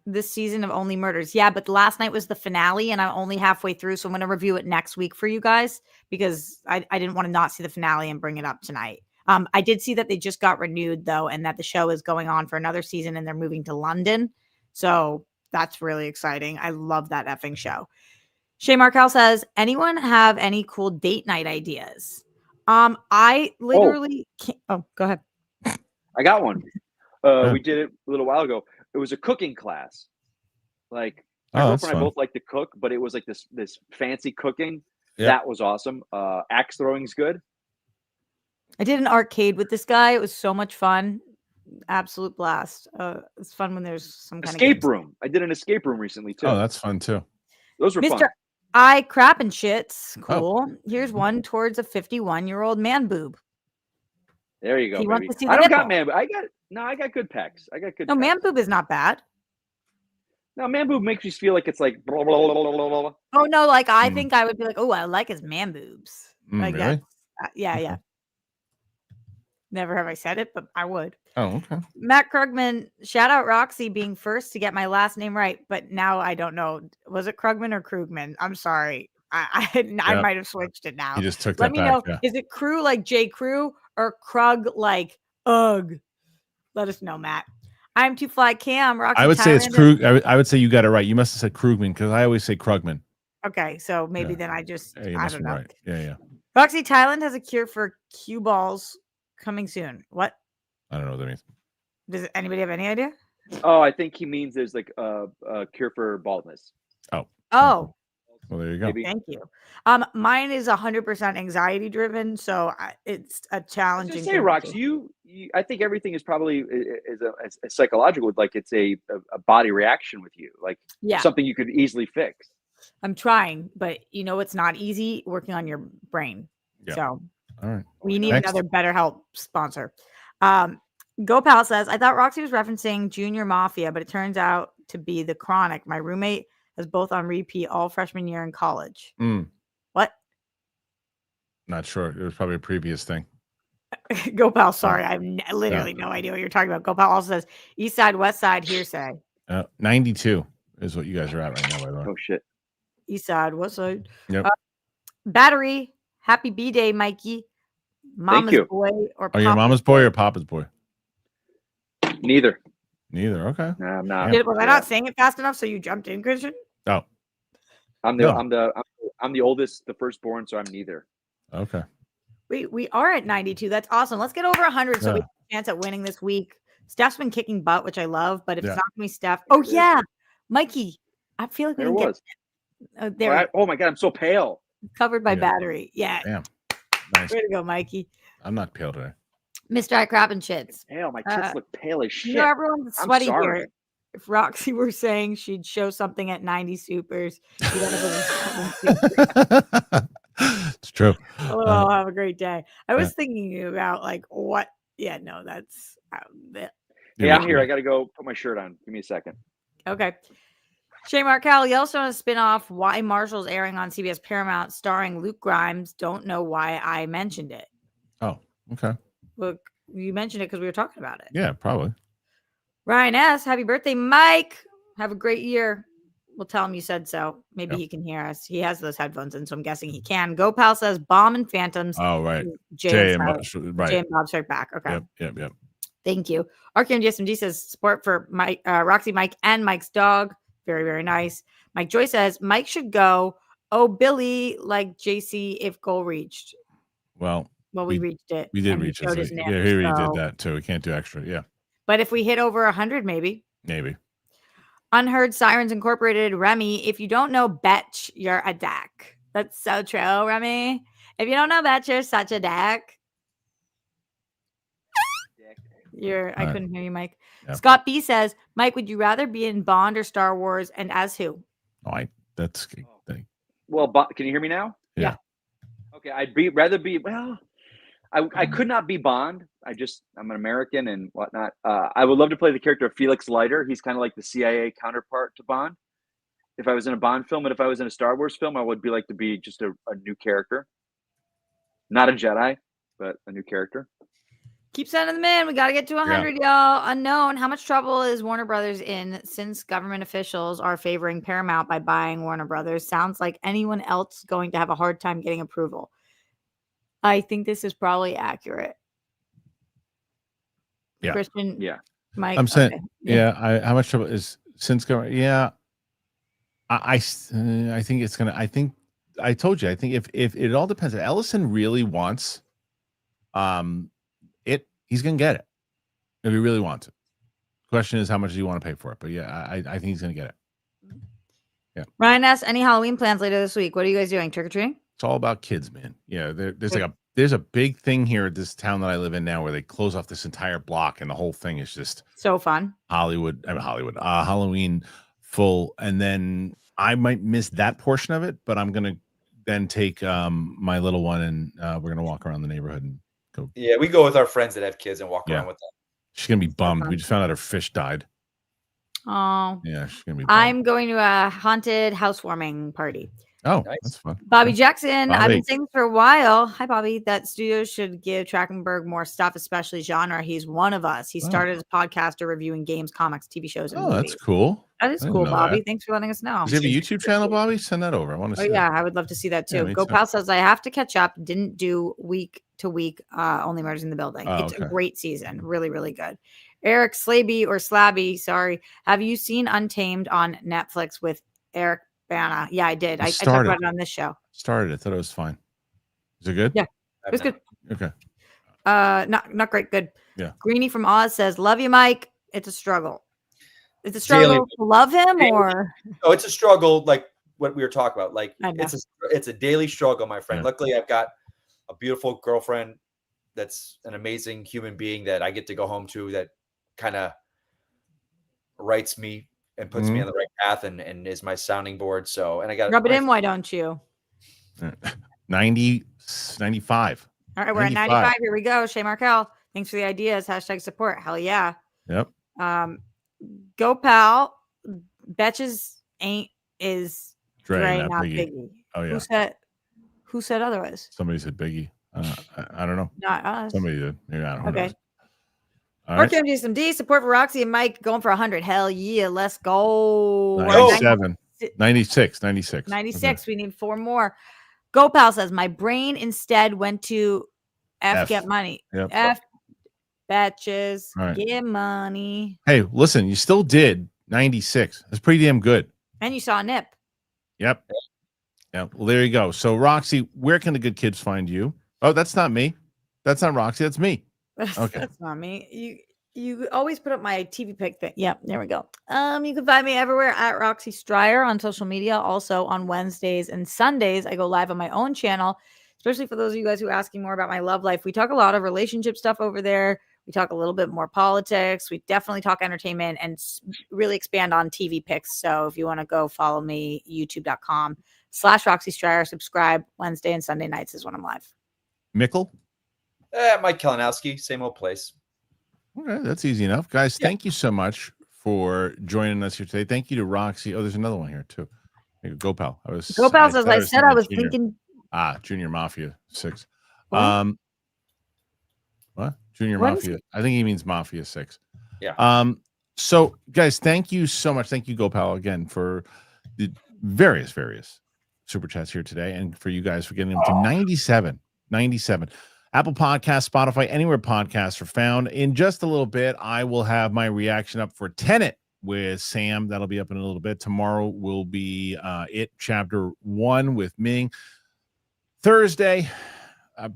this season of Only Murders?" Yeah, but last night was the finale, and I'm only halfway through, so I'm going to review it next week for you guys because I didn't want to not see the finale and bring it up tonight. I did see that they just got renewed though, and that the show is going on for another season, and they're moving to London, so that's really exciting. I love that effing show. Shay Markel says, anyone have any cool date night ideas? I literally can't. Oh, go ahead. I got one. We did it a little while ago. It was a cooking class. Like my girlfriend and I both like to cook, but it was like this fancy cooking. Yep. That was awesome. Axe throwing's good. I did an arcade with this guy. It was so much fun. Absolute blast. It's fun when there's some kind of escape room. I did an escape room recently too. Oh, that's fun too. Those were fun. Mr. I crap and shits. Cool. Here's one towards a 51-year-old man boob. There you go, He wants baby. to see I the don't got nipple. man. I got good pecs. I got good. No, pecs. man boob is not bad. No, man boob makes you feel like it's like blah, blah, blah, blah, blah, blah. Oh no, like I think I would be like, oh, I like his man boobs. Like really? that. Yeah. Never have I said it, but I would. Oh, okay. Matt Krugman, shout out Roxy being first to get my last name right, but now I don't know. Was it Krugman or Krugman? I'm sorry. I might have switched it now. You just took Let that me back. know. Yeah. Is it Crew like J. Crew or Krug like Ugh? Let us know, Matt. I'm too fly Cam. Roxy I would say it's Thailand Krug. I would say you got it right. You must have said Krugman because I always say Krugman. Okay, so maybe Yeah. then I just Yeah, you I must don't be know. right. Yeah. Roxy Thailand has a cure for cue balls coming soon. What? I don't know what that means. Does anybody have any idea? Oh, I think he means there's like a cure for baldness. Oh, Well, there you go. Maybe. thank you. Mine is 100% anxiety driven, so it's a challenging. Just say, thing to Rox, do. you. I think everything is probably a psychological. Like it's a body reaction with you. Like Yeah, something you could easily fix. I'm trying, but it's not easy working on your brain. Yeah. So All right. we need Next. another BetterHelp sponsor. GoPal says, I thought Roxy was referencing Junior Mafia, but it turns out to be The Chronic. My roommate was both on repeat all freshman year in college. What? Not sure. It was probably a previous thing. GoPal, sorry. I have literally no idea what you're talking about. GoPal also says, East Side, West Side, hearsay. 92 is what you guys are at right now, by the way. Oh shit. East Side, West Side. Yep. Battery. Happy B-Day, Mikey. Mama's you. boy or Are you your mama's boy or Papa's boy? Neither. Neither. Okay. No, I'm not. Was I not saying it fast enough so you jumped in, Kristian? Oh. I'm the oldest, the firstborn, so I'm neither. Okay. We are at 92. That's awesome. Let's get over 100 so we have a chance at winning this week. Steph's been kicking butt, which I love, but if it's not going to be Steph. Oh, yeah. Mikey. I feel like we didn't get Oh, my God. I'm so pale. Covered by battery. Yeah. Damn. Nice. Way to go, Mikey. I'm not pale today. Mr. I crap and shits. Pale. My tits look pale as shit. Everyone's sweaty here. If Roxy were saying she'd show something at 90 supers, you'd it's true. Oh, have a great day. I was thinking about like what? Yeah, no, that's Yeah, I'm here. I got to go put my shirt on. Give me a second. Okay. Shay Markel, Yellowstone is a spinoff. Why Marshall's airing on CBS Paramount, starring Luke Grimes. Don't know why I mentioned it. Oh, okay. Look, you mentioned it because we were talking about it. Yeah, probably. Ryan S., happy birthday, Mike. Have a great year. We'll tell him you said so. Maybe he can hear us. He has those headphones in, so I'm guessing he can. GoPal says Bomb and Phantoms. Oh, right. Jay and Bob Strike Back. Okay. Yep. Thank you. RKM DSMD says support for Mike, Roxy, Mike, and Mike's dog. Very, very nice. Mike Joy says Mike should go. Oh, Billy, like JC if goal reached. Well, we reached it. We did reach it. So, yeah, he already did that too. We can't do extra. Yeah. But if we hit over 100, maybe. Maybe. Unheard Sirens Incorporated, Remy. If you don't know Betch, you're a dack. That's so true, Remy. If you don't know Betch, you're such a dack. I couldn't hear you, Mike. Yep. Scott B says, Mike, would you rather be in Bond or Star Wars, and as who? That's well, can you hear me now? Yeah. Okay, I'd rather be. Well, I could not be Bond. I'm an American and whatnot. I would love to play the character of Felix Leiter. He's kind of like the CIA counterpart to Bond. If I was in a Bond film, and if I was in a Star Wars film, I would like to be just a new character, not a Jedi, but a new character. Keep sending them in. We got to get to 100, y'all. Unknown. How much trouble is Warner Brothers in since government officials are favoring Paramount by buying Warner Brothers? Sounds like anyone else going to have a hard time getting approval. I think this is probably accurate. Yeah. Kristian. Yeah. Mike. I'm saying, how much trouble is since government? Yeah. I think it's going to, I told you, I think if it all depends. If Ellison really wants, he's gonna get it if he really wants it. Question is, how much do you want to pay for it? But yeah, I think he's gonna get it. Yeah. Ryan asks, any Halloween plans later this week? What are you guys doing? Trick or treating? It's all about kids, man. Yeah, there's a big thing here at this town that I live in now where they close off this entire block and the whole thing is just so fun. Halloween full, and then I might miss that portion of it, but I'm gonna then take my little one and we're gonna walk around the neighborhood and go. Yeah, we go with our friends that have kids and walk Yeah. around with them. She's gonna be bummed. We just found out her fish died. Oh, Yeah, she's gonna be bummed. I'm going to a haunted housewarming party. Oh, Nice. that's fun. Bobby Okay. Jackson, I've Bobby. been saying this for a while. Hi, Bobby. That studios should give Trachtenberg more stuff, especially genre. He's one of us. He started as a podcaster reviewing games, comics, TV shows, and Oh, movies. that's cool. That is I didn't cool, know Bobby. that. Thanks for letting us know. Does he have a YouTube channel, Bobby? Send that over. I want to Oh see yeah, that. I would love to see that too. Yeah, me Go too. Pal says I have to catch up. Didn't do week to week. Only Murders in the Building. Oh, It's a okay. great season. Really, really good. Eric Slaby or Slabby, sorry. Have you seen Untamed on Netflix with Eric Bana? Yeah, I did. I talked started. about it on this show. Started. I thought it was fine. Is it good? Yeah. It was good. Okay. Not great. Good. Yeah. Greenie from Oz says, "Love you, Mike. It's a struggle. It's a struggle Daily. to love him, Daily. or Oh, it's a struggle, like what we were talking about. Like I know. it's a daily struggle, my friend. Yeah. Luckily, I've got a beautiful girlfriend that's an amazing human being that I get to go home to, that kind of writes me and puts me on the right path and is my sounding board. So, and I got rub it in. Why don't you?" 95. All right, we're at 95. Here we go. Shay Markel, thanks for the ideas. # support. Hell yeah. Yep. Go Pal. Betches is Dre, not not Biggie. Biggie. Oh yeah. Who said otherwise? Somebody said Biggie. I don't know. Not us. Somebody did. Yeah, I don't know. Okay. All right. Mark MD, support for Roxy and Mike going for 100. Hell yeah, let's go. 97. 96. 96. 96. We need 4 more. Go Pal says, my brain instead went to F. Get money. Yep. F batches. All right. Get money. Hey, listen, you still did 96. That's pretty damn good. And you saw Nip. Yep. Yeah. Well, there you go. So, Roxy, where can the good kids find you? Oh, that's not me. That's not Roxy. That's me. Okay. That's not me. You always put up my TV pic thing. Yep, there we go. You can find me everywhere at Roxy Stryer on social media. Also on Wednesdays and Sundays, I go live on my own channel, especially for those of you guys who are asking more about my love life. We talk a lot of relationship stuff over there. We talk a little bit more politics. We definitely talk entertainment and really expand on TV picks. So if you want to go follow me, youtube.com/Roxy Stryer, subscribe. Wednesday and Sunday nights is when I'm live. Mickle? Mike Kalinowski, same old place. Okay, that's easy enough. Guys, thank you so much for joining us here today. Thank you to Roxy. Oh, there's another one here too. Here, Go Pal. Go Pal says, I said I was thinking. Junior Mafia 6. What? What? Junior What Mafia. I think he means Mafia 6. Yeah. So guys, thank you so much. Thank you, Go Pal, again for the various super chats here today, and for you guys for getting them to 97. Apple Podcasts, Spotify, anywhere podcasts are found. In just a little bit, I will have my reaction up for Tenet with Sam. That'll be up in a little bit. Tomorrow will be It Chapter 1 with Ming. Thursday,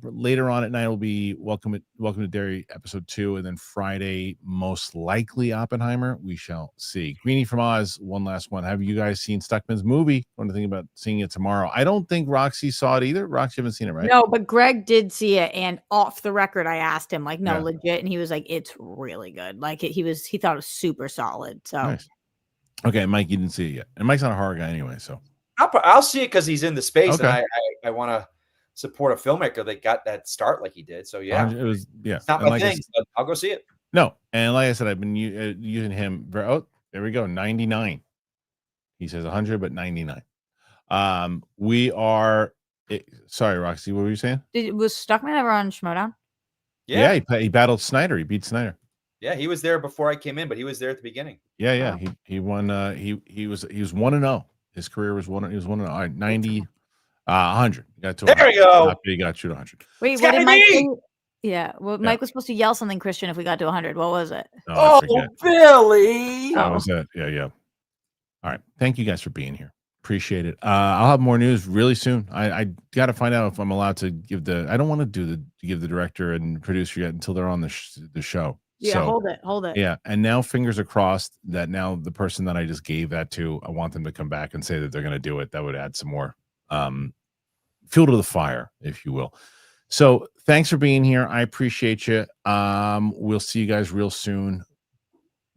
later on at night, will be Welcome to Derry Episode 2. And then Friday, most likely Oppenheimer. We shall see. Greenie from Oz, one last one. Have you guys seen Stuckman's movie? Want to think about seeing it tomorrow? I don't think Roxy saw it either. Roxy, haven't seen it, right? No, but Greg did see it, and off the record, I asked him, like, no, Yeah. legit, and he was like, it's really good. Like, he thought it was super solid. So, Nice. Okay, Mike, you didn't see it yet, and Mike's not a horror guy anyway, so I'll see it because he's in the space, Okay. and I want to support a filmmaker that got that start like he did. So yeah, it was it's not And my like I thing, but I'll go see it. No, and like I said, I've been using him. Oh, there we go, 99. He says 100, but 99. We are. Sorry, Roxy, what were you saying? was Stuckman ever on Schmodown? Yeah, he battled Snyder. He beat Snyder. yeah, he was there before I came in, but he was there at the beginning. Yeah. Wow. He won. He was 1-0. His career was 1. He was 1-0. All right, 90, 100. He got to There 100. we go. After he got you to 100. Wait, what did Mike Scotty! say? Yeah, well, Mike was supposed to yell something, Christian, if we got to 100. What was it? I Oh, forget. Billy! That was it. Yeah. All right. Thank you guys for being here. Appreciate it. I'll have more news really soon. I got to find out if I'm allowed to give I don't want to give the director and producer yet until they're on the show. Yeah, So, hold it. yeah. And now fingers are crossed that now the person that I just gave that to, I want them to come back and say that they're going to do it. That would add some more fuel to the fire, if you will. So thanks for being here. I appreciate you. We'll see you guys real soon.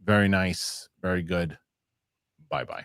Very nice. Very good. Bye-bye.